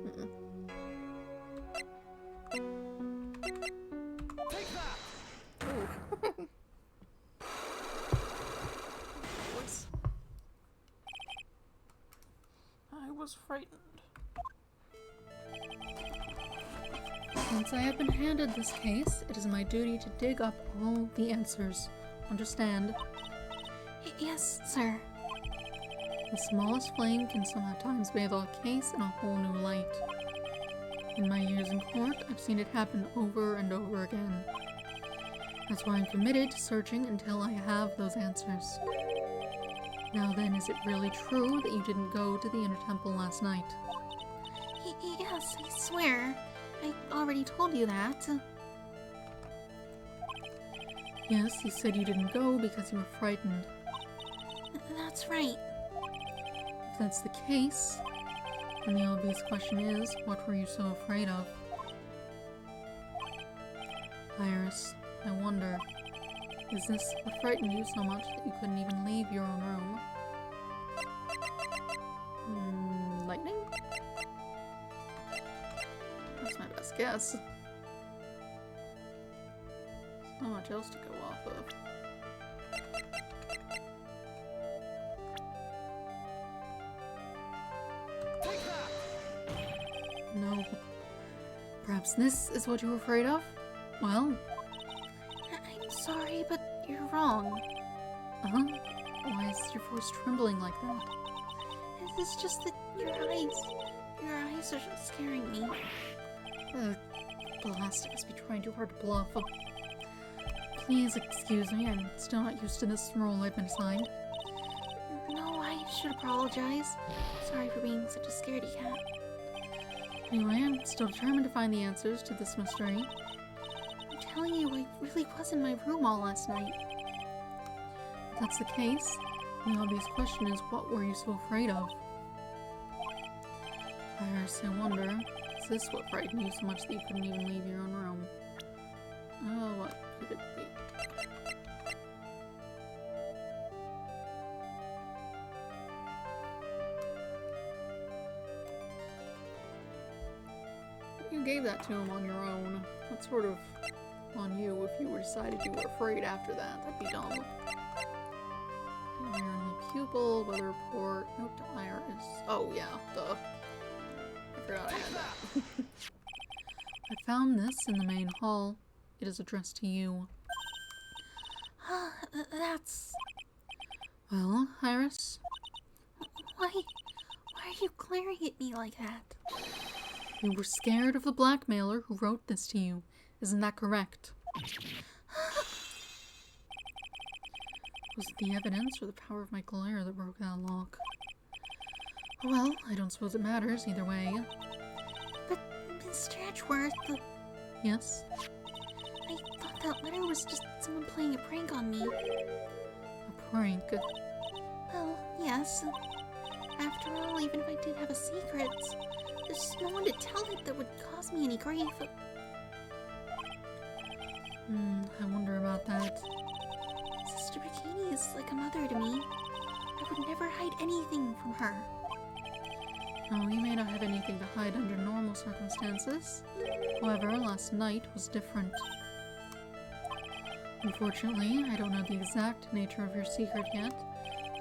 Take that! Oh. I was frightened. Since I have been handed this case, it is my duty to dig up all the answers. Understand? Yes, sir. The smallest flame can sometimes bathe a case in a whole new light. In my years in court, I've seen it happen over and over again. That's why I'm committed to searching until I have those answers. Now then, is it really true that you didn't go to the Inner Temple last night? Yes, I swear. I already told you that. Yes, you said you didn't go because you were frightened. That's right. If that's the case, then the obvious question is, what were you so afraid of? Iris, I wonder, is this what frightened you so much that you couldn't even leave your own room? Lightning? That's my best guess. There's not much else to go off of. Take that! No. Perhaps this is what you were afraid of? Well, I'm sorry, but you're wrong. Why is your voice trembling like that? It's just that your eyes are scaring me. Blast, it must be trying too hard to bluff. Please excuse me, I'm still not used to this role I've been assigned. No, I should apologize. Sorry for being such a scaredy cat. Anyway, I'm still determined to find the answers to this mystery. I'm telling you, I really was in my room all last night. If that's the case, the obvious question is, what were you so afraid of? Iris, I wonder, is this what frightened you so much that you couldn't even leave your own room? Oh, what could it be? You gave that to him on your own. That's sort of on you if you decided you were afraid after that. That'd be dumb. Iron pupil, weather report, note to Iris. Oh yeah, duh. I forgot I had that. I found this in the main hall. It is addressed to you. That's... Well, Iris? Why are you glaring at me like that? You were scared of the blackmailer who wrote this to you. Isn't that correct? Was it the evidence or the power of my glare that broke that lock? Well, I don't suppose it matters either way. But, Mr. Edgeworth, Yes? I thought that letter was just someone playing a prank on me. A prank? Well, yes. After all, even if I did have a secret, there's no one to tell it that would cause me any grief. I wonder about that. Sister Bikini is like a mother to me. I would never hide anything from her. Oh, you may not have anything to hide under normal circumstances. However, last night was different. Unfortunately, I don't know the exact nature of your secret yet.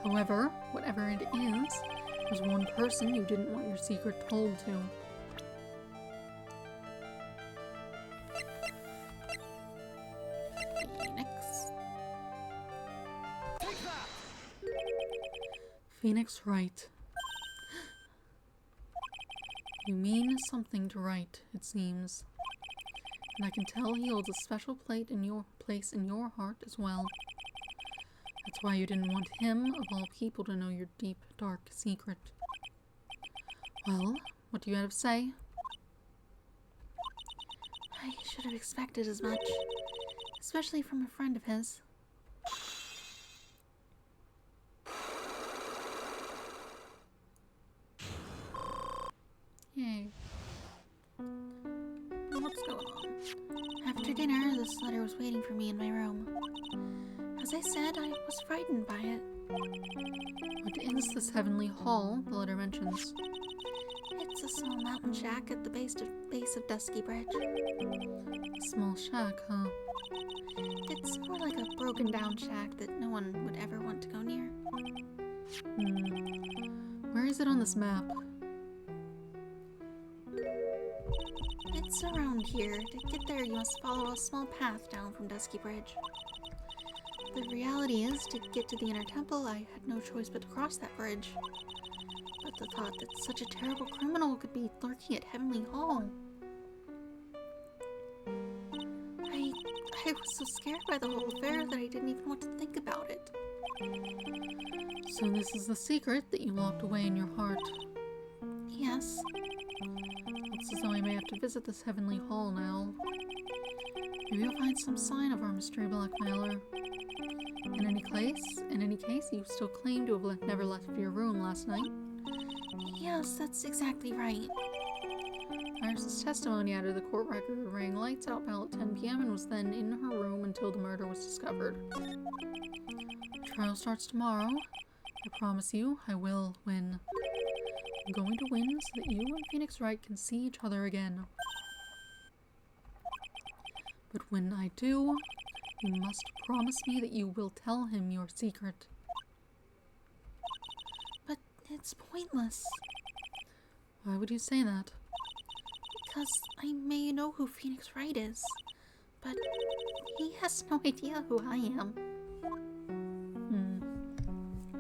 However, whatever it is, there's one person you didn't want your secret told to. Phoenix. Take that! Phoenix Wright. You mean something to Wright, it seems. And I can tell he holds a special place in your heart as well. That's why you didn't want him, of all people, to know your deep, dark secret. Well, what do you have to say? I should have expected as much. Especially from a friend of his. Yay. What's going on? After dinner, this letter was waiting for me in my room. As I said, I was frightened by it. What is this heavenly hall the letter mentions? It's a small mountain shack at the base of Dusky Bridge. A small shack, huh? It's more like a broken down shack that no one would ever want to go near. Where is it on this map? It's around here. To get there, you must follow a small path down from Dusky Bridge. The reality is, to get to the inner temple, I had no choice but to cross that bridge. But the thought that such a terrible criminal could be lurking at Heavenly Hall. I was so scared by the whole affair that I didn't even want to think about it. So this is the secret that you locked away in your heart. Yes. Looks as though I may have to visit this heavenly hall now. Maybe you'll find some sign of our mystery blackmailer. In any case, you still claim to have never left your room last night. Yes, that's exactly right. Iris' testimony out of the court record rang lights out bell at 10 p.m. and was then in her room until the murder was discovered. Trial starts tomorrow. I promise you, I will win. I'm going to win so that you and Phoenix Wright can see each other again. But when I do, you must promise me that you will tell him your secret. But it's pointless. Why would you say that? Because I may know who Phoenix Wright is, but he has no idea who I am.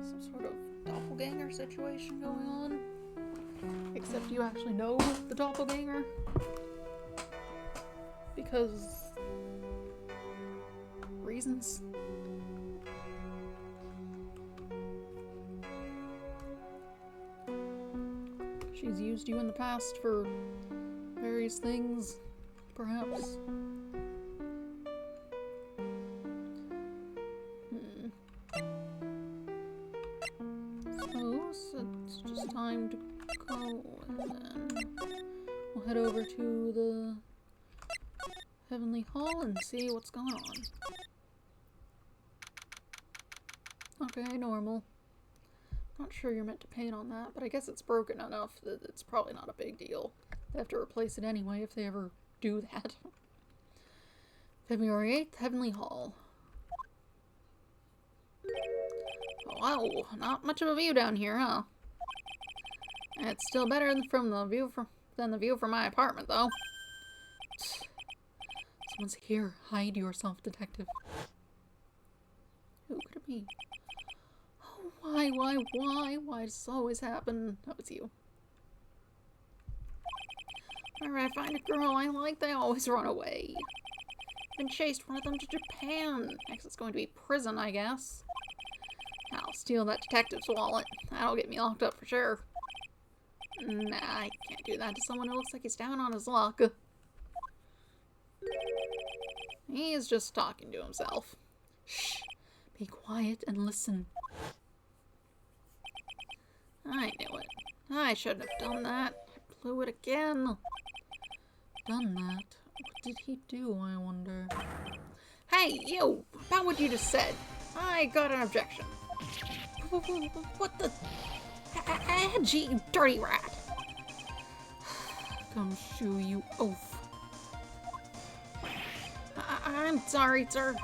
Some sort of doppelganger situation going on. Except you actually know the doppelganger. Because... reasons. She's used you in the past for various things, perhaps. So it's just time to go, and then we'll head over to the Heavenly Hall and see what's going on. Okay, normal. Not sure you're meant to paint on that, but I guess it's broken enough that it's probably not a big deal. They have to replace it anyway if they ever do that. February 8th, Heavenly Hall. Wow, not much of a view down here, huh? It's still better than the view from my apartment, though. Someone's here. Hide yourself, detective. Who could it be? Oh, why does this always happen? That was you. Whenever I find a girl I like, they always run away. I've been chased one of them to Japan. Next it's going to be prison, I guess. I'll steal that detective's wallet. That'll get me locked up for sure. Nah, I can't do that to someone who looks like he's down on his luck. He's just talking to himself. Shh. Be quiet and listen. I knew it. I shouldn't have done that. I blew it again. done that. What did he do, I wonder? Hey, you! About what you just said. I got an objection. What the? Edgy, you dirty rat! Gumshoe, you oaf. I'm sorry, sir.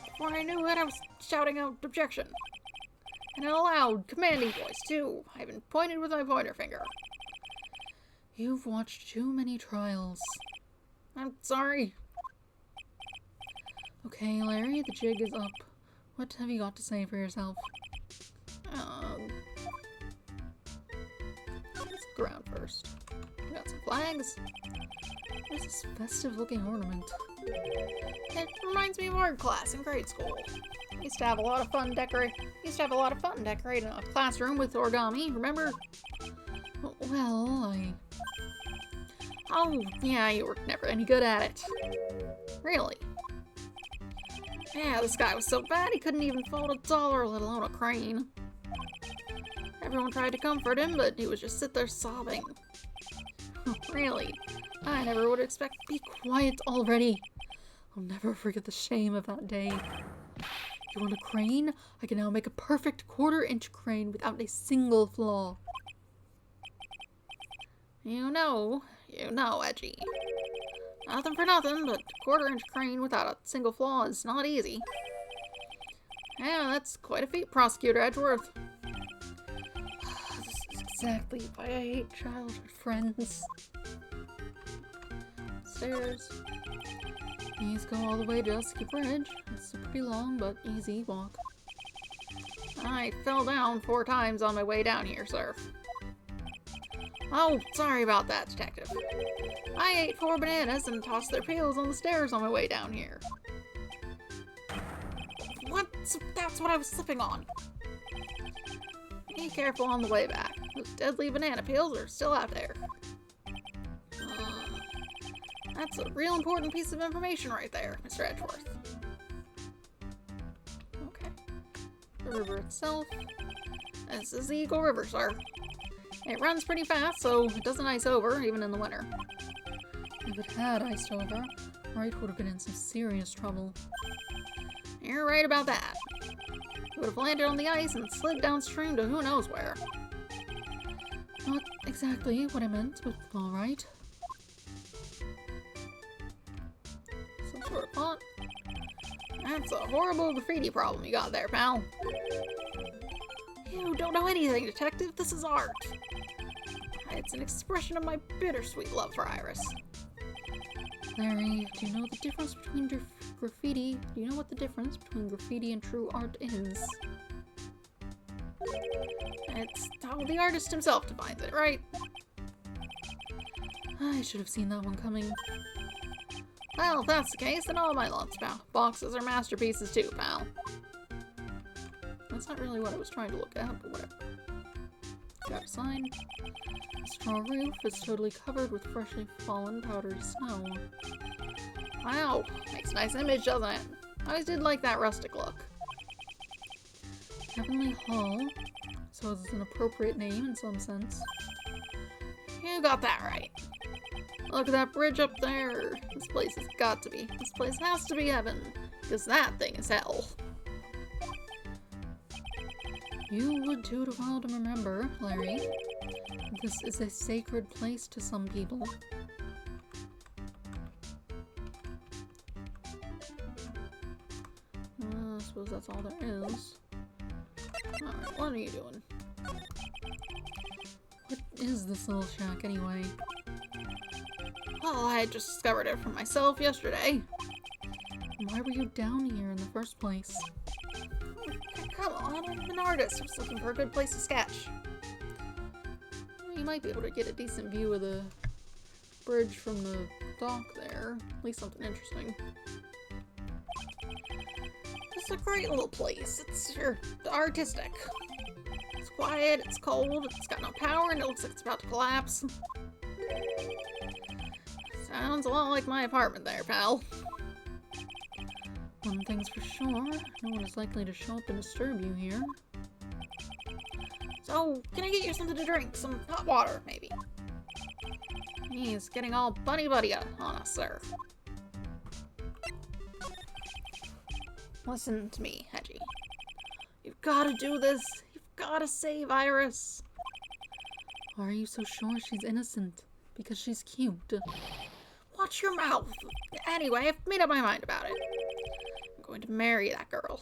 Before I knew it, I was shouting out objection. And in a loud, commanding voice, too. I even pointed with my pointer finger. You've watched too many trials. I'm sorry. Okay, Larry, the jig is up. What have you got to say for yourself? Let's look around first. We got some flags. What's this festive-looking ornament? It reminds me of art class in grade school. Used to have a lot of fun decorating a classroom with origami, remember? Well, Oh, yeah, you were never any good at it. Really? Yeah, this guy was so bad he couldn't even fold a dollar, let alone a crane. Everyone tried to comfort him, but he would just sit there sobbing. Really? I never would expect. Be quiet already. I'll never forget the shame of that day. You want a crane? I can now make a perfect quarter-inch crane without a single flaw. You know, Edgy. Nothing for nothing, but quarter-inch crane without a single flaw is not easy. Yeah, that's quite a feat, Prosecutor Edgeworth. This is exactly why I hate childhood friends. Stairs. These go all the way to Dusky Bridge. It's a pretty long but easy walk. I fell down 4 times on my way down here, sir. Oh, sorry about that, Detective. I ate 4 bananas and tossed their peels on the stairs on my way down here. What? That's what I was slipping on. Be careful on the way back. Those deadly banana peels are still out there. That's a real important piece of information right there, Mr. Edgeworth. Okay. The river itself. This is the Eagle River, sir. It runs pretty fast, so it doesn't ice over, even in the winter. If it had iced over, Wright would have been in some serious trouble. You're right about that. It would have landed on the ice and slid downstream to who knows where. Not exactly what I meant, but alright. Some sort of font. That's a horrible graffiti problem you got there, pal. You don't know anything, Detective. This is art. It's an expression of my bittersweet love for Iris. Larry, do you know the difference between graffiti? Do you know what the difference between graffiti and true art is? It's how the artist himself defines it, right? I should have seen that one coming. Well, if that's the case, then all my lunch boxes are masterpieces too, pal. That's not really what I was trying to look at, but whatever. Got a sign. The straw roof is totally covered with freshly fallen powdery snow. Wow, makes a nice image, doesn't it? I always did like that rustic look. Heavenly Hall, so it's an appropriate name in some sense. You got that right. Look at that bridge up there. This place has got to be. This place has to be heaven, because that thing is hell. You would do well to remember, Larry. This is a sacred place to some people. I suppose that's all there is. Alright, what are you doing? What is this little shack anyway? Well, I had just discovered it for myself yesterday. Why were you down here in the first place? Come on, I'm an artist. I'm just looking for a good place to sketch. You might be able to get a decent view of the bridge from the dock there. At least something interesting. It's a great little place. It's artistic. It's quiet, it's cold, it's got no power, and it looks like it's about to collapse. Sounds a lot like my apartment there, pal. One thing's for sure, no one is likely to show up and disturb you here. So, can I get you something to drink? Some hot water, maybe? He's getting all buddy-buddy on us, sir. Listen to me, Hedgie. You've got to do this. You've got to save Iris. Why are you so sure she's innocent? Because she's cute. Watch your mouth. Anyway, I've made up my mind about it. I'm going to marry that girl.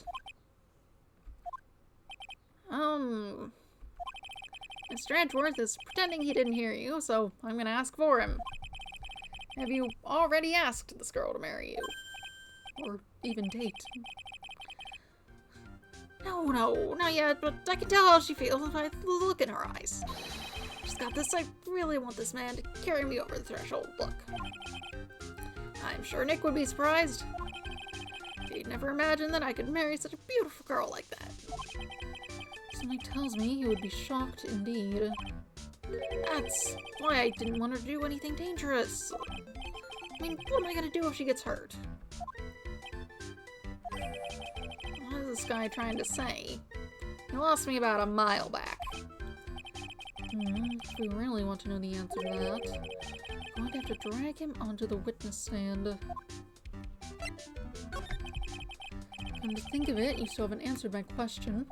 Mr. Edgeworth is pretending he didn't hear you, so I'm gonna ask for him. Have you already asked this girl to marry you? Or even date? No, not yet, but I can tell how she feels by the look in her eyes. She's got this, I really want this man to carry me over the threshold look. I'm sure Nick would be surprised. He'd never imagined that I could marry such a beautiful girl like that. Something tells me he would be shocked indeed. That's why I didn't want her to do anything dangerous. I mean, what am I gonna do if she gets hurt? What is this guy trying to say? He lost me about a mile back. If we really want to know the answer to that, I'm going to have to drag him onto the witness stand. Come to think of it, you still haven't answered my question.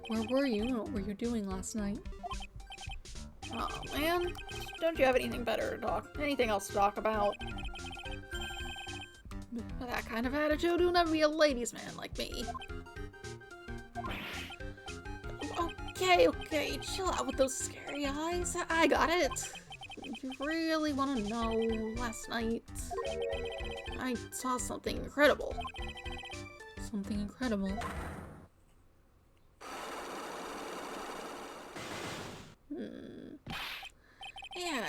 Where were you and what were you doing last night? Oh man, don't you have anything else to talk about? With that kind of attitude, you'll never be a ladies' man like me. Okay, chill out with those scary eyes. I got it. If you really want to know, last night, I saw something incredible. Something incredible?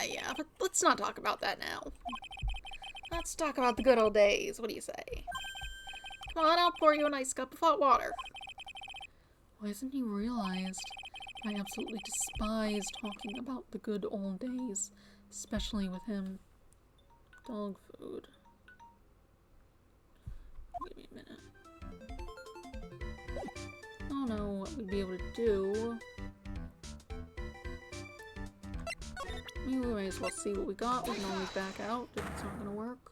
Yeah, but let's not talk about that now. Let's talk about the good old days. What do you say? Come on, I'll pour you a nice cup of hot water. Why hasn't he realized I absolutely despise talking about the good old days, especially with him? Dog food. Give me a minute. I don't know what we'd be able to do. We might as well see what we got. We can always back out if it's not gonna work.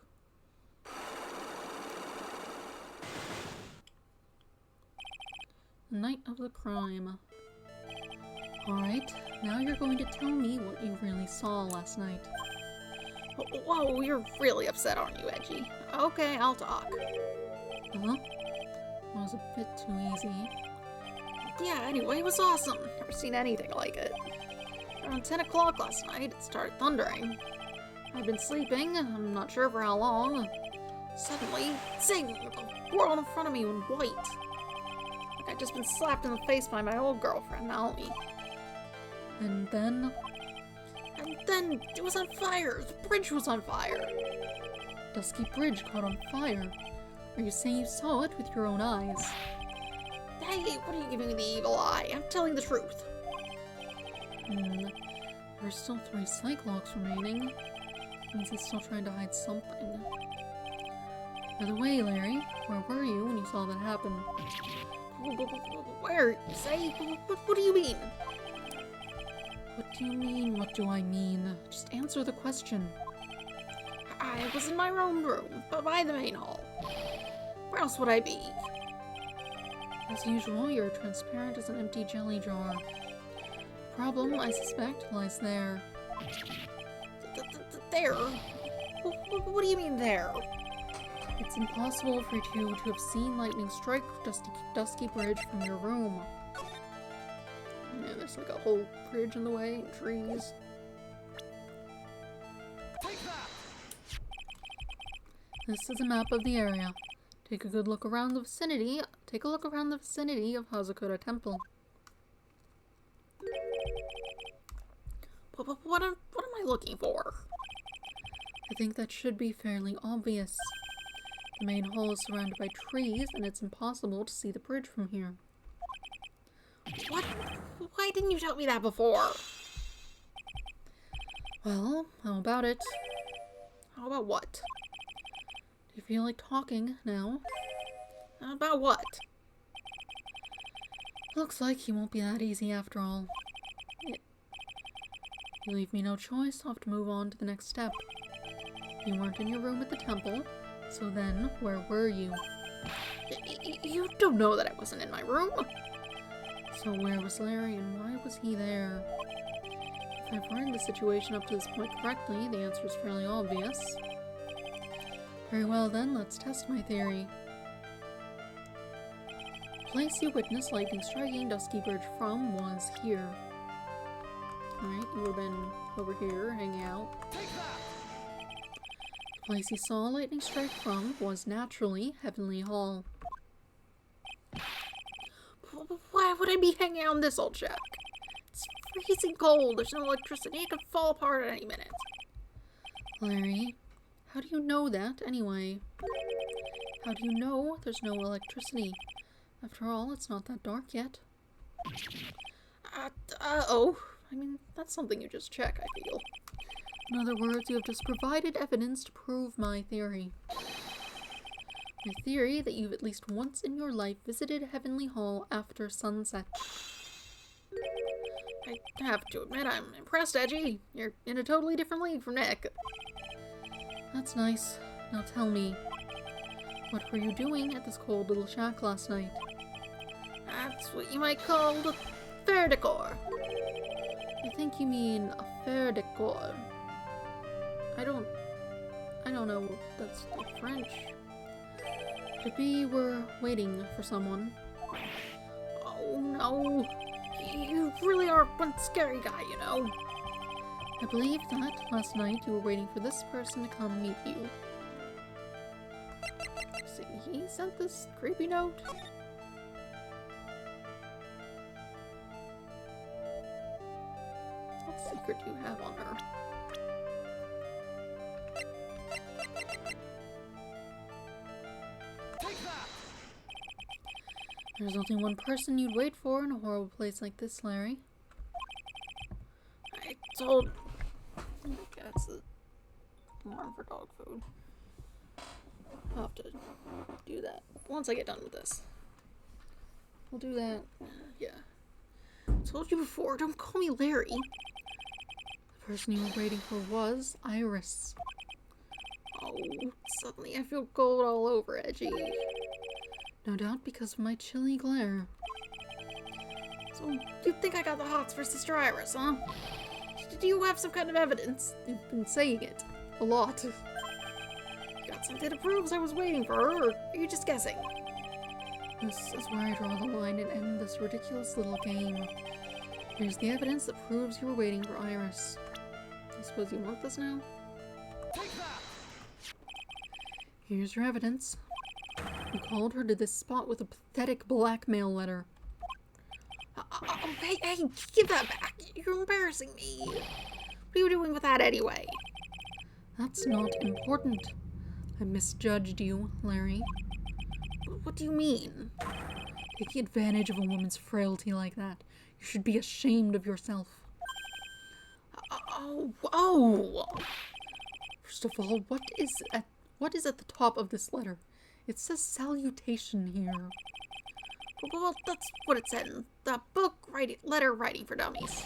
Night of the crime. Alright, now you're going to tell me what you really saw last night. Whoa, you're really upset, aren't you, Edgy? Okay, I'll talk. Huh? That was a bit too easy. Yeah, anyway, it was awesome. Never seen anything like it. Around 10 o'clock last night, it started thundering. I'd been sleeping, I'm not sure for how long. Suddenly, zing! The world in front of me went white. Like I'd just been slapped in the face by my old girlfriend, Naomi. And then it was on fire! The bridge was on fire! Dusky Bridge caught on fire. Are you saying you saw it with your own eyes? Hey, what are you giving me the evil eye? I'm telling the truth. There's still 3 Cyclops remaining. Means he's still trying to hide something. By the way, Larry, where were you when you saw that happen? Where? Say? What do you mean? What do you mean, what do I mean? Just answer the question. I was in my own room, but by the main hall. Where else would I be? As usual, you're transparent as an empty jelly jar. Problem, I suspect, lies there. There? What do you mean there? It's impossible for you to have seen lightning strike Dusky Bridge from your room. Yeah, there's like a whole bridge in the way, and trees. Take that! This is a map of the area. Take a good look around the vicinity. Take a look around the vicinity of Hazakura Temple. What am I looking for? I think that should be fairly obvious. The main hall is surrounded by trees, and it's impossible to see the bridge from here. What? Why didn't you tell me that before? Well, how about it? How about what? Do you feel like talking now? About what? Looks like he won't be that easy after all. You leave me no choice. I'll have to move on to the next step. You weren't in your room at the temple, so then where were you? You don't know that I wasn't in my room. So where was Larry and why was he there? If I've read the situation up to this point correctly, the answer is fairly obvious. Very well then, let's test my theory. The place you witnessed lightning striking Dusky Bridge from was here. Alright, you would have been over here, hanging out. The place you saw lightning strike from was naturally Heavenly Hall. Why would I be hanging out in this old shack? It's freezing cold. There's no electricity. It could fall apart at any minute. Larry, how do you know that anyway? How do you know there's no electricity? After all, it's not that dark yet. Uh-oh. I mean, that's something you just check, I feel. In other words, you have just provided evidence to prove my theory. My theory that you've at least once in your life visited Heavenly Hall after sunset. I have to admit, I'm impressed, Edgy. You're in a totally different league from Nick. That's nice. Now tell me, what were you doing at this cold little shack last night? That's what you might call the fair decor. I think you mean a fair decor. I don't know. That's the French. Could it be you were waiting for someone? Oh no. You really are one scary guy, you know. I believe that last night you were waiting for this person to come meet you. See, he sent this creepy note. What secret do you have on her? There's only one person you'd wait for in a horrible place like this, Larry. I told... Okay, that's the alarm for dog food. I'll have to do that once I get done with this. We'll do that. Yeah. I told you before, don't call me Larry. The person you were waiting for was Iris. Oh, suddenly I feel cold all over, Edgy. No doubt because of my chilly glare. So, you think I got the hots for Sister Iris, huh? Do you have some kind of evidence? You've been saying it a lot. You got something that proves I was waiting for her, or are you just guessing? This is where I draw the line and end this ridiculous little game. Here's the evidence that proves you were waiting for Iris. I suppose you want this now? Here's your evidence. You called her to this spot with a pathetic blackmail letter. Hey, give that back. You're embarrassing me. What are you doing with that anyway? That's not important. I misjudged you, Larry. What do you mean? Taking advantage of a woman's frailty like that. You should be ashamed of yourself. Oh! First of all, what is at the top of this letter? It says salutation here. Well, that's what it said in the book, letter writing for dummies.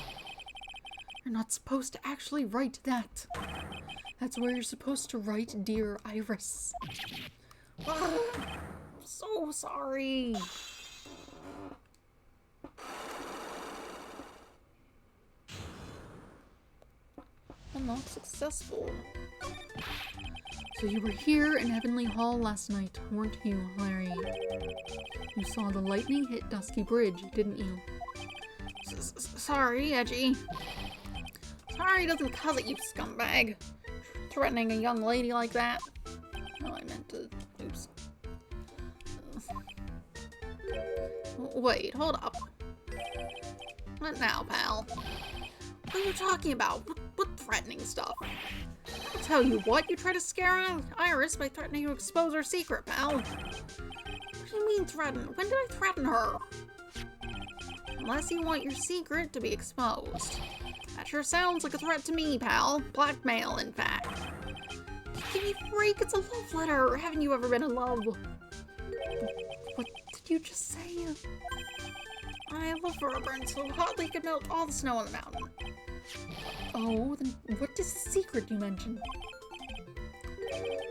You're not supposed to actually write that. That's where you're supposed to write, Dear Iris. I'm so sorry. I'm not successful. So you were here in Heavenly Hall last night, weren't you, Larry? You saw the lightning hit Dusky Bridge, didn't you? Sorry, Edgy. Sorry doesn't cut it, you scumbag. Threatening a young lady like that. No, I meant to... Oops. Wait, hold up. What now, pal? What are you talking about? What threatening stuff? I'll tell you what, you try to scare Iris by threatening to expose her secret, pal. What do you mean threaten? When did I threaten her? Unless you want your secret to be exposed. That sure sounds like a threat to me, pal. Blackmail, in fact. Give me a break, it's a love letter. Haven't you ever been in love? What did you just say? I love her burn so hot they could melt all the snow on the mountain. Oh, then what is the secret you mentioned?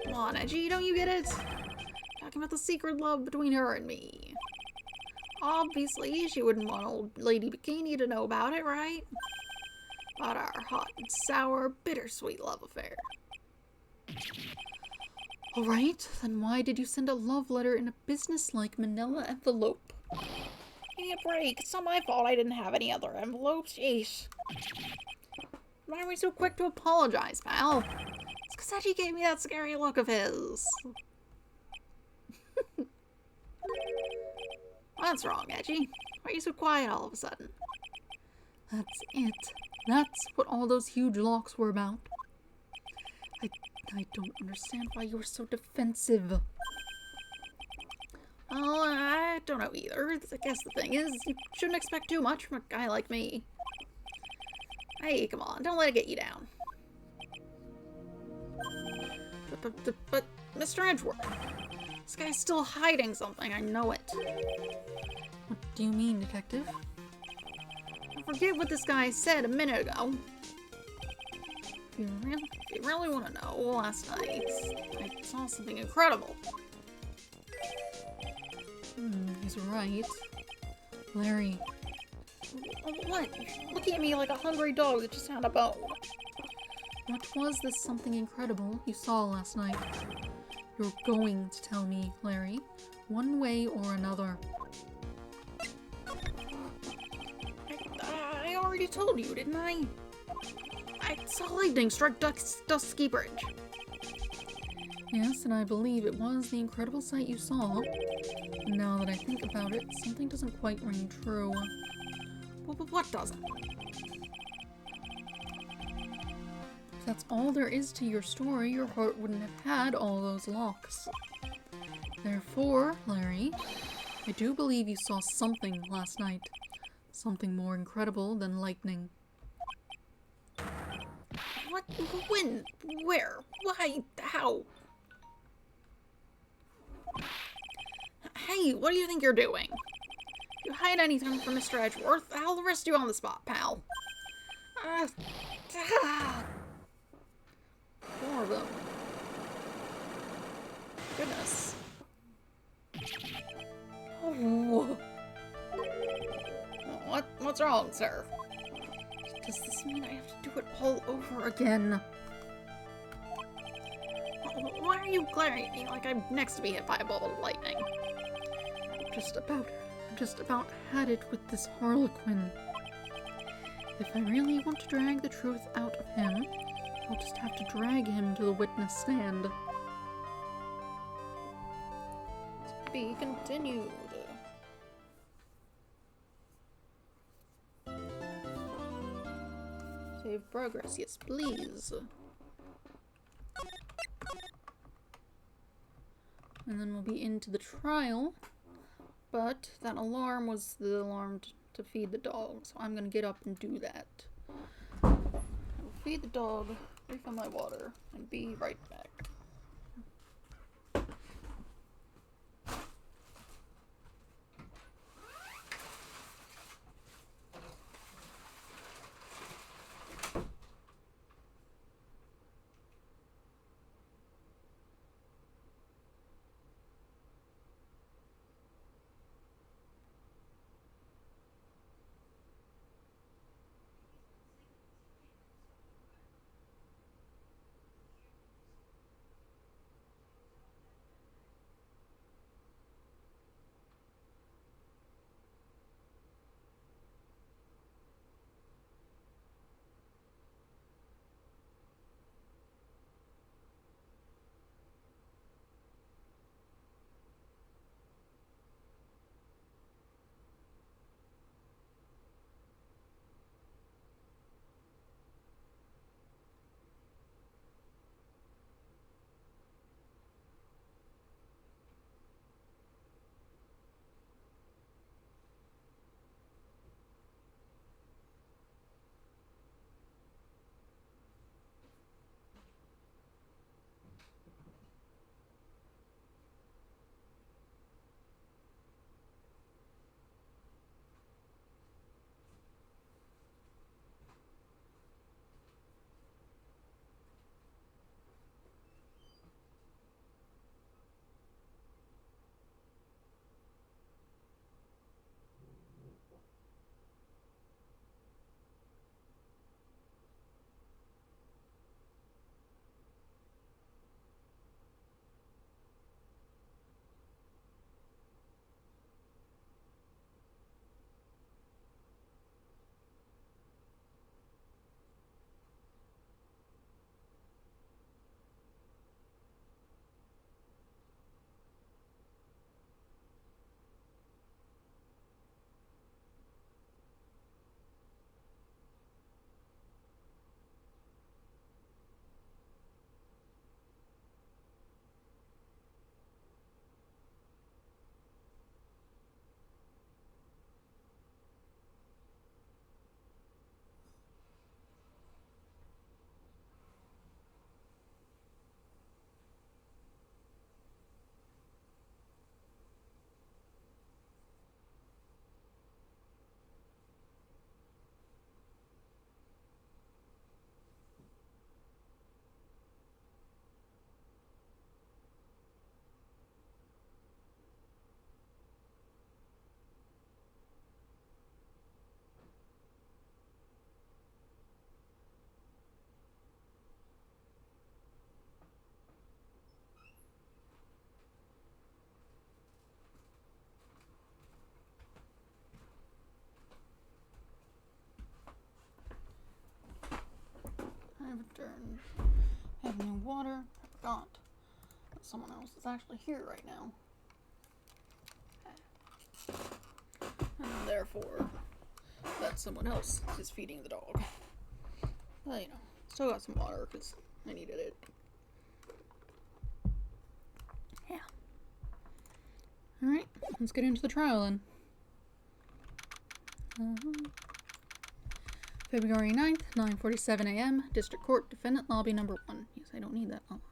Come on, Edgy, don't you get it? Talking about the secret love between her and me. Obviously, she wouldn't want old Lady Bikini to know about it, right? About our hot and sour, bittersweet love affair. Alright, then why did you send a love letter in a business-like manila envelope? Give me a break. It's not my fault I didn't have any other envelopes. Jeez. Why are we so quick to apologize, pal? It's because Edgy gave me that scary look of his. What's wrong, Edgy? Why are you so quiet all of a sudden? That's it. That's what all those huge locks were about. I don't understand why you were so defensive. Well, I don't know either. I guess the thing is, you shouldn't expect too much from a guy like me. Hey, come on, don't let it get you down. But Mr. Edgeworth, this guy's still hiding something, I know it. What do you mean, Detective? Forget what this guy said a minute ago. If you really want to know, last night I saw something incredible. He's right. Larry. What? Looking at me like a hungry dog that just had a bone. What was this something incredible you saw last night? You're going to tell me, Larry, one way or another. I already told you, didn't I? I saw lightning strike Dusky Bridge. Yes, and I believe it was the incredible sight you saw. Now that I think about it, something doesn't quite ring true. What doesn't? If that's all there is to your story, your heart wouldn't have had all those locks. Therefore, Larry, I do believe you saw something last night. Something more incredible than lightning. What? When? Where? Why? How? Hey, what do you think you're doing? If you hide anything from Mr. Edgeworth, I'll arrest you on the spot, pal. Four of them. Goodness. Oh. What's wrong, sir? Does this mean I have to do it all over again? Why are you glaring at me like I'm next to be hit by a ball of lightning? I'm just about had it with this Harlequin. If I really want to drag the truth out of him, I'll just have to drag him to the witness stand. To be continued. Save progress, yes please. And then we'll be into the trial. But that alarm was the alarm to feed the dog, so I'm gonna get up and do that. I'll feed the dog, refill my water, and be right back. doctor and have new water. I forgot that someone else is actually here right now. And therefore, that someone else is feeding the dog. But, you know, still got some water because I needed it. Yeah. Alright, let's get into the trial then. February 9th, 9:47 a.m. District Court, Defendant Lobby number 1. Yes, I don't need that alarm.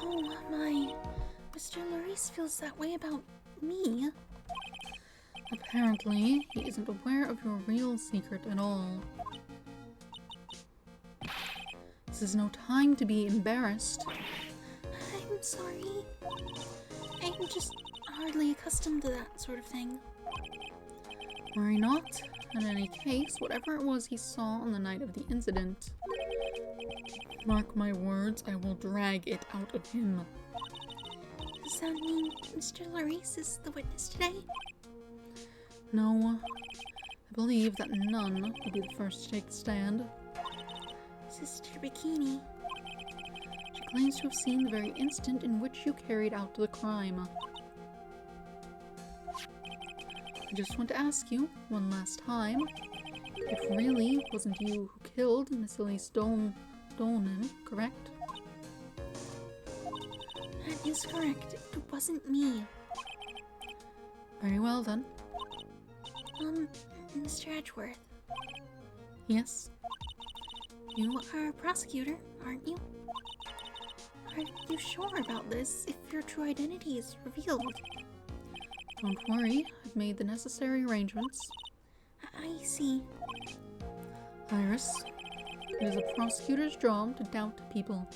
Oh my, Mr. Maurice feels that way about me. Apparently, he isn't aware of your real secret at all. This is no time to be embarrassed. I'm sorry. I'm just hardly accustomed to that sort of thing. Worry not. In any case, whatever it was he saw on the night of the incident, mark my words, I will drag it out of him. Does that mean Mr. Maurice is the witness today? No. I believe that none will be the first to take the stand. Sister Bikini. She claims to have seen the very instant in which you carried out the crime. I just want to ask you, one last time, it really wasn't you who killed Miss Elise Dolman, correct? That is correct. It wasn't me. Very well then. Mr. Edgeworth. Yes? You are a prosecutor, aren't you? Are you sure about this if your true identity is revealed? Don't worry, I've made the necessary arrangements. I see. Iris, it is a prosecutor's job to doubt people.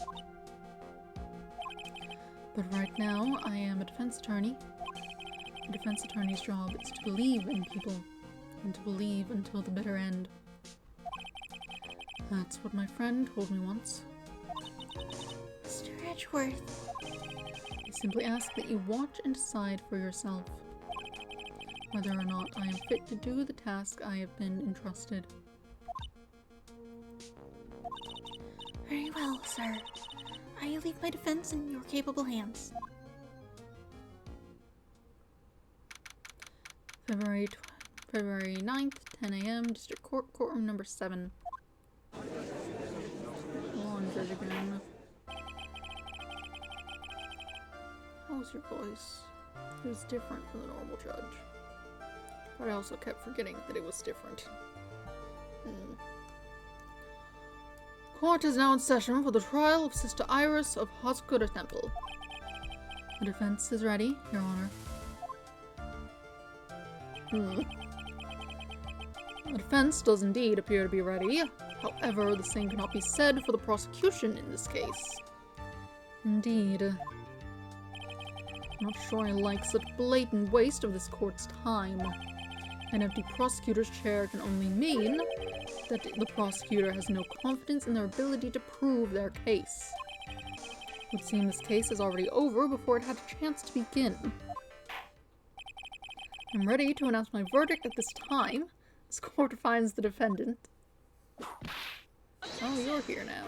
But right now, I am a defense attorney. A defense attorney's job is to believe in people, and to believe until the bitter end. That's what my friend told me once. Mr. Edgeworth. I simply ask that you watch and decide for yourself whether or not I am fit to do the task I have been entrusted. Very well, sir. I leave my defense in your capable hands. February 9th, 10 a.m., District Court, Courtroom number 7. Lawn judge again. How was your voice? It was different from the normal judge. But I also kept forgetting that it was different. Court is now in session for the trial of Sister Iris of Hoskuda Temple. The defense is ready, Your Honor. The defense does indeed appear to be ready. However, the same cannot be said for the prosecution in this case. Indeed. I'm not sure I like such blatant waste of this court's time. An empty prosecutor's chair can only mean that the prosecutor has no confidence in their ability to prove their case. It would seem this case is already over before it had a chance to begin. I'm ready to announce my verdict at this time. This court finds the defendant. Oh, you're here now.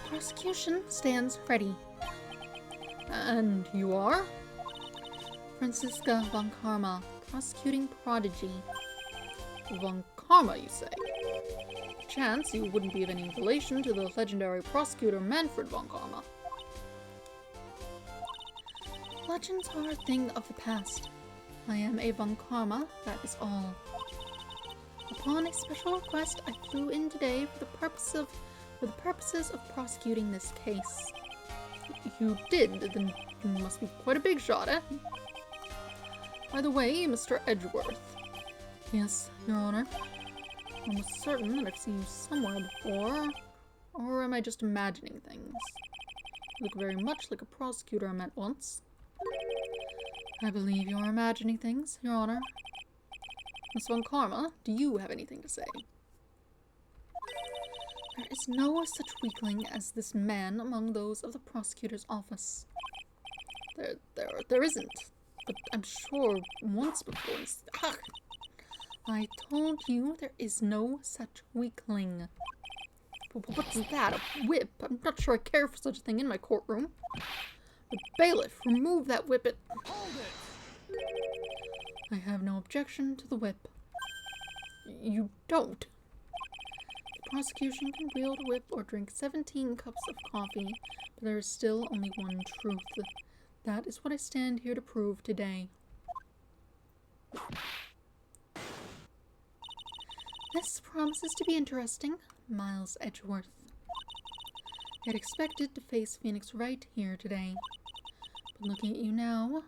Prosecution stands ready. And you are? Franziska von Karma, prosecuting prodigy. Von Karma, you say? Chance you wouldn't be of any relation to the legendary prosecutor Manfred von Karma. Legends are a thing of the past. I am a von Karma, that is all. Upon a special request, I flew in today for the purposes of prosecuting this case. You did? Then you must be quite a big shot, eh? By the way, Mr. Edgeworth. Yes, Your Honor. I'm almost certain that I've seen you somewhere before. Or am I just imagining things? You look very much like a prosecutor I met once. I believe you're imagining things, Your Honor. Miss Von Karma, do you have anything to say? There is no such weakling as this man among those of the prosecutor's office. There isn't. But I'm sure once before... Ugh. I told you there is no such weakling. What's that? A whip? I'm not sure I care for such a thing in my courtroom. But bailiff, remove that whippet. Hold it! I have no objection to the whip. You don't. The prosecution can wield a whip or drink 17 cups of coffee, but there is still only one truth. That is what I stand here to prove today. This promises to be interesting, Miles Edgeworth. I had expected to face Phoenix Wright here today, but looking at you now,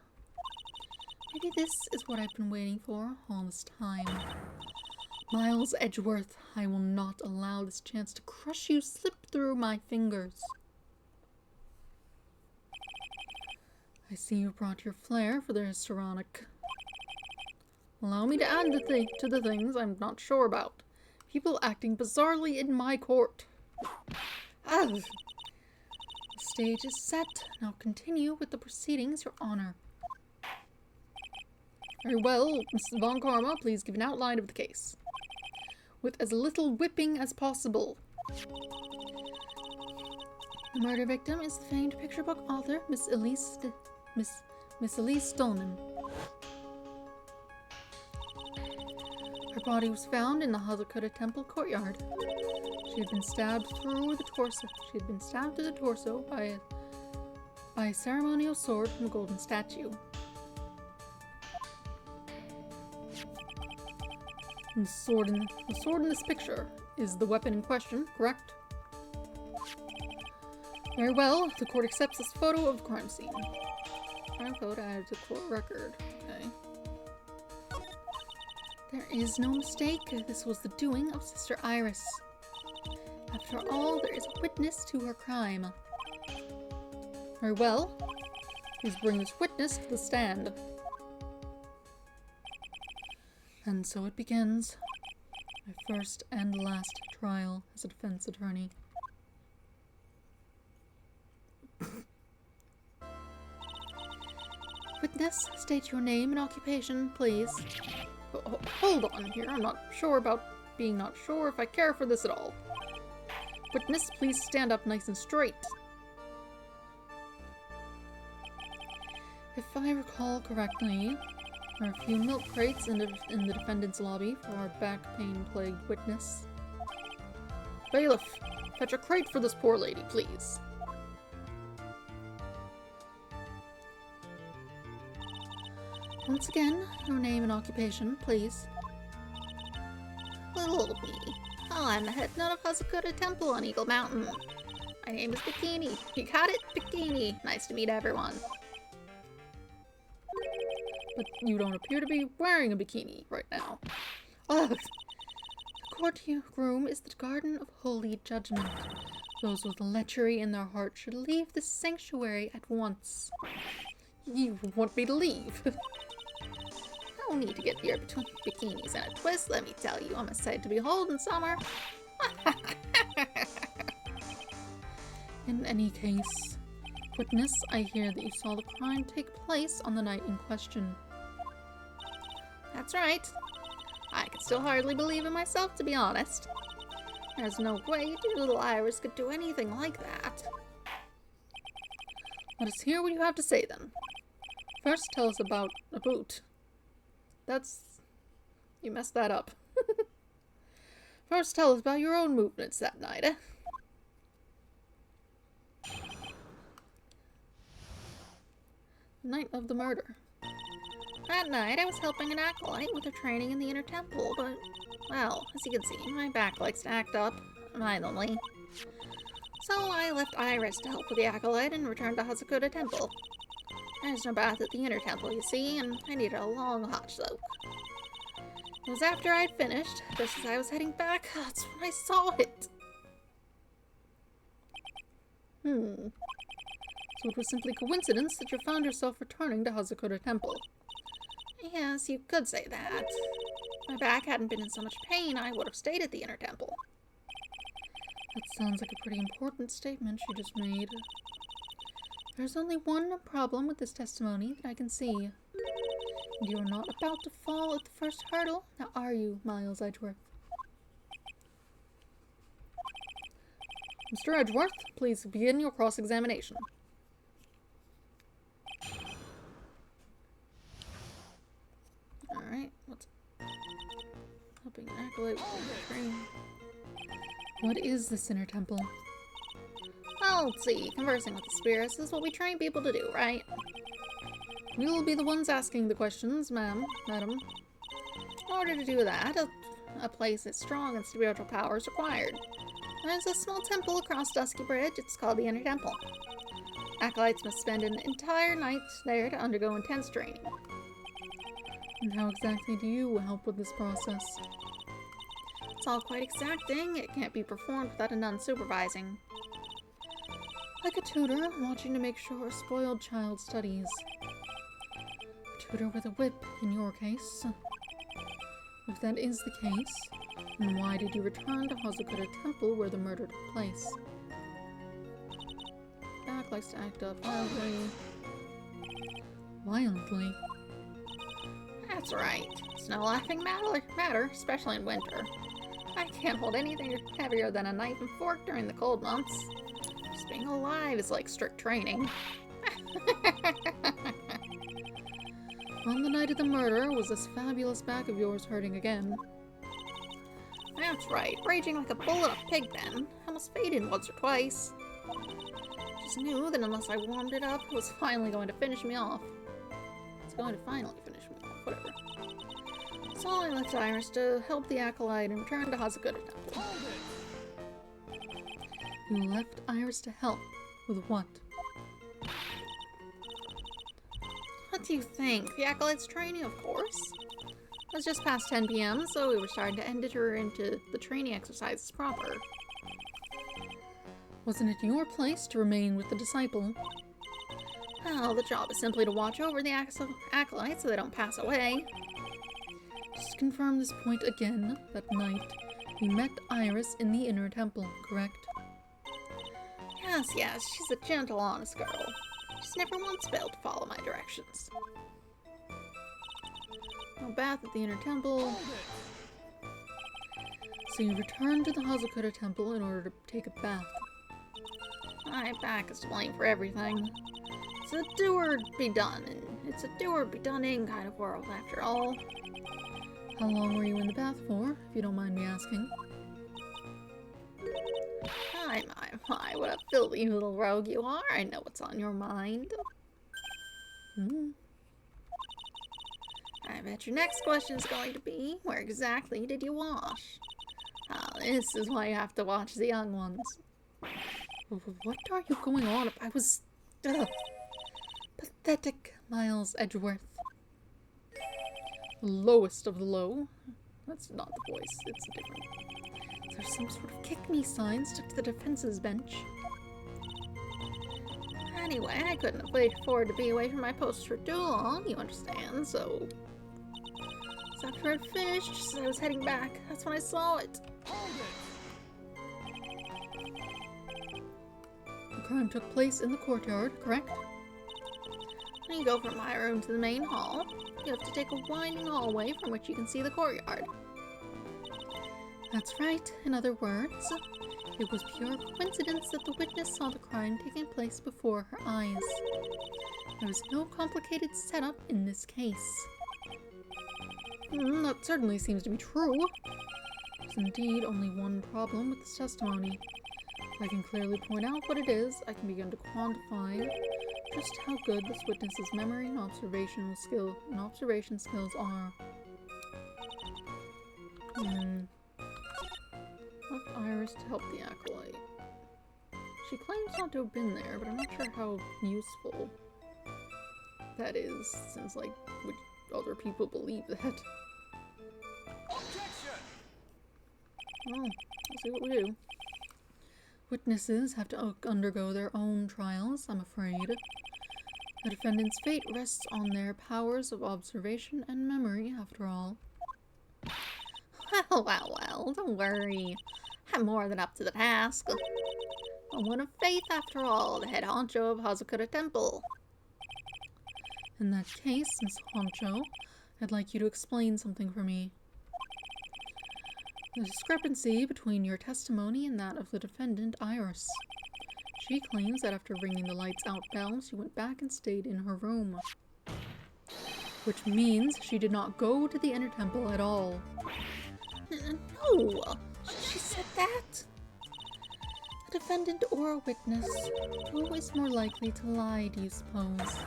maybe this is what I've been waiting for all this time. Miles Edgeworth, I will not allow this chance to crush you slip through my fingers. I see you brought your flair for the histrionic. Allow me to add to the things I'm not sure about. People acting bizarrely in my court. Ugh. The stage is set. Now continue with the proceedings, Your Honor. Very well, Mrs. Von Karma, please give an outline of the case. With as little whipping as possible. The murder victim is the famed picture book author, Miss Elise Stolman. Her body was found in the Hazakura Temple courtyard. She had been stabbed through the torso. She had been stabbed to the torso by a ceremonial sword from a golden statue. And the sword in this picture is the weapon in question, correct? Very well, the court accepts this photo of the crime scene. Crime photo added to court record. Okay. There is no mistake. This was the doing of Sister Iris. After all, there is a witness to her crime. Very well. Please bring this witness to the stand. And so it begins. My first and last trial as a defense attorney. Witness, state your name and occupation, please. Hold on here. I'm not sure about being not sure if I care for this at all. Witness, please stand up nice and straight. If I recall correctly, there are a few milk crates in the defendant's lobby for our back pain-plagued witness. Bailiff, fetch a crate for this poor lady, please. Once again, your name and occupation, please. Little me. Oh, I'm the head nun of Hazakura Temple on Eagle Mountain. My name is Bikini. You got it? Bikini. Nice to meet everyone. But you don't appear to be wearing a bikini right now. Ugh. The courtroom is the garden of holy judgment. Those with lechery in their heart should leave this sanctuary at once. You want me to leave? No need to get here between bikinis and a twist, let me tell you. I'm a sight to behold in summer. In any case, witness, I hear that you saw the crime take place on the night in question. That's right. I can still hardly believe in myself, to be honest. There's no way dear little Iris could do anything like that. Let us hear what you have to say, then. First, tell us about a boot. You messed that up. First, tell us about your own movements that night, eh? The night of the murder. That night, I was helping an acolyte with her training in the inner temple, but, well, as you can see, my back likes to act up, violently. So I left Iris to help with the acolyte and returned to Hazakura Temple. There's no bath at the inner temple, you see, and I needed a long hot soak. It was after I'd finished, just as I was heading back, that's when I saw it. So it was simply coincidence that you found yourself returning to Hazakura Temple. Yes, you could say that. If my back hadn't been in so much pain, I would have stayed at the inner temple. That sounds like a pretty important statement you just made. There's only one problem with this testimony that I can see. You're not about to fall at the first hurdle, now are you, Miles Edgeworth? Mr. Edgeworth, please begin your cross-examination. Alright, what's... Helping an acolyte with the train. What is this inner temple? Well, let's see. Conversing with the spirits is what we train people to do, right? We'll be the ones asking the questions, madam. In order to do that, a place that's strong in spiritual power is required. There's a small temple across Dusky Bridge. It's called the Inner Temple. Acolytes must spend an entire night there to undergo intense training. And how exactly do you help with this process? It's all quite exacting. It can't be performed without a nun supervising. Like a tutor, watching to make sure a spoiled child studies. Tutor with a whip, in your case. If that is the case, then why did you return to Hazukura Temple where the murder took place? Doc likes to act up wildly. Violently? That's right. It's no laughing matter, especially in winter. I can't hold anything heavier than a knife and fork during the cold months. Just being alive is like strict training. On the night of the murder, was this fabulous back of yours hurting again? That's right. Raging like a bull in a pig pen. Almost faded once or twice. Just knew that unless I warmed it up, it was finally going to finish me off. It's going to finally finish me off. Whatever. So I left Iris to help the acolyte and returned to Hazukura Temple. You left Iris to help? With what? What do you think? The acolyte's training, of course. It was just past 10 p.m., so we were starting to enter into the training exercises proper. Wasn't it your place to remain with the disciple? Well, the job is simply to watch over the acolytes so they don't pass away. Just to confirm this point again, that night, you met Iris in the inner temple, correct? Yes, she's a gentle, honest girl. She's never once failed to follow my directions. No bath at the inner temple. So you returned to the Hazukura Temple in order to take a bath. My back is to blame for everything. It's a do or be done, and it's a do or be done-ing kind of world, after all. How long were you in the bath for, if you don't mind me asking? My, what a filthy little rogue you are. I know what's on your mind. I bet your next question is going to be, where exactly did you wash? This is why you have to watch the young ones. What are you going on? I was... pathetic, Miles Edgeworth. The lowest of the low. That's not the voice, it's a different... There's some sort of kick-me sign stuck to the defense's bench. Anyway, I couldn't afford to be away from my post for too long, you understand, so after I'd finished, just as I was heading back, that's when I saw it. The crime took place in the courtyard, correct? When you go from my room to the main hall, you have to take a winding hallway from which you can see the courtyard. That's right. In other words, it was pure coincidence that the witness saw the crime taking place before her eyes. There was no complicated setup in this case. That certainly seems to be true. There's indeed only one problem with this testimony. If I can clearly point out what it is, I can begin to quantify just how good this witness's memory and observation skills are. Left Iris to help the acolyte. She claims not to have been there, but I'm not sure how useful that is, since, like, would other people believe that? Well, we'll see what we do. Witnesses have to undergo their own trials, I'm afraid. The defendant's fate rests on their powers of observation and memory, after all. Well, don't worry. I'm more than up to the task. I'm one of faith, after all, the head honcho of Hazukura Temple. In that case, Miss Honcho, I'd like you to explain something for me. The discrepancy between your testimony and that of the defendant, Iris. She claims that after ringing the lights out bell, she went back and stayed in her room. Which means she did not go to the inner temple at all. No! She said that? A defendant or a witness? Who is more likely to lie, do you suppose?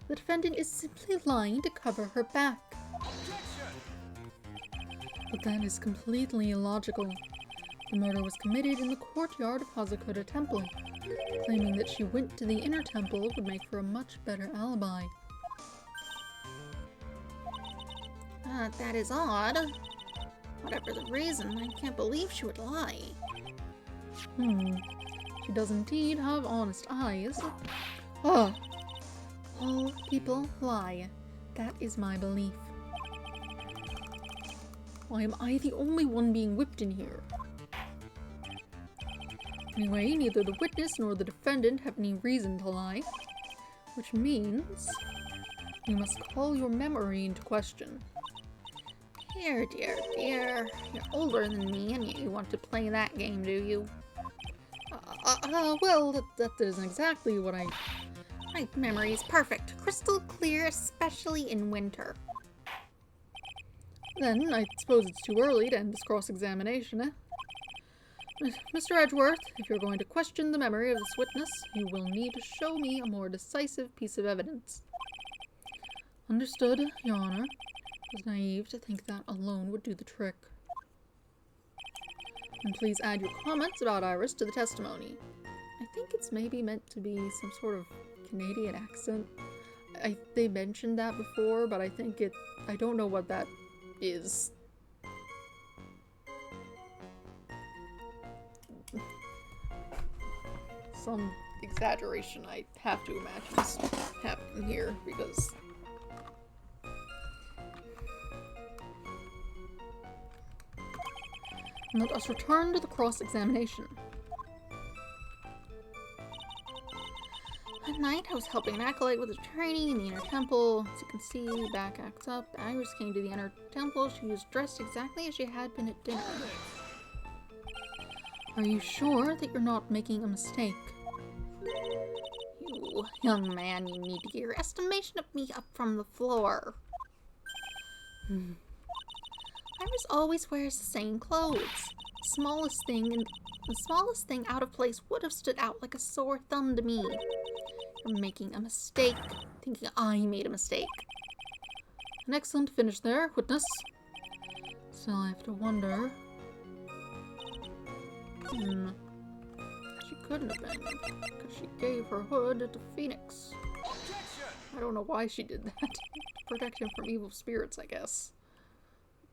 The defendant is simply lying to cover her back. But that is completely illogical. The murder was committed in the courtyard of Hazakuta Temple. Claiming that she went to the inner temple would make for a much better alibi. That is odd. Whatever the reason, I can't believe she would lie. She does indeed have honest eyes. Oh. All people lie. That is my belief. Why am I the only one being whipped in here? Anyway, neither the witness nor the defendant have any reason to lie. Which means you must call your memory into question. Dear, dear, dear. You're older than me and yet you want to play that game, do you? Well, that isn't exactly what I... My memory is perfect. Crystal clear, especially in winter. Then, I suppose it's too early to end this cross-examination, eh? Mr. Edgeworth, if you're going to question the memory of this witness, you will need to show me a more decisive piece of evidence. Understood, Your Honor. It was naive to think that alone would do the trick. And please add your comments about Iris to the testimony. I think it's maybe meant to be some sort of Canadian accent. They mentioned that before, but I don't know what that is. Some exaggeration, I have to imagine, is happening here, because... Let us return to the cross-examination. At night, I was helping an acolyte with his training in the inner temple. As you can see, back acts up. Iris came to the inner temple. She was dressed exactly as she had been at dinner. Are you sure that you're not making a mistake? You young man, you need to get your estimation of me up from the floor. Iris always wears the same clothes. The smallest thing out of place would have stood out like a sore thumb to me. You're making a mistake, thinking I made a mistake. An excellent finish there, witness. Still, I have to wonder. She couldn't have been, because she gave her hood to Phoenix. I don't know why she did that. To protect him from evil spirits, I guess.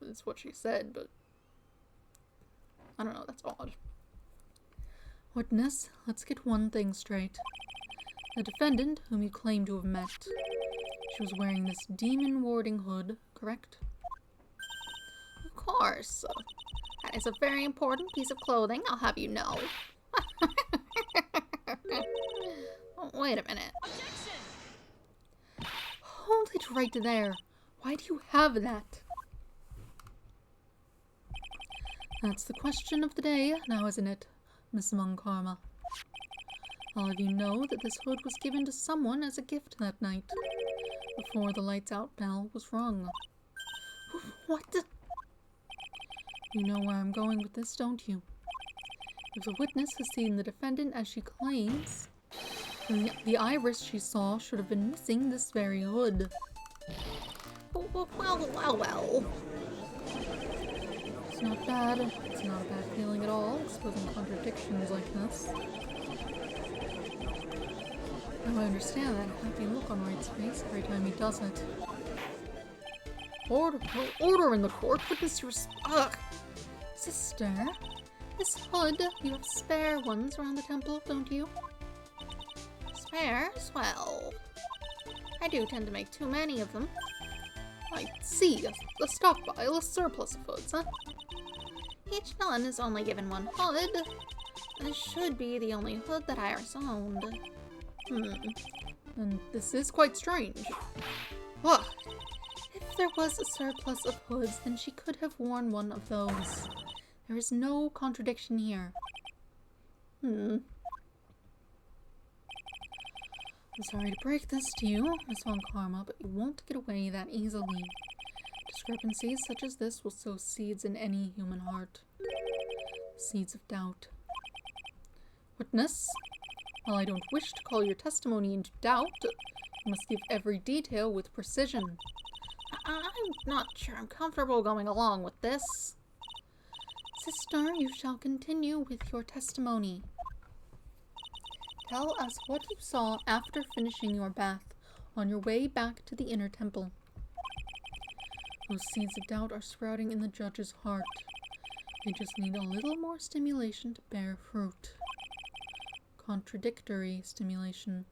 That's what she said, but I don't know, that's odd. Witness, let's get one thing straight. The defendant, whom you claim to have met, she was wearing this demon-warding hood, correct? Of course. That is a very important piece of clothing, I'll have you know. Oh, wait a minute. Hold it right there. Why do you have that? That's the question of the day, now isn't it, Miss Munkarma? I'll have you know that this hood was given to someone as a gift that night, before the lights out bell was rung. What the? You know where I'm going with this, don't you? If the witness has seen the defendant as she claims, then the Iris she saw should have been missing this very hood. Well. It's not bad. It's not a bad feeling at all, exposing contradictions like this. Now I understand that happy look on Wright's face every time he does it. Order in the court! Witness your Sister, this hood, you have spare ones around the temple, don't you? Spares? Well, I do tend to make too many of them. I see, a stockpile, a surplus of hoods, huh? Each villain is only given one hood. This should be the only hood that Iris owned. And this is quite strange. Ugh. If there was a surplus of hoods, then she could have worn one of those. There is no contradiction here. I'm sorry to break this to you, Miss Von Karma, but you won't get away that easily. Discrepancies such as this will sow seeds in any human heart. Seeds of doubt. Witness, while I don't wish to call your testimony into doubt, you must give every detail with precision. I'm not sure I'm comfortable going along with this. Sister, you shall continue with your testimony. Tell us what you saw after finishing your bath on your way back to the inner temple. Those seeds of doubt are sprouting in the judge's heart. They just need a little more stimulation to bear fruit. Contradictory stimulation.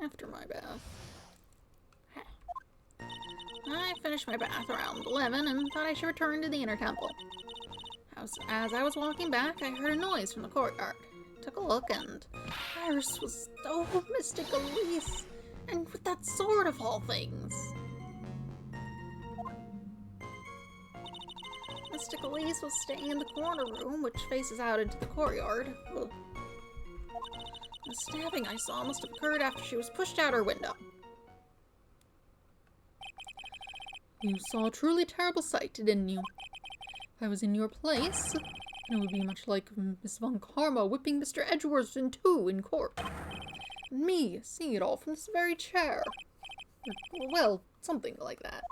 After my bath. I finished my bath around 11 and thought I should return to the inner temple. As I was walking back, I heard a noise from the courtyard. Took a look, and Iris was Mystic Elise, and with that sword of all things. Mystic Elise was staying in the corner room, which faces out into the courtyard. Ugh. The stabbing I saw must have occurred after she was pushed out her window. You saw a truly terrible sight, didn't you? If I was in your place, it would be much like Miss Von Karma whipping Mr. Edgeworth in two in court. And me seeing it all from this very chair. Or, well, something like that.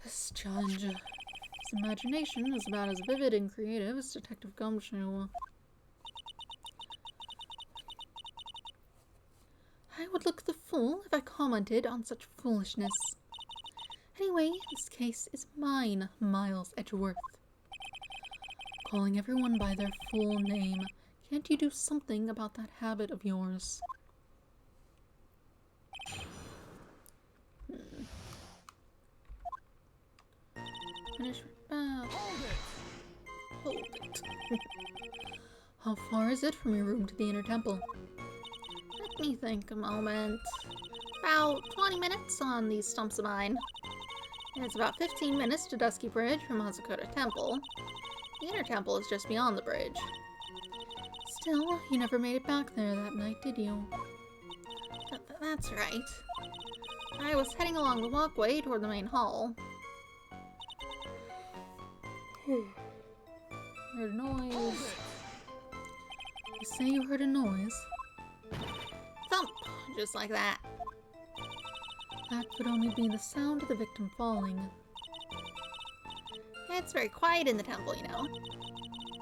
This judge, his imagination is about as vivid and creative as Detective Gumshoe. I would look the fool if I commented on such foolishness. Anyway, this case is mine, Miles Edgeworth. Calling everyone by their full name. Can't you do something about that habit of yours? Finish bath. Hold it. How far is it from your room to the inner temple? Let me think a moment. About 20 minutes on these stumps of mine. And it's about 15 minutes to Dusky Bridge from Hazakota Temple. The inner temple is just beyond the bridge. Still, you never made it back there that night, did you? That's right. I was heading along the walkway toward the main hall. Heard a noise. You say you heard a noise? Thump! Just like that. That could only be the sound of the victim falling. It's very quiet in the temple, you know.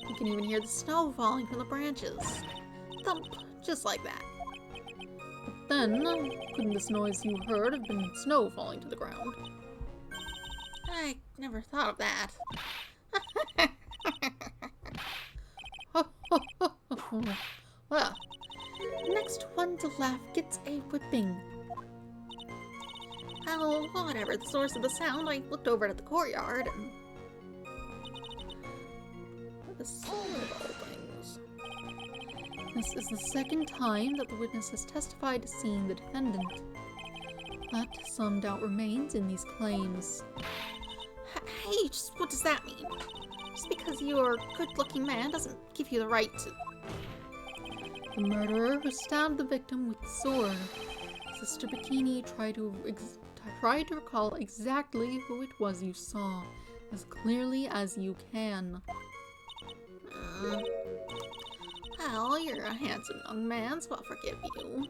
You can even hear the snow falling from the branches. Thump! Just like that. But then, couldn't this noise you heard have been snow falling to the ground? I never thought of that. Well, the next one to laugh gets a whipping. Well, whatever the source of the sound, I looked over at the courtyard and... the sound of all things. This is the second time that the witness has testified to seeing the defendant. But some doubt remains in these claims. Hey, just what does that mean? Just because you're a good-looking man doesn't give you the right to... The murderer who stabbed the victim with the sword. Sister Bikini tried to recall exactly who it was you saw, as clearly as you can. Well, you're a handsome young man, so I'll forgive you.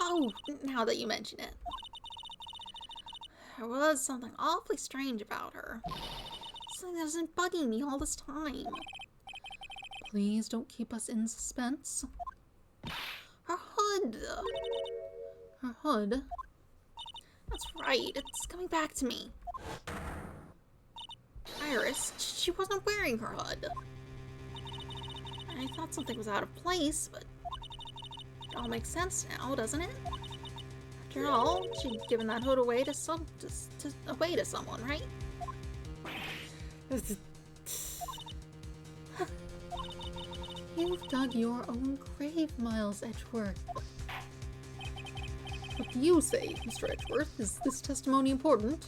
Oh, now that you mention it. There was something awfully strange about her. Something that's been bugging me all this time. Please don't keep us in suspense. Her hood. Her hood? That's right, it's coming back to me. Iris, she wasn't wearing her hood. I thought something was out of place, but it all makes sense now, doesn't it? After all, she'd given that hood away to someone, right? You've dug your own grave, Miles Edgeworth. What do you say, Mr. Edgeworth? Is this testimony important?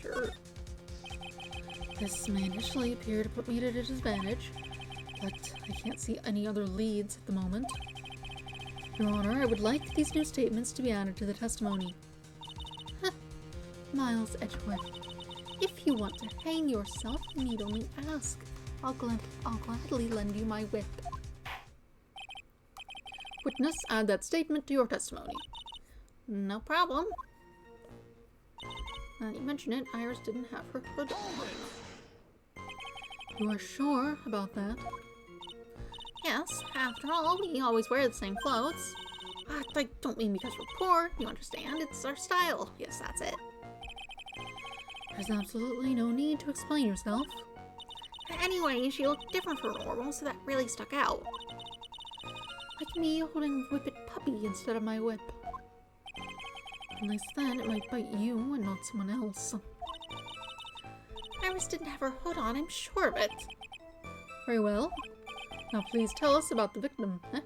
Sure. This may initially appear to put me at a disadvantage, but I can't see any other leads at the moment. Your Honor, I would like these new statements to be added to the testimony. Miles Edgeworth, if you want to hang yourself, you need only ask. I'll gladly lend you my whip. Witness, add that statement to your testimony. No problem. Now that you mention it, Iris didn't have her hood on. You are sure about that? Yes, after all, we always wear the same clothes. I don't mean because we're poor, you understand. It's our style. Yes, that's it. There's absolutely no need to explain yourself. Anyway, she looked different from normal, so that really stuck out. Like me holding a whippet puppy instead of my whip. At least then it might bite you and not someone else. Iris didn't have her hood on, I'm sure of it. Very well. Now please tell us about the victim, eh?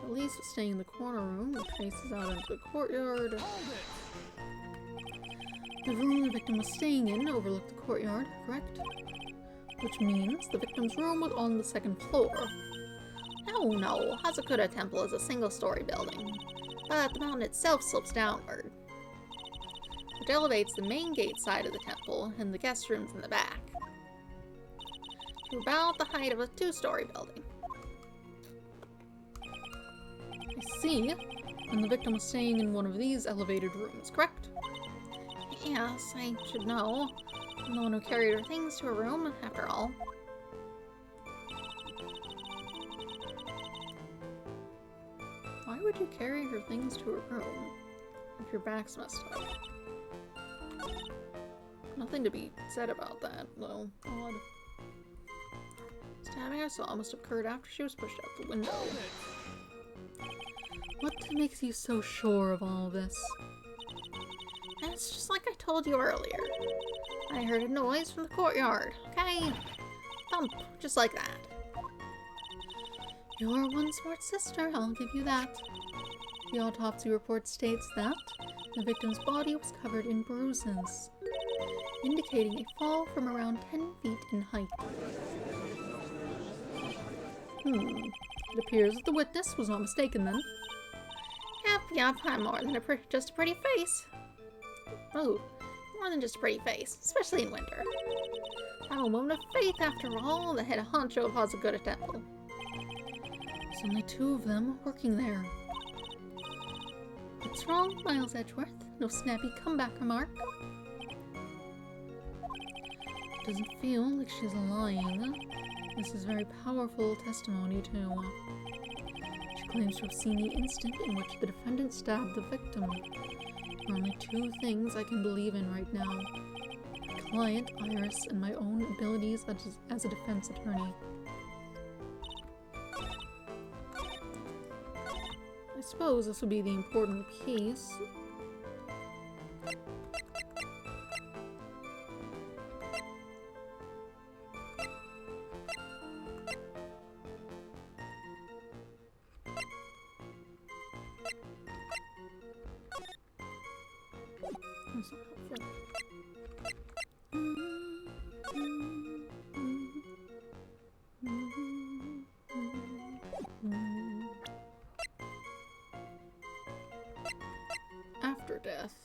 Elise was staying in the corner room, which faces out into the courtyard. The room the victim was staying in overlooked the courtyard, correct? Which means the victim's room was on the second floor. No, Hazakura Temple is a single-story building, but the mountain itself slopes downward, which elevates the main gate side of the temple and the guest rooms in the back to about the height of a two-story building. I see. And the victim was staying in one of these elevated rooms, correct? Yes, I should know. I'm the one who carried her things to her room, after all. Why would you carry her things to her room if your back's messed up? Nothing to be said about that, though. Odd. Stabbing I saw must have occurred after she was pushed out the window. What makes you so sure of all this? It's just like I told you earlier. I heard a noise from the courtyard, okay? Thump, just like that. You're one smart sister, I'll give you that. The autopsy report states that the victim's body was covered in bruises, indicating a fall from around 10 feet in height. It appears that the witness was not mistaken then. Yep, I'm more than just a pretty face. Oh, more than just a pretty face, especially in winter. I'm a woman of faith, after all, the head honcho of Hazakura Temple. There's only two of them working there. What's wrong, Miles Edgeworth? No snappy comeback remark? It doesn't feel like she's lying. This is very powerful testimony, too. She claims to have seen the instant in which the defendant stabbed the victim. There are only two things I can believe in right now. My client, Iris, and my own abilities as a defense attorney. I suppose this would be the important piece. That's not helpful. After death.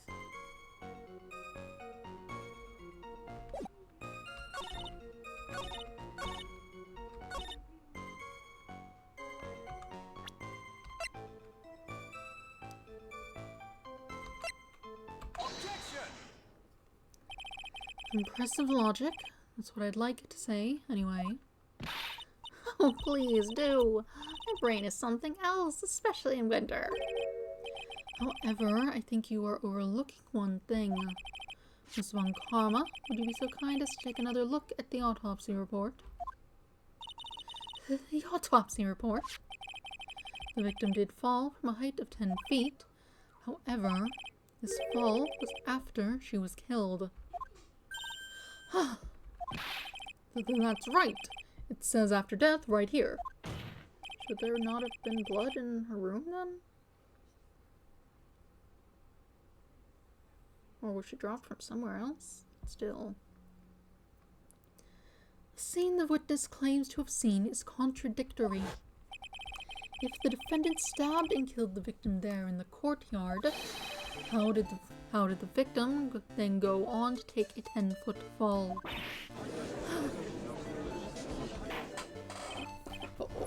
Objection! Impressive logic. That's what I'd like it to say, anyway. Oh, please do. My brain is something else, especially in winter. However, I think you are overlooking one thing. Miss Von Karma, would you be so kind as to take another look at the autopsy report? The autopsy report? The victim did fall from a height of 10 feet. However, this fall was after she was killed. That's right. It says after death right here. Should there not have been blood in her room then? Or was she dropped from somewhere else? Still. The scene the witness claims to have seen is contradictory. If the defendant stabbed and killed the victim there in the courtyard, how did the victim then go on to take a 10-foot fall?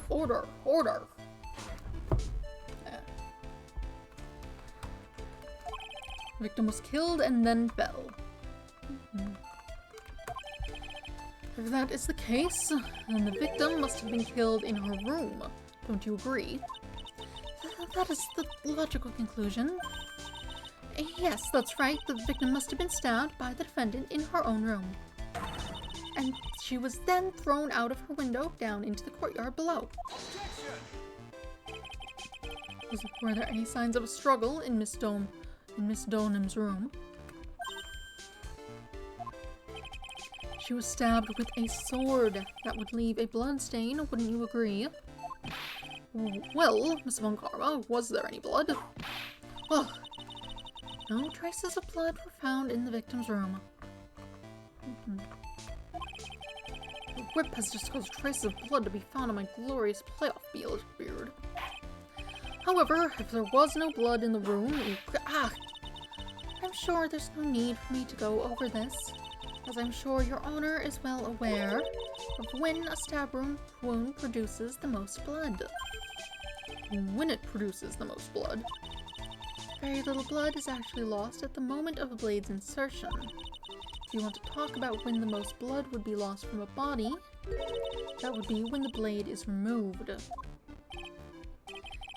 Order! Order! The victim was killed and then fell. If that is the case, then the victim must have been killed in her room. Don't you agree? That is the logical conclusion. Yes, that's right. The victim must have been stabbed by the defendant in her own room. And she was then thrown out of her window down into the courtyard below. Were there any signs of a struggle in Miss Donham's room? She was stabbed with a sword. That would leave a blood stain, wouldn't you agree? Well, Miss Von Karma, was there any blood? Ugh. No traces of blood were found in the victim's room. The whip has just caused traces of blood to be found on my glorious playoff beard. However, if there was no blood in the room, I'm sure there's no need for me to go over this, as I'm sure your Honor is well aware of when a stab wound produces the most blood. When it produces the most blood. Very little blood is actually lost at the moment of a blade's insertion. If you want to talk about when the most blood would be lost from a body, that would be when the blade is removed.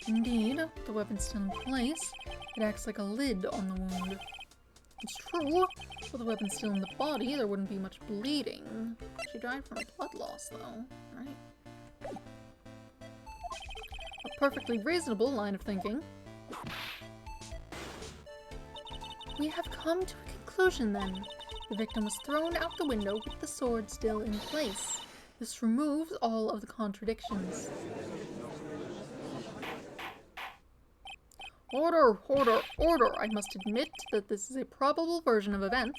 Indeed, with the weapon still in place, it acts like a lid on the wound. It's true, with the weapon still in the body, there wouldn't be much bleeding. She died from blood loss, though, right? A perfectly reasonable line of thinking. We have come to a conclusion, then. The victim was thrown out the window with the sword still in place. This removes all of the contradictions. Order! Order! Order! I must admit that this is a probable version of events.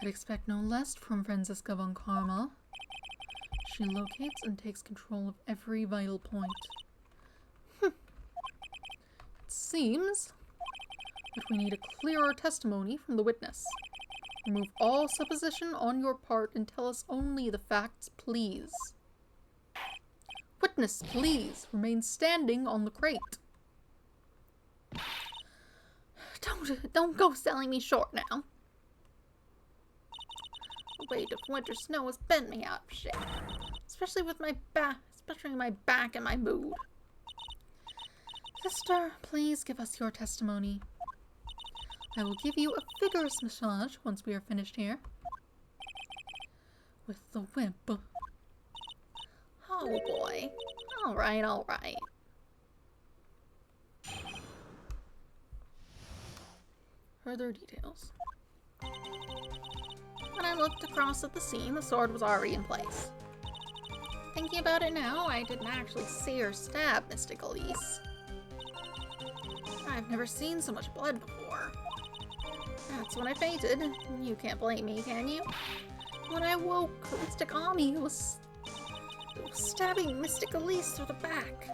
I'd expect no less from Franziska von Karma. She locates and takes control of every vital point. It seems that we need a clearer testimony from the witness. Remove all supposition on your part and tell us only the facts, please. Witness, please, remain standing on the crate. Don't go selling me short now. The weight of winter snow has bent me out of shape, especially my back and my mood. Sister, please give us your testimony. I will give you a vigorous massage once we are finished here. With the whip. Oh boy. Alright, alright. Further details. When I looked across at the scene, the sword was already in place. Thinking about it now, I didn't actually see her stab Mystic Elise. I've never seen so much blood before. That's when I fainted. You can't blame me, can you? When I woke, Mystic Ami was stabbing Mystic Elise through the back.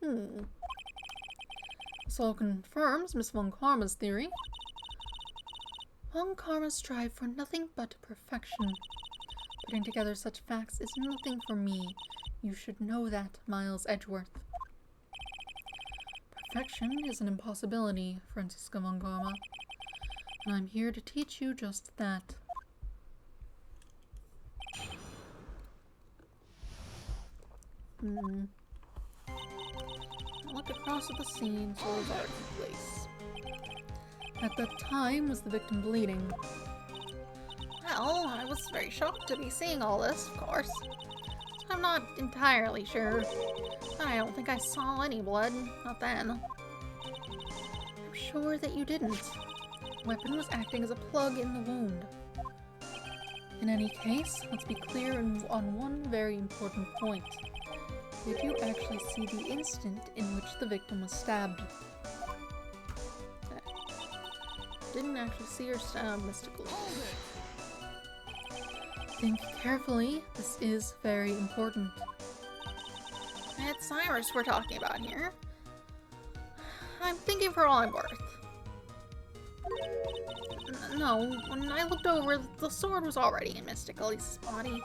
This all confirms Miss Von Karma's theory. Von Karma strive for nothing but perfection. Putting together such facts is nothing for me. You should know that, Miles Edgeworth. Perfection is an impossibility, Franziska Von Karma. And I'm here to teach you just that. I looked across at the scene, swords are in place. At that time, was the victim bleeding? Well, I was very shocked to be seeing all this, of course. I'm not entirely sure. I don't think I saw any blood, not then. I'm sure that you didn't. The weapon was acting as a plug in the wound. In any case, let's be clear on one very important point. Did you actually see the instant in which the victim was stabbed? Didn't actually see her stabbed, Mystical. Think carefully. This is very important. It's Iris we're talking about here. I'm thinking for all I'm worth. No, when I looked over, the sword was already in Mystical's body.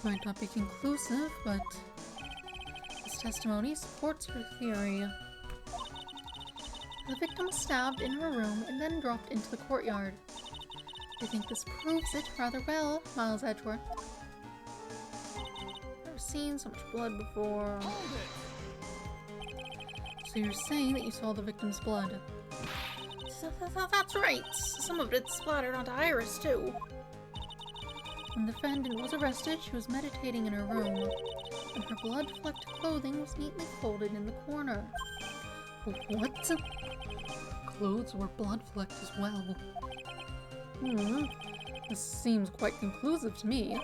Might not be conclusive, but this testimony supports her theory. The victim was stabbed in her room and then dropped into the courtyard. I think this proves it rather well, Miles Edgeworth. Never seen so much blood before. So you're saying that you saw the victim's blood? That's right. Some of it splattered onto Iris, too. When the defendant was arrested, she was meditating in her room, and her blood-flecked clothing was neatly folded in the corner. What? Clothes were blood-flecked as well. This seems quite conclusive to me.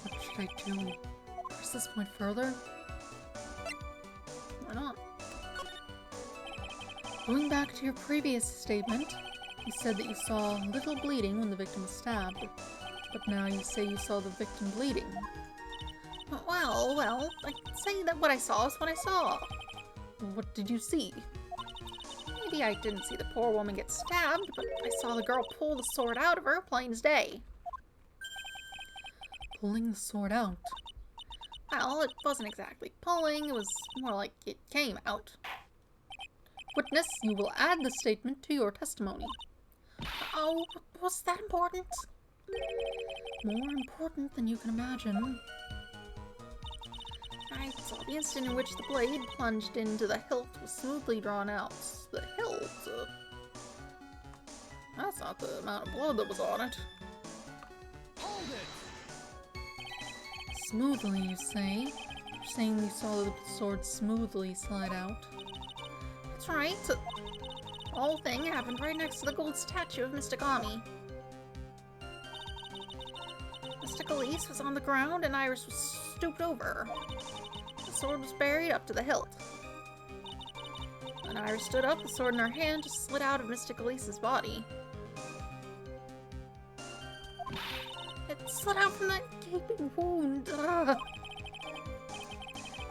What should I do? Press this point further? Why not? Going back to your previous statement, you said that you saw little bleeding when the victim was stabbed, but now you say you saw the victim bleeding. Well, I say that what I saw is what I saw. What did you see? Maybe I didn't see the poor woman get stabbed, but I saw the girl pull the sword out of her, plain as day. Pulling the sword out? Well, it wasn't exactly pulling, it was more like it came out. Witness, you will add the statement to your testimony. Oh, was that important? More important than you can imagine. I saw the instant in which the blade plunged into the hilt was smoothly drawn out. The hilt? That's not the amount of blood that was on it. Smoothly, you say? You're saying you saw the sword smoothly slide out? That's right. The whole thing happened right next to the gold statue of Mystic Ami. Mystic Elise was on the ground and Iris was stooped over her. The sword was buried up to the hilt. When Iris stood up, the sword in her hand just slid out of Mystic Elise's body. It slid out from that gaping wound. Ugh.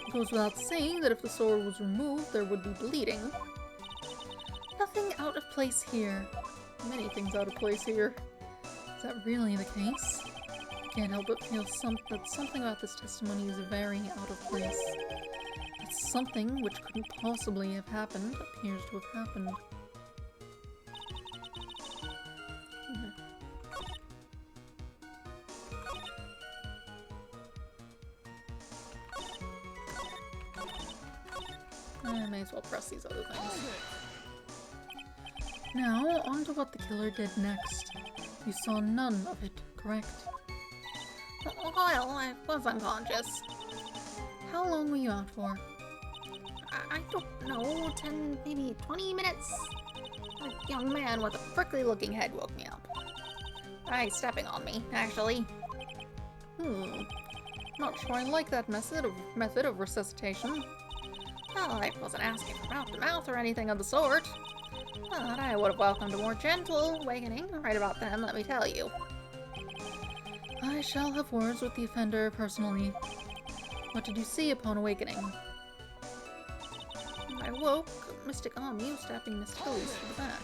It goes without saying that if the sword was removed, there would be bleeding. Nothing out of place here. Many things out of place here. Is that really the case? I can't help but feel that something about this testimony is very out of place. That something which couldn't possibly have happened appears to have happened. I may as well press these other things. Now, on to what the killer did next. You saw none of it, correct? Well, I was unconscious. How long were you out for? I don't know, 10, maybe 20 minutes? A young man with a prickly-looking head woke me up. Stepping on me, actually. Not sure I like that method of resuscitation. Well, I wasn't asking for mouth-to-mouth or anything of the sort. But I would have welcomed a more gentle awakening right about then, let me tell you. I shall have words with the offender personally. What did you see upon awakening? I woke, Mystic Ami was stabbing Mystic Elise to the back.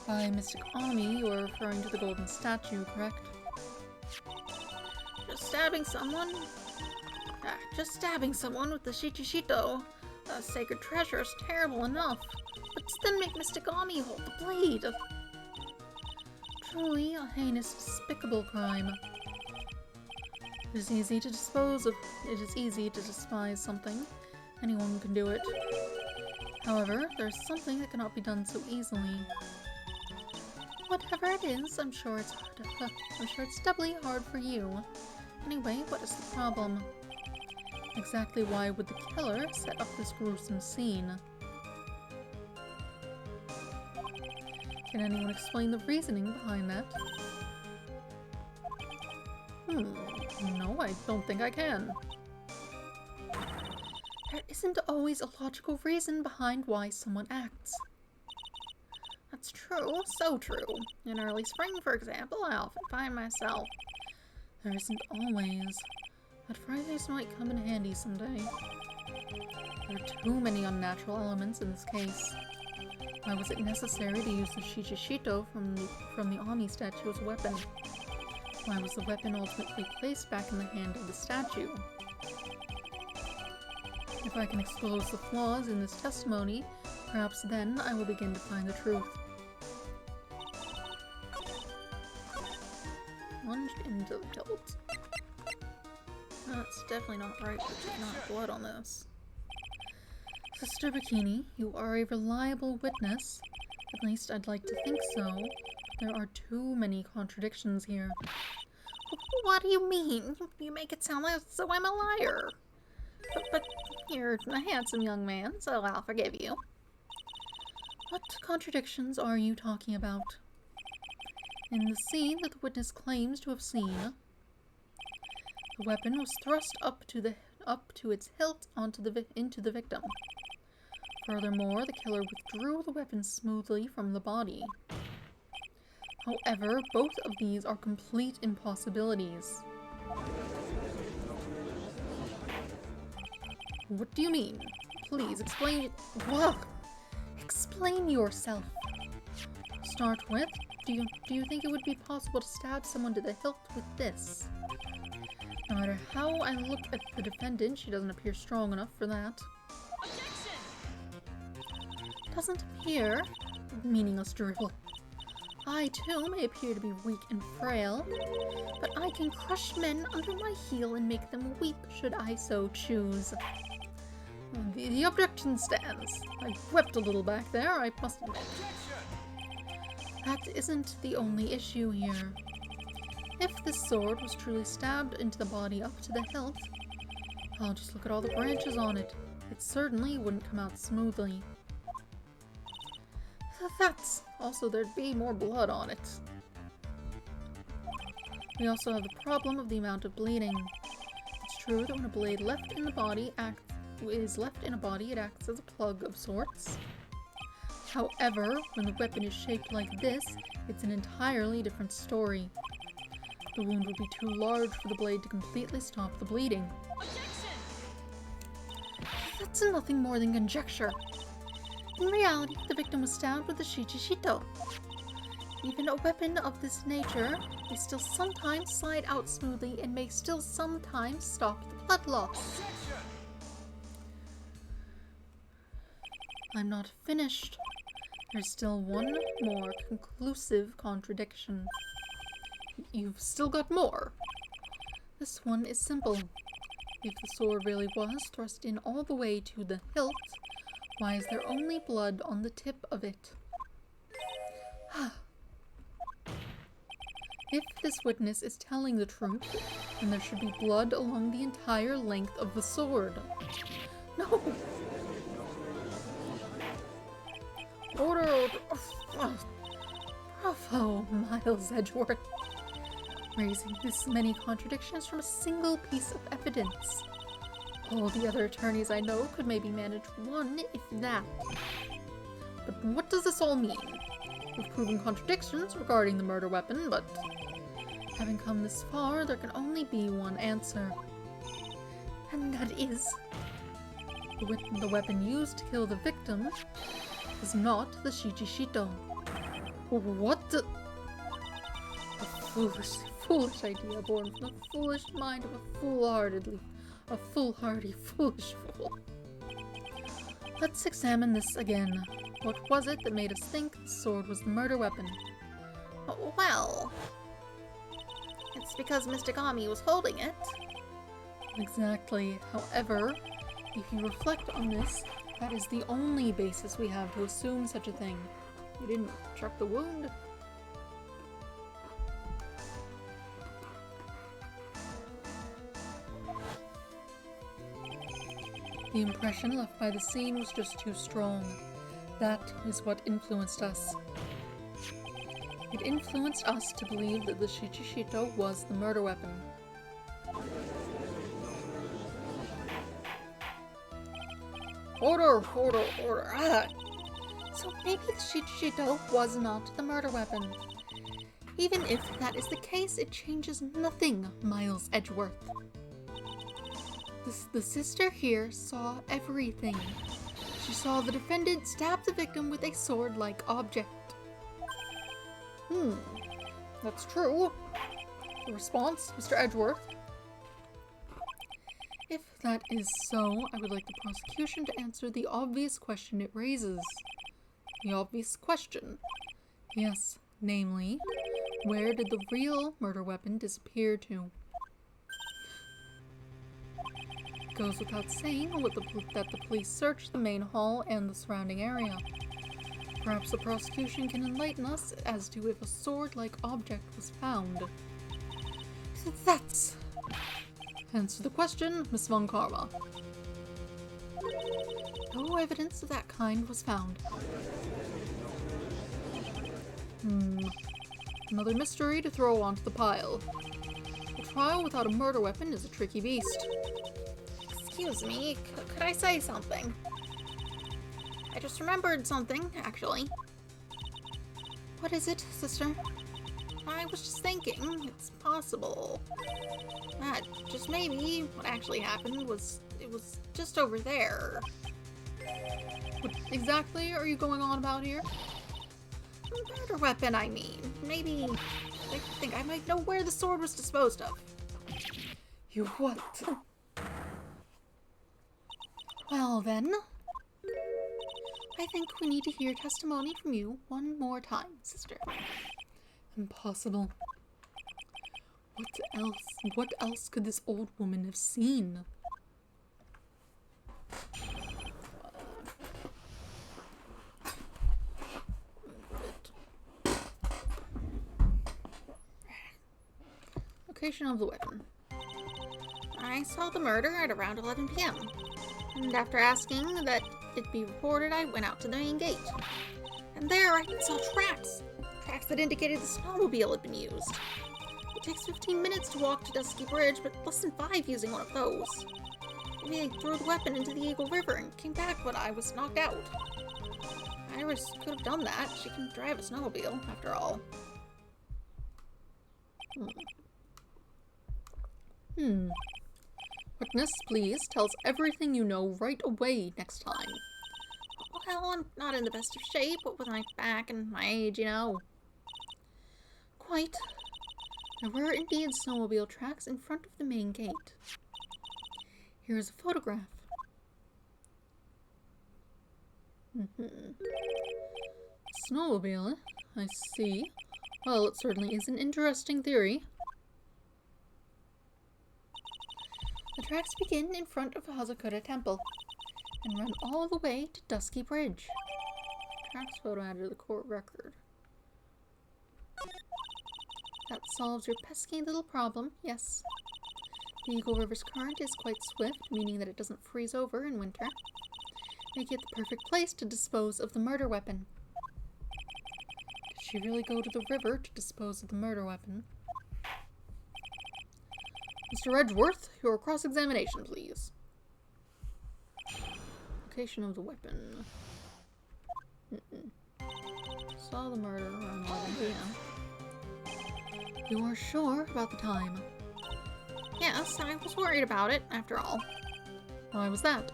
By Mystic Ami, you are referring to the golden statue, correct? Just stabbing someone with the Shichishito, a sacred treasure, is terrible enough. But to then make Mystic Ami hold the blade. Truly a heinous, despicable crime. It is easy to despise something. Anyone can do it. However, there's something that cannot be done so easily. Whatever it is, I'm sure it's doubly hard for you. Anyway, what is the problem? Exactly why would the killer set up this gruesome scene? Can anyone explain the reasoning behind that? No, I don't think I can. There isn't always a logical reason behind why someone acts. That's true, so true. In early spring, for example, I often find myself... There isn't always. But Fridays might come in handy someday. There are too many unnatural elements in this case. Why was it necessary to use the Shichishito from the Ami statue as a weapon? Why was the weapon ultimately placed back in the hand of the statue? If I can expose the flaws in this testimony, perhaps then I will begin to find the truth. Plunged into the hilt. That's definitely not right, but there's not blood on this. Sister Bikini, you are a reliable witness. At least I'd like to think so. There are too many contradictions here. What do you mean? You make it sound like so I'm a liar. But you're a handsome young man, so I'll forgive you. What contradictions are you talking about? In the scene that the witness claims to have seen, the weapon was thrust up to its hilt into the victim. Furthermore, the killer withdrew the weapon smoothly from the body. However, both of these are complete impossibilities. What do you mean? Please explain. Whoa! Explain yourself. To start with, do you think it would be possible to stab someone to the hilt with this? No matter how I look at the defendant, she doesn't appear strong enough for that. Doesn't appear? Meaningless drivel. I, too, may appear to be weak and frail, but I can crush men under my heel and make them weep should I so choose. The objection stands. I wept a little back there, I must admit. That isn't the only issue here. If this sword was truly stabbed into the body up to the hilt, oh, just look at all the branches on it. It certainly wouldn't come out smoothly. That's also there'd be more blood on it. We also have the problem of the amount of bleeding. It's true that when a blade left in a body, it acts as a plug of sorts. However, when the weapon is shaped like this, it's an entirely different story. The wound would be too large for the blade to completely stop the bleeding. That's nothing more than conjecture. In reality, the victim was stabbed with a Shichishito. Even a weapon of this nature may still sometimes slide out smoothly and may still sometimes stop the blood loss. I'm not finished. There's still one more conclusive contradiction. You've still got more. This one is simple. If the sword really was thrust in all the way to the hilt, why is there only blood on the tip of it? If this witness is telling the truth, then there should be blood along the entire length of the sword. No! Order! Bravo, Miles Edgeworth. Raising this many contradictions from a single piece of evidence. All the other attorneys I know could maybe manage one, if that. But what does this all mean? We've proven contradictions regarding the murder weapon, but having come this far, there can only be one answer. And that is... the weapon used to kill the victim is not the Shichishito. What the... A foolish idea born from the foolish mind of a foolhardy, foolish fool. Let's examine this again. What was it that made us think the sword was the murder weapon? Well, it's because Mr. Gami was holding it. Exactly. However, if you reflect on this, that is the only basis we have to assume such a thing. You didn't check the wound. The impression left by the scene was just too strong. That is what influenced us. It influenced us to believe that the Shichishito was the murder weapon. Order! Order! Order! Ah! So maybe the Shichishito was not the murder weapon. Even if that is the case, it changes nothing, Miles Edgeworth. The sister here saw everything. She saw the defendant stab the victim with a sword-like object. That's true. The response, Mr. Edgeworth? If that is so, I would like the prosecution to answer the obvious question it raises. The obvious question. Yes, namely, where did the real murder weapon disappear to? It goes without saying that the police searched the main hall and the surrounding area. Perhaps the prosecution can enlighten us as to if a sword-like object was found. That's... Answer the question, Miss Von Karma. No evidence of that kind was found. Another mystery to throw onto the pile. A trial without a murder weapon is a tricky beast. Excuse me, could I say something? I just remembered something, actually. What is it, sister? I was just thinking, it's possible that just maybe what actually happened was it was just over there. What exactly are you going on about here? A murder weapon, I mean. Maybe I think I might know where the sword was disposed of. You what? Well then, I think we need to hear testimony from you one more time, sister. Impossible. What else could this old woman have seen? Location of the weapon. I saw the murder at around 11 p.m. And after asking that it be reported, I went out to the main gate. And there I saw tracks. Tracks that indicated the snowmobile had been used. It takes 15 minutes to walk to Dusky Bridge, but less than 5 using one of those. Maybe they threw the weapon into the Eagle River and came back when I was knocked out. Iris could have done that. She can drive a snowmobile, after all. Witness, please, tell us everything you know right away next time. Well, I'm not in the best of shape, what with my back and my age, you know. Quite. There were indeed snowmobile tracks in front of the main gate. Here is a photograph. Snowmobile, I see. Well, it certainly is an interesting theory. The tracks begin in front of Hazakura Temple and run all the way to Dusky Bridge. Tracks photo added to the court record. That solves your pesky little problem, yes. The Eagle River's current is quite swift, meaning that it doesn't freeze over in winter, making it the perfect place to dispose of the murder weapon. Did she really go to the river to dispose of the murder weapon? Mr. Edgeworth, your cross-examination, please. Location of the weapon. Saw the murder around 11 p.m. You are sure about the time? Yes, I was worried about it, after all. Why was that?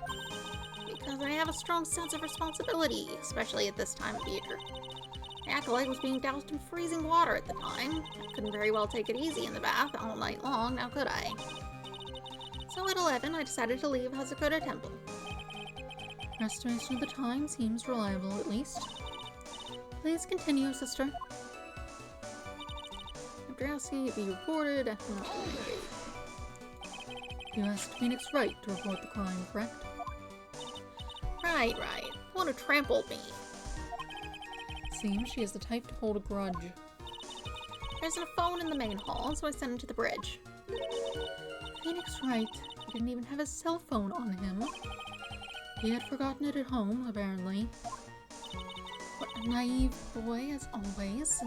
Because I have a strong sense of responsibility, especially at this time of year. The acolyte was being doused in freezing water at the time. I couldn't very well take it easy in the bath all night long, now could I? So at 11, I decided to leave Hazakura Temple. Your estimation of the time seems reliable, at least. Please continue, sister. After asking it be reported, you asked Phoenix Wright to report the crime, correct? Right. Want to trample me. Seems she is the type to hold a grudge. There's a phone in the main hall, so I sent it to the bridge. Phoenix Wright. He didn't even have a cell phone on him. He had forgotten it at home, apparently. What a naive boy, as always.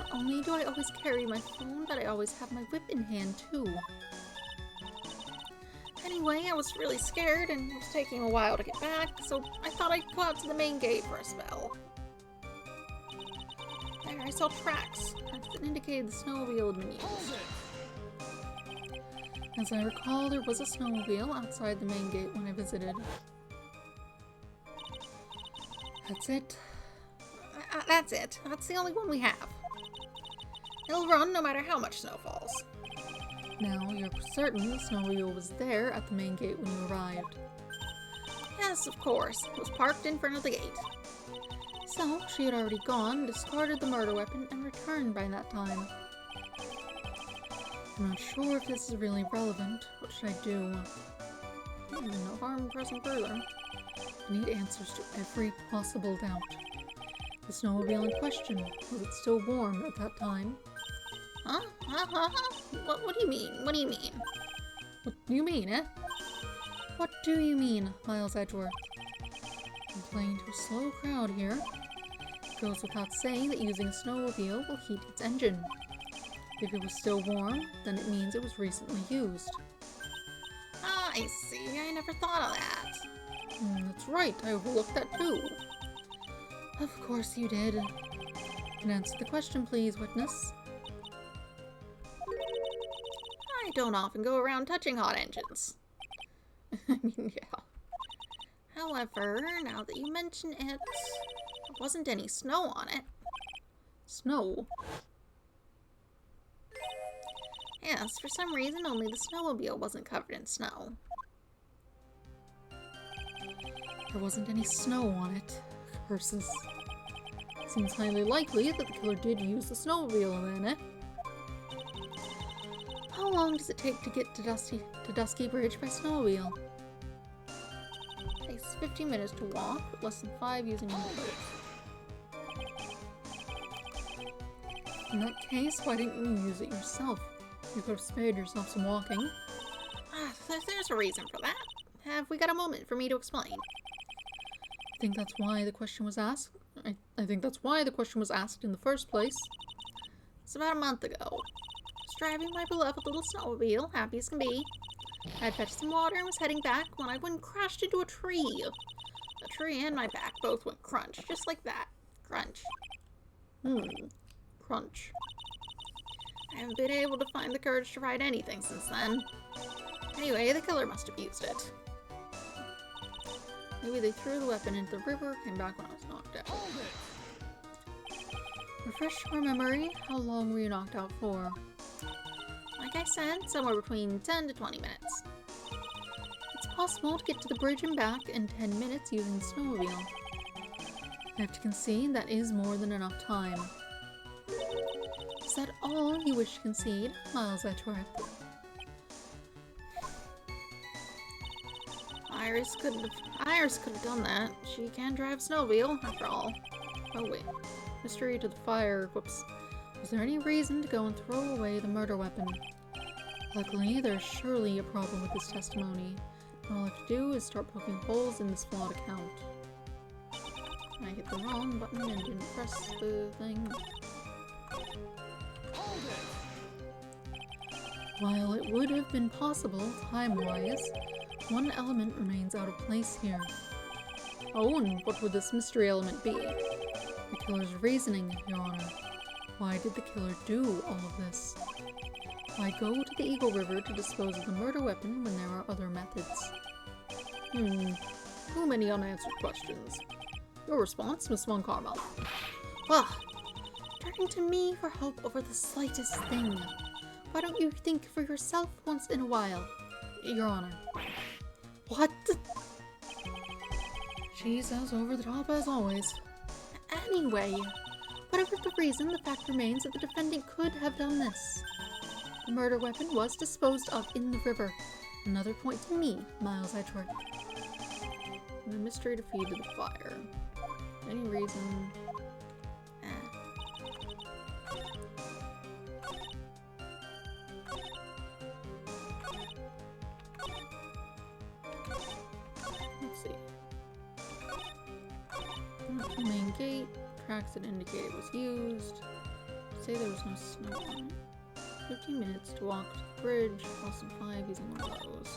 Not only do I always carry my phone, but I always have my whip in hand, too. Anyway, I was really scared and it was taking a while to get back, so I thought I'd go out to the main gate for a spell. There, I saw tracks. That indicated the snowmobile had been used. Hold it! As I recall, there was a snowmobile outside the main gate when I visited. That's it. That's it. That's the only one we have. It'll run no matter how much snow falls. Now, you're certain the snowmobile was there at the main gate when you arrived. Yes, of course. It was parked in front of the gate. So, she had already gone, discarded the murder weapon, and returned by that time. I'm not sure if this is really relevant. What should I do? No harm pressing further. I need answers to every possible doubt. The snowmobile in question, was it still warm at that time? Huh? What do you mean? What do you mean? What do you mean, eh? What do you mean, Miles Edgeworth? I'm playing to a slow crowd here. It goes without saying that using a snowmobile will heat its engine. If it was still warm, then it means it was recently used. Ah, I see. I never thought of that. That's right, I overlooked that too. Of course you did. Can answer the question, please, witness. I don't often go around touching hot engines. I mean, yeah. However, now that you mention it, there wasn't any snow on it. Snow? Yes, for some reason only the snowmobile wasn't covered in snow. There wasn't any snow on it. Curses. Seems highly likely that the killer did use the snowmobile then, eh? How long does it take to get to Dusky Bridge by snowmobile? It takes 15 minutes to walk, But less than 5 using one boat. In that case, why didn't you use it yourself? You could have spared yourself some walking. There's a reason for that. Have we got a moment for me to explain? I think that's why the question was asked. I think that's why the question was asked in the first place. It's about a month ago. I was driving my beloved little snowmobile, happy as can be. I had fetched some water and was heading back when I went and crashed into a tree. The tree and my back both went crunch, just like that. Crunch. Crunch. I haven't been able to find the courage to ride anything since then. Anyway, the killer must have used it. Maybe they threw the weapon into the river, came back when I was knocked out. Hold it! Refresh your memory, how long were you knocked out for? Like I said, somewhere between 10 to 20 minutes. It's possible to get to the bridge and back in 10 minutes using the snowmobile. I have to concede that is more than enough time. Is that all you wish to concede, Miles Edgeworth? Iris could have done that. She can drive a snowmobile, after all. Oh wait. Mystery to the fire. Whoops. Was there any reason to go and throw away the murder weapon? Luckily, there's surely a problem with this testimony. All I have to do is start poking holes in this flawed account. I hit the wrong button and didn't press the thing. Hold it! While it would have been possible, time-wise, one element remains out of place here. Oh, and what would this mystery element be? The killer's reasoning, Your Honor. Why did the killer do all of this? Why go to the Eagle River to dispose of the murder weapon when there are other methods? Too many unanswered questions. Your response, Miss Von Carmel? Well, turning to me for help over the slightest thing. Why don't you think for yourself once in a while? Your Honor. What? She's as over the top as always. Anyway, whatever the reason, the fact remains that the defendant could have done this. The murder weapon was disposed of in the river. Another point to me, Miles Edgeworth. And the mystery to feed to the fire. Any reason? Let's see. Main gate. Tracks that indicate it was used. say there was no snow on it. 15 minutes to walk to the bridge, less than 5 using one of those.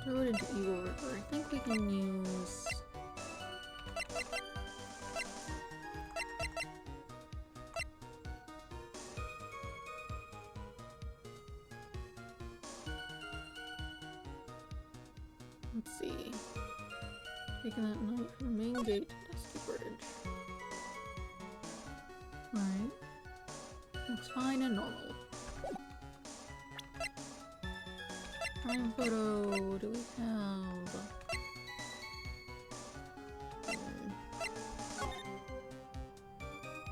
Throw it into Eagle River. I think we can use... Let's see. Taking that knight from the main gate to Dusty Bridge. Alright. Looks fine and normal. Prime photo, do we have?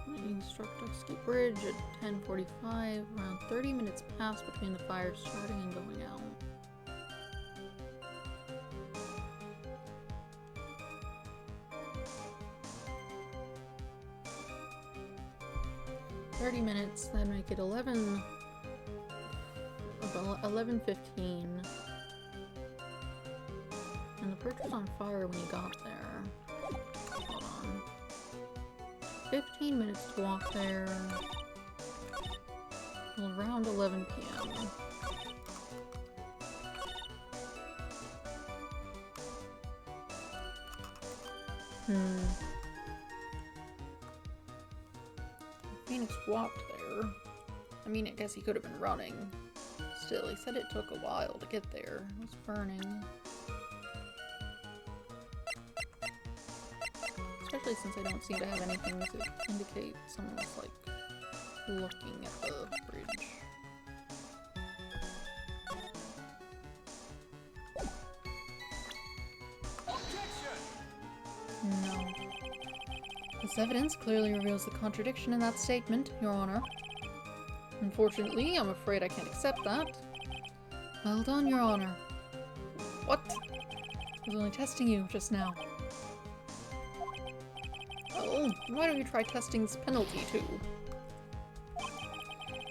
Lightning struck Dusty Bridge at 10:45. Around 30 minutes passed between the fires starting and going out. Minutes, that'd make it 11. About 11:15. And the bridge was on fire when you got there. Hold on. 15 minutes to walk there. Around 11 p.m. Phoenix walked there. I mean, I guess he could have been running. Still, he said it took a while to get there. It was burning. Especially since I don't seem to have anything to indicate someone was, like, looking at the bridge. No. This evidence clearly reveals the contradiction in that statement, Your Honor. Unfortunately, I'm afraid I can't accept that. Well done, Your Honor. What? I was only testing you just now. Oh, why don't you try testing this penalty too?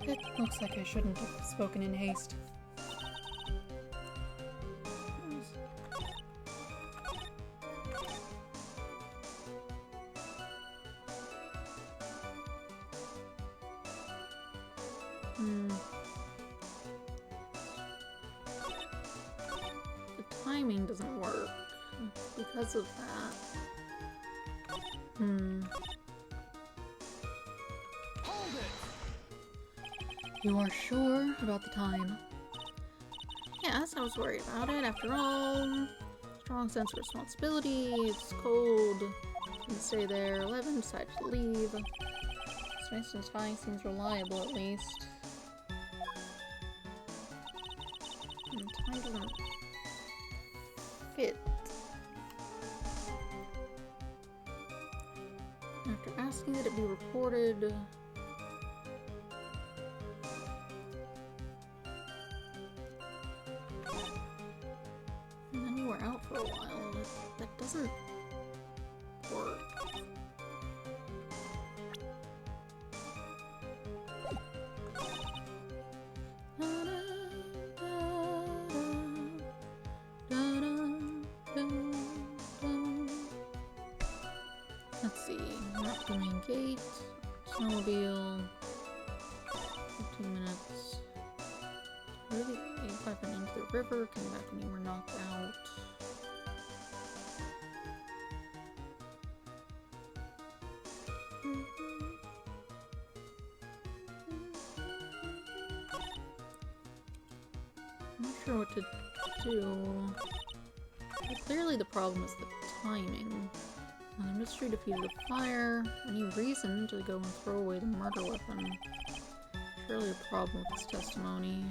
It looks like I shouldn't have spoken in haste. The timing doesn't work because of that. Hold it! You are sure about the time? Yes, I was worried about it. After all, strong sense of responsibility. It's cold. Can stay there. 11 decided to leave. Mason's spying seems reliable, at least. Time doesn't fit. After asking that it be reported, and then you were out for a while. That doesn't work. Let's see, not the main gate, snowmobile, 15 minutes, really, 5 went into the river, came back when you were knocked out. I'm not sure what to do. But clearly the problem is the timing. The mystery defeated the fire. Any reason to go and throw away the murder weapon? Surely a problem with his testimony.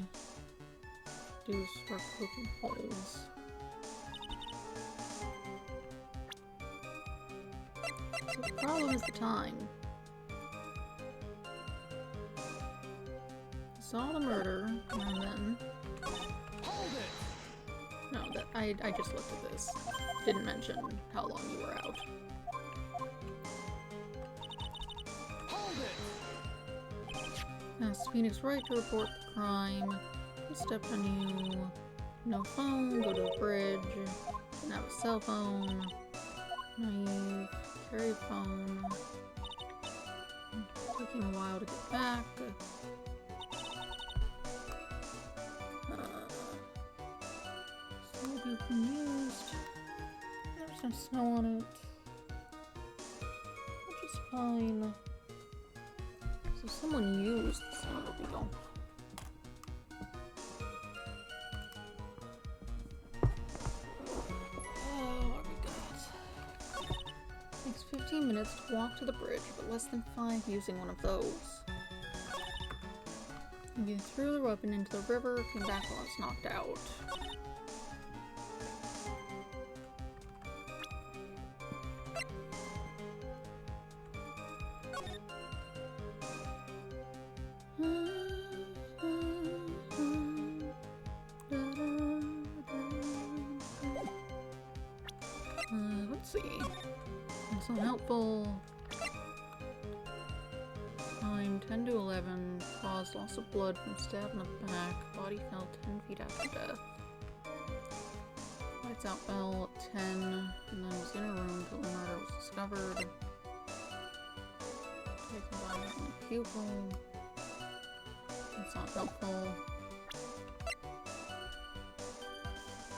Do start poking holes. So the problem is the time. Saw the murder, and then... Hold it! No, that I just looked at this. Didn't mention how long you were out. Hold it! Asked Phoenix Wright to report the crime. He step on you. No phone, go to a bridge. Didn't have a cell phone. Naive, carry a phone. Taking a while to get back. Snowmobile been used. There's no snow on it. Which is fine. So someone used the snowmobile. Takes 15 minutes to walk to the bridge, but less than 5 using one of those. You threw the weapon into the river, came back while it's knocked out. Let's see. That's unhelpful. Time 10 to 11. Caused loss of blood from stab in the back. Body fell 10 feet after death. Lights out fell at 10, and then was in a room until the murder was discovered. Taken by a pupil. That's not helpful.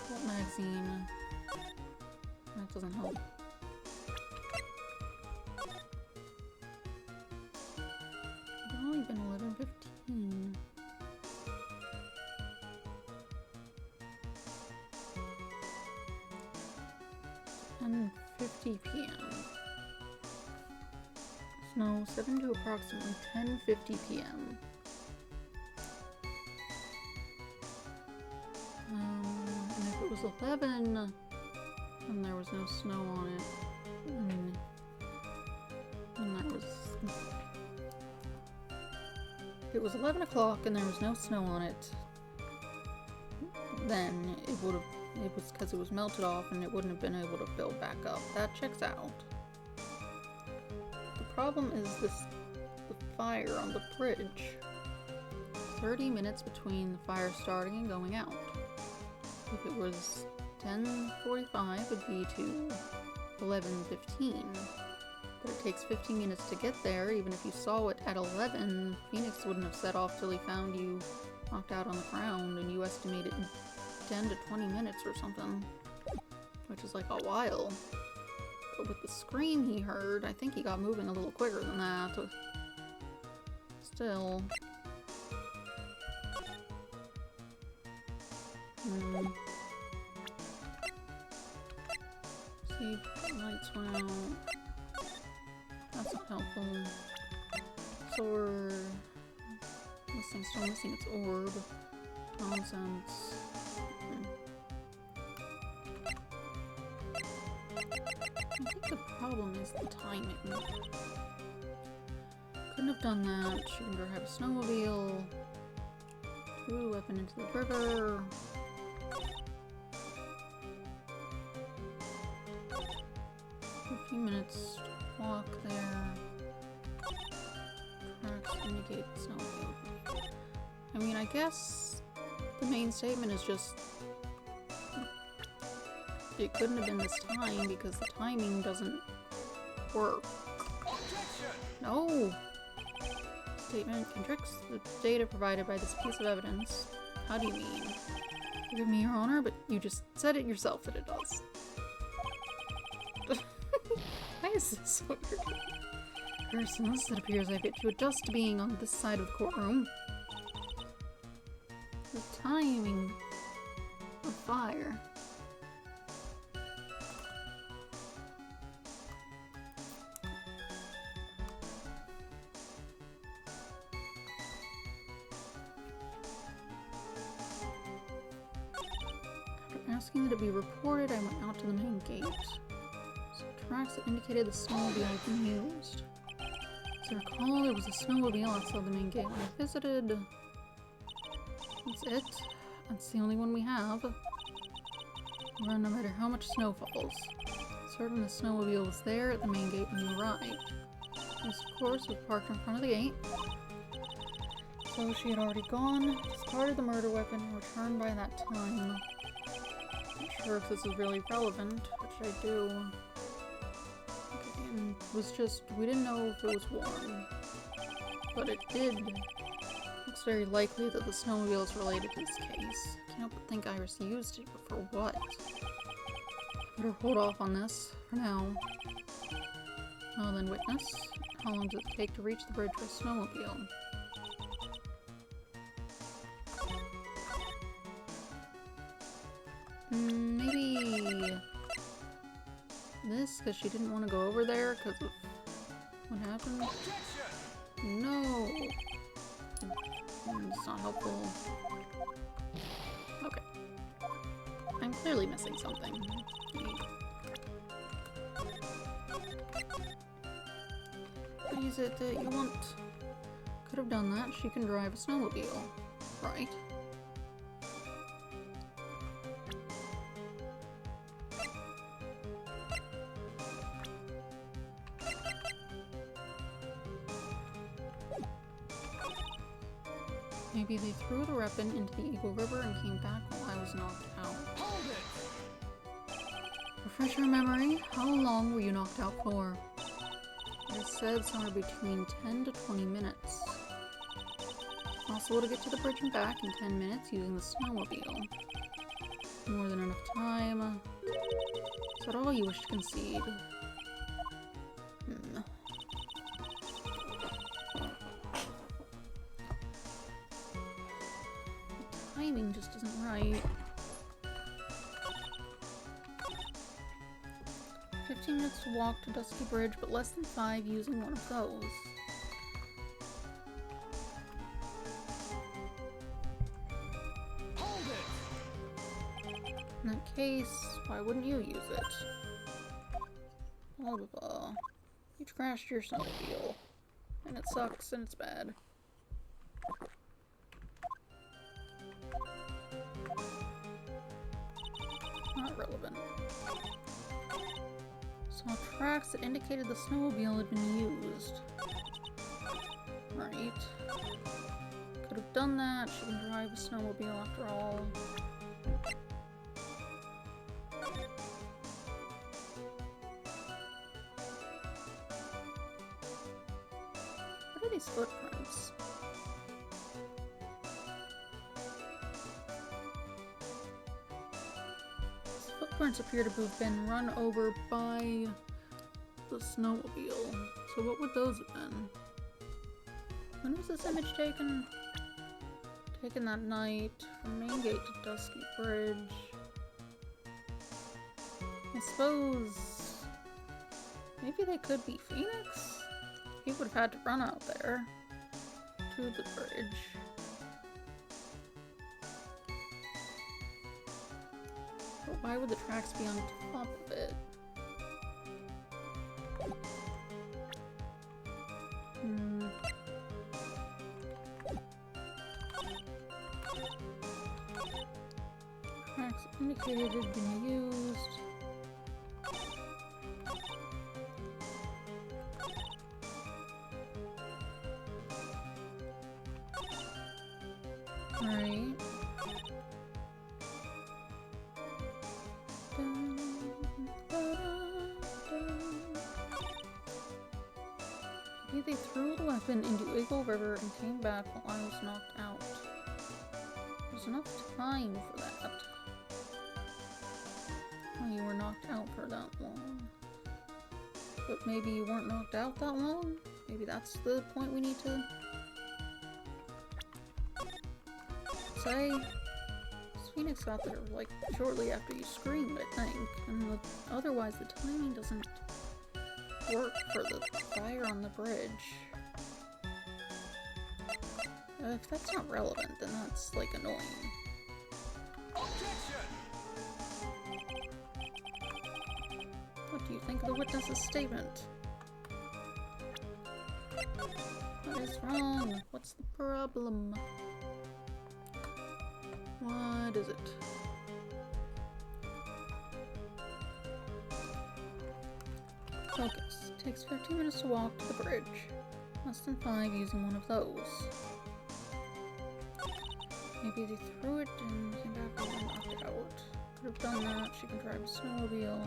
What magazine? That doesn't help. It's only been 11:15. And 50 p.m. Snow 7 to approximately 10:50 p.m. And if it was 11 and there was no snow on it, and that was... If it was 11 o'clock and there was no snow on it, then it would have... It was because it was melted off and it wouldn't have been able to build back up. That checks out. The problem is the fire on the bridge. 30 minutes between the fire starting and going out. If it was 10:45, it would be to 11:15. But it takes 15 minutes to get there. Even if you saw it at 11, Phoenix wouldn't have set off till he found you knocked out on the ground, and you estimated 10 to 20 minutes or something, which is like a while. But with the scream he heard, I think he got moving a little quicker than that. Still. See, lights went out. That's not helpful. Sword. This thing's still missing its orb. Nonsense. I think the problem is the timing. Couldn't have done that. Shouldn't have a snowmobile. Threw a weapon into the river. A few minutes to walk there. Tracks indicate snowmobile. I mean, I guess the main statement is just it couldn't have been this time because the timing doesn't work. No! Statement contradicts the data provided by this piece of evidence. How do you mean? Forgive me, Your Honor, but you just said it yourself that it does. Why is this so weird? Persons, it appears I fit to adjust to being on this side of the courtroom. The timing of fire. After asking that it be reported, I went out to the main gate. So tracks that indicated the snowmobile had been used. As I recall, there was a snowmobile outside the main gate when I visited. That's it. That's the only one we have. Well, no matter how much snow falls. Certain the snowmobile was there at the main gate when you arrived. This, of course, was parked in front of the gate. So she had already gone, discarded the murder weapon, and returned by that time. Not sure if this is really relevant, which I do. Okay, and it was just, we didn't know if it was warm. But it did. Looks very likely that the snowmobile is related to this case. Can't help but think Iris used it, but for what? Better hold off on this for now. Well then, witness. How long does it take to reach the bridge with a snowmobile? Maybe this, because she didn't want to go over there because of what happened. No! It's not helpful. Okay. I'm clearly missing something. What is it that you want? Could have done that. She can drive a snowmobile, right? Maybe they threw the weapon into the Eagle River and came back while I was knocked out. Hold it! Refresh your memory. How long were you knocked out for? It said somewhere between 10 to 20 minutes. Possible to get to the bridge and back in 10 minutes using the snowmobile. More than enough time. Is that all you wish to concede? The timing just isn't right. 15 minutes to walk to Dusky Bridge, but less than 5 using one of those. Hold it! In that case, why wouldn't you use it? Blah blah blah. You crashed your snowmobile. And it sucks and it's bad. Not relevant. Saw tracks that indicated the snowmobile had been used. Right. Could have done that. She can drive a snowmobile after all. What are these footprints? These footprints appear to have been run over by the snowmobile. So what would those have been? When was this image taken? Taken that night from Main Gate to Dusky Bridge. I suppose maybe they could be Phoenix? He would have had to run out there to the bridge. But why would the tracks be on top of it? Tracks indicated had been used. Right. Maybe they threw the weapon into Eagle River and came back while I was knocked out. There's enough time for that. Well, you were knocked out for that long. But maybe you weren't knocked out that long? Maybe that's the point we need to say. Phoenix got there like shortly after you screamed, I think, and otherwise the timing doesn't work for the fire on the bridge. If that's not relevant, then that's like annoying. Objection! What do you think of the witness's statement? What is wrong? What's the problem? What is it? Focus. Takes 15 minutes to walk to the bridge. Less than 5 using one of those. Maybe they threw it and came back and knocked it out. Could have done that. She can drive a snowmobile.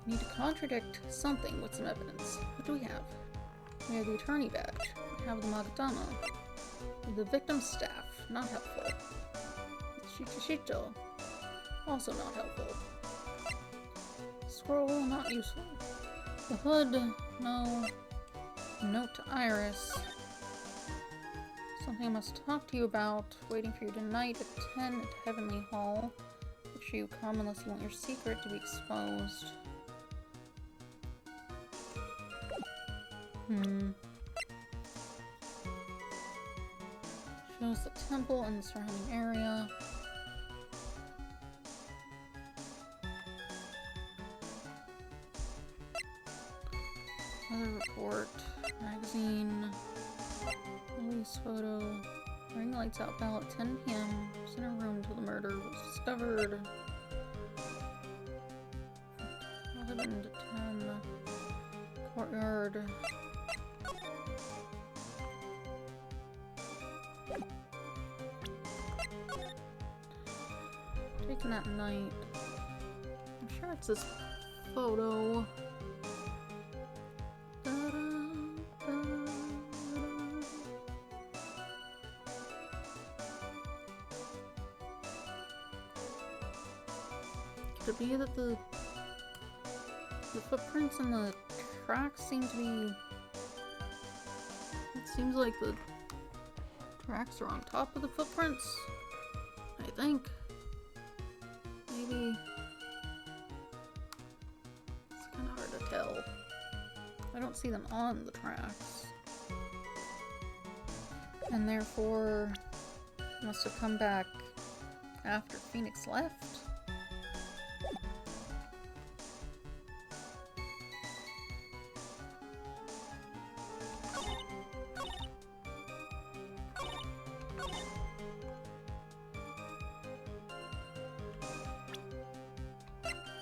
We need to contradict something with some evidence. What do we have? We have the attorney badge. We have the Magatama. The victim's staff. Not helpful. The Shichishito. Also not helpful. Scroll. Not useful. The hood. No. Note to Iris. Something I must talk to you about. Waiting for you tonight at 10 at Heavenly Hall. Make sure you come unless you want your secret to be exposed. Shows the temple and the surrounding area. Weather report. Magazine. Police photo. Ring lights out bell at 10 p.m. Was in a room until the murder was discovered. 11 to 10. Courtyard. Taken that night. I'm sure it's this photo. Could it be that the footprints and the tracks seem to be... It seems like the tracks are on top of the footprints, I think. Maybe. It's kind of hard to tell. I don't see them on the tracks. And therefore, must have come back after Phoenix left.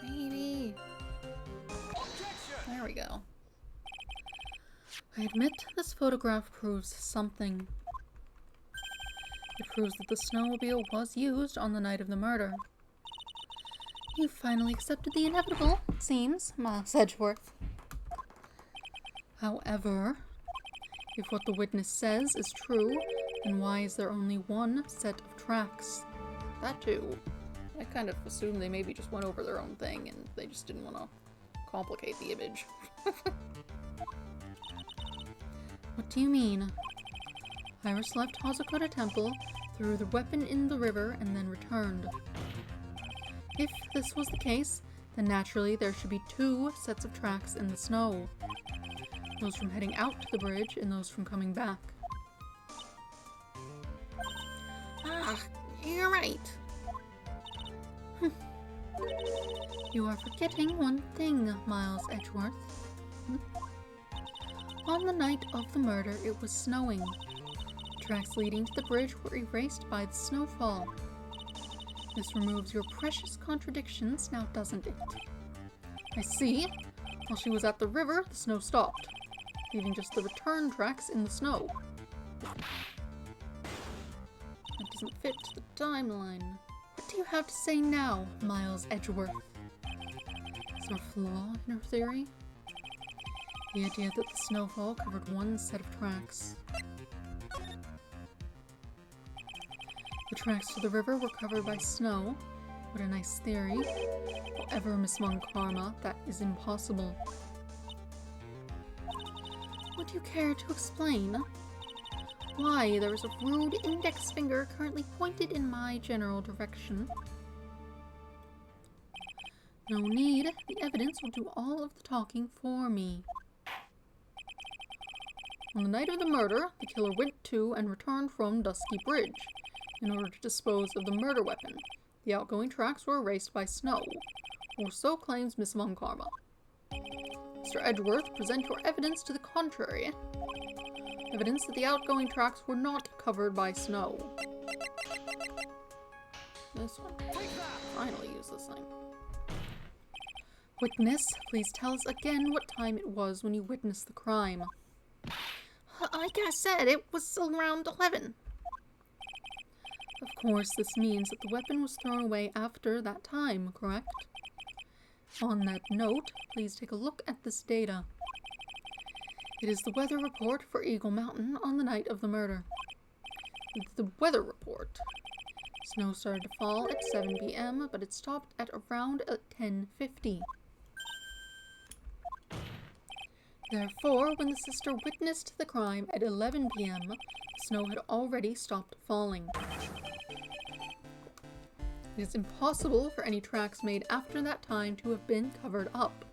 Maybe. There we go. I admit this photograph proves something. It proves that the snowmobile was used on the night of the murder. You finally accepted the inevitable, it seems, Miles Edgeworth. However, if what the witness says is true, then why is there only one set of tracks? That too. I kind of assumed they maybe just went over their own thing and they just didn't want to complicate the image. What do you mean? Iris left Hazakota Temple, threw the weapon in the river, and then returned. If this was the case, then naturally there should be two sets of tracks in the snow. Those from heading out to the bridge and those from coming back. Ah, you're right. You are forgetting one thing, Miles Edgeworth. On the night of the murder, it was snowing. Tracks leading to the bridge were erased by the snowfall. This removes your precious contradictions, now doesn't it? I see. While she was at the river, the snow stopped, leaving just the return tracks in the snow. That doesn't fit the timeline. What do you have to say now, Miles Edgeworth? Is there a flaw in her theory? The idea that the snowfall covered one set of tracks. The tracks to the river were covered by snow. What a nice theory. However, Miss Monkarma, that is impossible. Would you care to explain why there is a rude index finger currently pointed in my general direction? No need. The evidence will do all of the talking for me. On the night of the murder, the killer went to and returned from Dusky Bridge in order to dispose of the murder weapon. The outgoing tracks were erased by snow, or so claims Miss Monkarma. Mr. Edgeworth, present your evidence to the contrary. Evidence that the outgoing tracks were not covered by snow. This one. Finally use this thing. Witness, please tell us again what time it was when you witnessed the crime. Like I said, it was around 11. Of course, this means that the weapon was thrown away after that time, correct? On that note, please take a look at this data. It is the weather report for Eagle Mountain on the night of the murder. It's the weather report. Snow started to fall at 7 p.m., but it stopped at around 10:50. Therefore, when the sister witnessed the crime at 11 p.m., snow had already stopped falling. It is impossible for any tracks made after that time to have been covered up.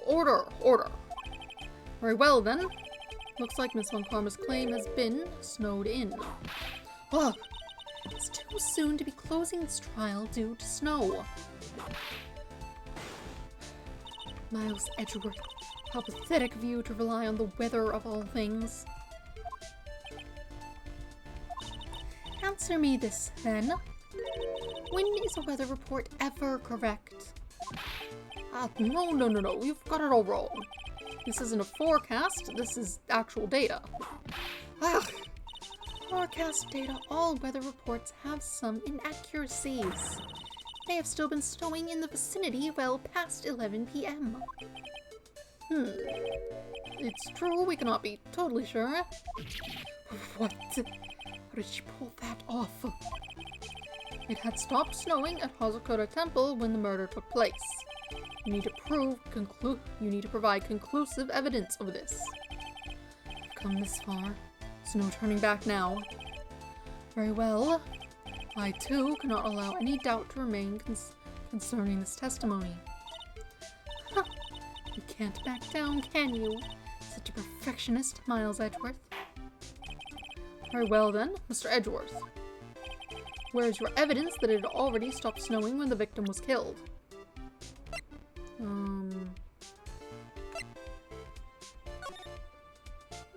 Order! Order! Very well then. Looks like Miss Von Karma's claim has been snowed in. Ugh! It's too soon to be closing this trial due to snow. Miles Edgeworth, how pathetic of you to rely on the weather of all things. Answer me this, then. When is a weather report ever correct? No. You've got it all wrong. This isn't a forecast, this is actual data. Forecast data, all weather reports have some inaccuracies. May have still been snowing in the vicinity well past 11 p.m. It's true, we cannot be totally sure. What? How did she pull that off? It had stopped snowing at Hazakura Temple when the murder took place. You need to provide conclusive evidence of this. I've come this far. There's no turning back now. Very well. I, too, cannot allow any doubt to remain concerning this testimony. Huh. You can't back down, can you? Such a perfectionist, Miles Edgeworth. Very well then, Mr. Edgeworth. Where is your evidence that it had already stopped snowing when the victim was killed?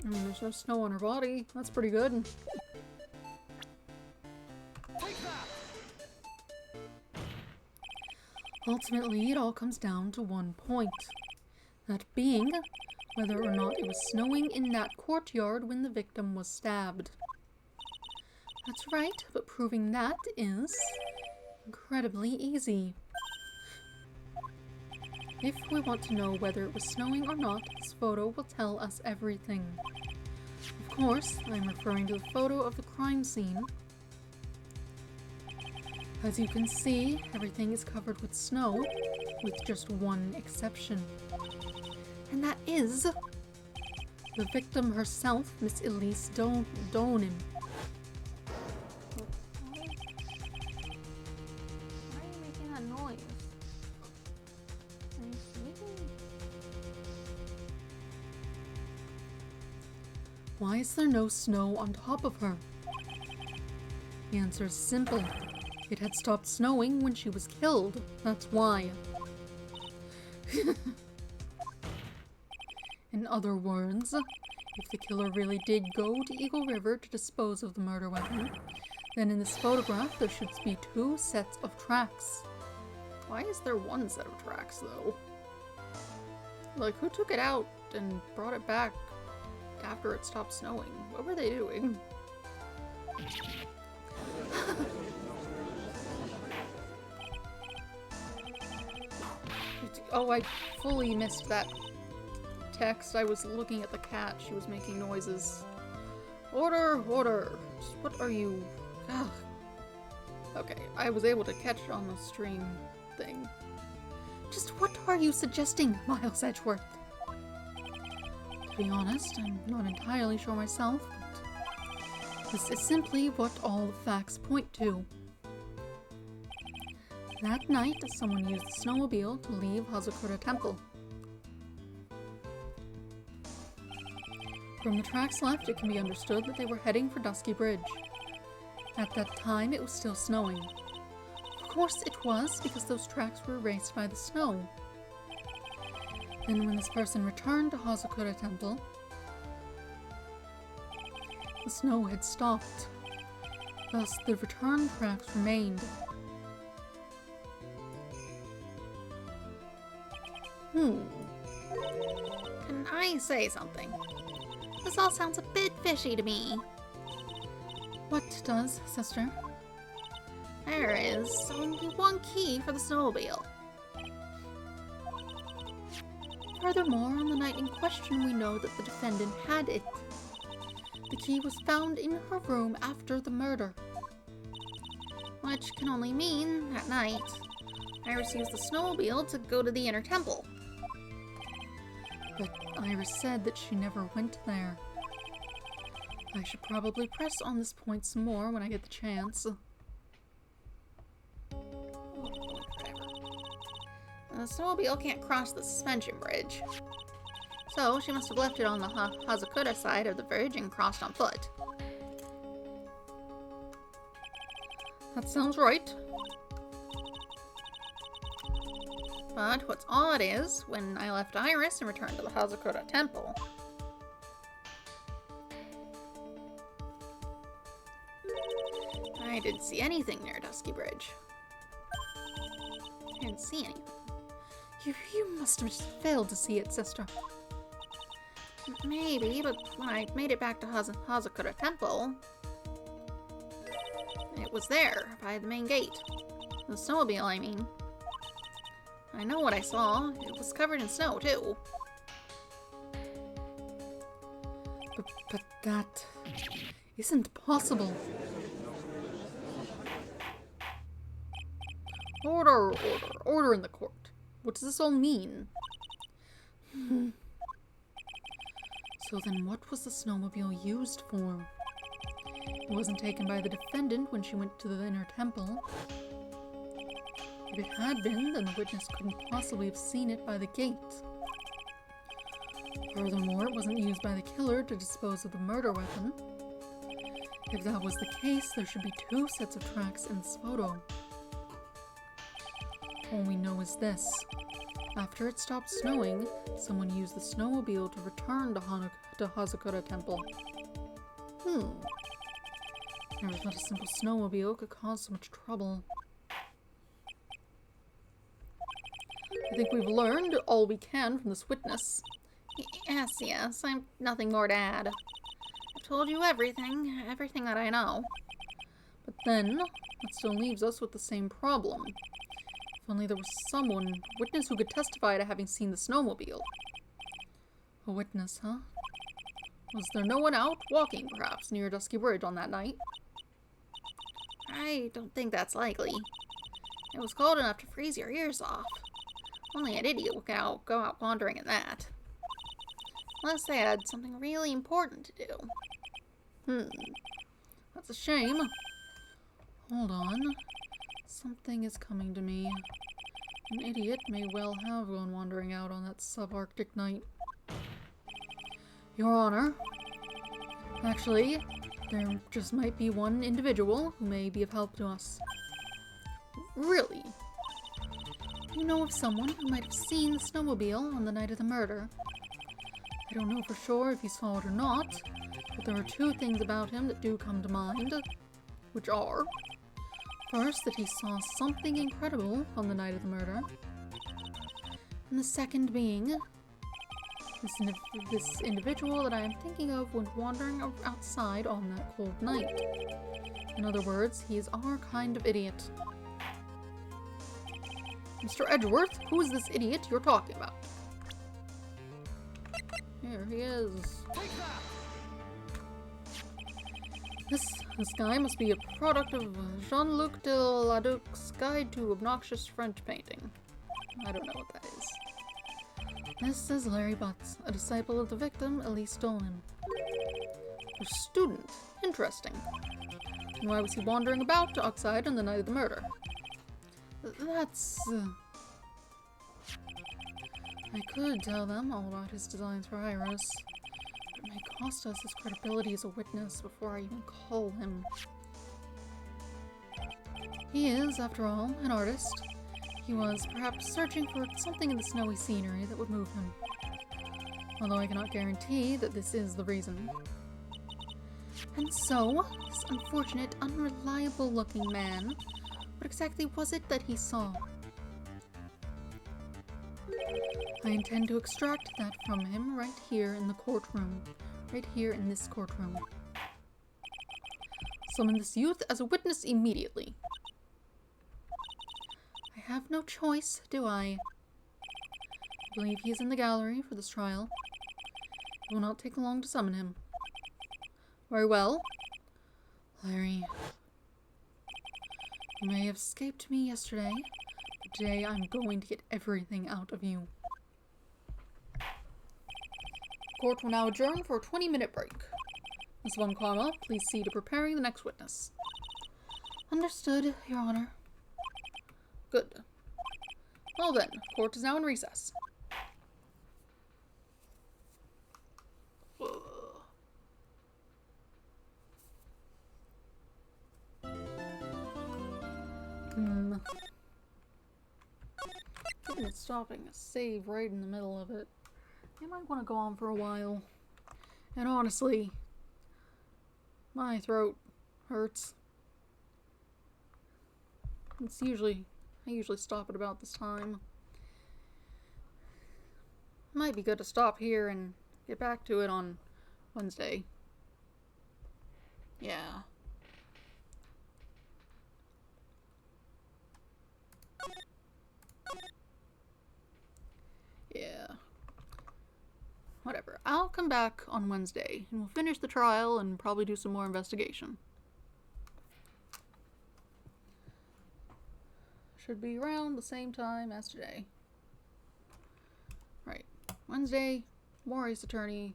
There's no snow on her body. That's pretty good. Ultimately, it all comes down to one point. That being, whether or not it was snowing in that courtyard when the victim was stabbed. That's right, but proving that is incredibly easy. If we want to know whether it was snowing or not, this photo will tell us everything. Of course, I'm referring to the photo of the crime scene. As you can see, everything is covered with snow, with just one exception. And that is the victim herself, Miss Elise Donin. Why are you making that noise? Are you sleeping? Why is there no snow on top of her? The answer is simple. It had stopped snowing when she was killed. That's why. In other words, if the killer really did go to Eagle River to dispose of the murder weapon, then in this photograph there should be two sets of tracks. Why is there one set of tracks, though? Like, who took it out and brought it back after it stopped snowing? What were they doing? Oh, I fully missed that text. I was looking at the cat. She was making noises. Order! Order! What are you... Ugh. Okay, I was able to catch it on the stream thing. Just what are you suggesting, Miles Edgeworth? To be honest, I'm not entirely sure myself, but this is simply what all the facts point to. That night, someone used the snowmobile to leave Hazakura Temple. From the tracks left, it can be understood that they were heading for Dusky Bridge. At that time, it was still snowing. Of course it was, because those tracks were erased by the snow. Then when this person returned to Hazakura Temple, the snow had stopped. Thus, the return tracks remained. Can I say something? This all sounds a bit fishy to me. What does, sister? There is only one key for the snowmobile. Furthermore, on the night in question, we know that the defendant had it. The key was found in her room after the murder. Which can only mean, that night, Iris used the snowmobile to go to the inner temple. But Iris said that she never went there. I should probably press on this point some more when I get the chance. The snowmobile can't cross the suspension bridge. So she must have left it on the Hazakura side of the bridge and crossed on foot. That sounds right. But what's odd is, when I left Iris and returned to the Hazakura temple, I didn't see anything near Dusky Bridge. I didn't see anything. You must have failed to see it, sister. Maybe, but when I made it back to Hazakura temple, it was there, by the main gate. The snowmobile, I mean. I know what I saw. It was covered in snow, too. But that isn't possible. Order in the court. What does this all mean? So then what was the snowmobile used for? It wasn't taken by the defendant when she went to the inner temple. If it had been, then the witness couldn't possibly have seen it by the gate. Furthermore, it wasn't used by the killer to dispose of the murder weapon. If that was the case, there should be 2 sets of tracks in this photo. All we know is this. After it stopped snowing, someone used the snowmobile to return to Hazakura Temple. Never thought a simple snowmobile could cause so much trouble. I think we've learned all we can from this witness. Yes, I've nothing more to add. I've told you everything that I know. But then, that still leaves us with the same problem. If only there was someone, witness who could testify to having seen the snowmobile. A witness, huh? Was there no one out walking, perhaps, near Dusky Bridge on that night? I don't think that's likely. It was cold enough to freeze your ears off. Only an idiot would go out wandering in that. Unless they had something really important to do. That's a shame. Hold on. Something is coming to me. An idiot may well have gone wandering out on that subarctic night. Your Honor. Actually, there just might be one individual who may be of help to us. Really? You know of someone who might have seen the snowmobile on the night of the murder? I don't know for sure if he saw it or not, but there are 2 things about him that do come to mind, which are, first, that he saw something incredible on the night of the murder, and the second being, this individual that I am thinking of went wandering outside on that cold night. In other words, he is our kind of idiot. Mr. Edgeworth, who is this idiot you're talking about? Here he is. This guy must be a product of Jean-Luc de Laduc's Guide to Obnoxious French Painting. I don't know what that is. This is Larry Butts, a disciple of the victim, Elise Dolan. A student. Interesting. And why was he wandering about outside on the night of the murder? That's... I could tell them all about his designs for Iris, but it may cost us his credibility as a witness before I even call him. He is, after all, an artist. He was perhaps searching for something in the snowy scenery that would move him. Although I cannot guarantee that this is the reason. And so, this unfortunate, unreliable-looking man, what exactly was it that he saw? I intend to extract that from him right here in the courtroom, Right here in this courtroom. Summon this youth as a witness immediately. I have no choice, do I? I believe he is in the gallery for this trial. It will not take long to summon him. Very well. Larry, you may have escaped me yesterday, but today I'm going to get everything out of you. Court will now adjourn for a 20-minute break. Miss Von Karma, please see to preparing the next witness. Understood, Your Honor. Good. Well then, court is now in recess. Given it's stopping a save right in the middle of it, it might want to go on for a while. And honestly, my throat hurts. I usually stop at about this time. Might be good to stop here and get back to it on Wednesday. Yeah. Yeah. Whatever. I'll come back on Wednesday and we'll finish the trial and probably do some more investigation. Should be around the same time as today. Right. Wednesday, more Ace Attorney.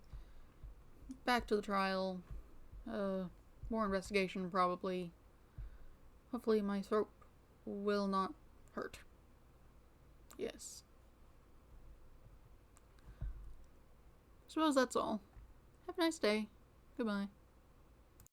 Back to the trial. More investigation probably. Hopefully my throat will not hurt. Yes. Suppose that's all. Have a nice day. Goodbye.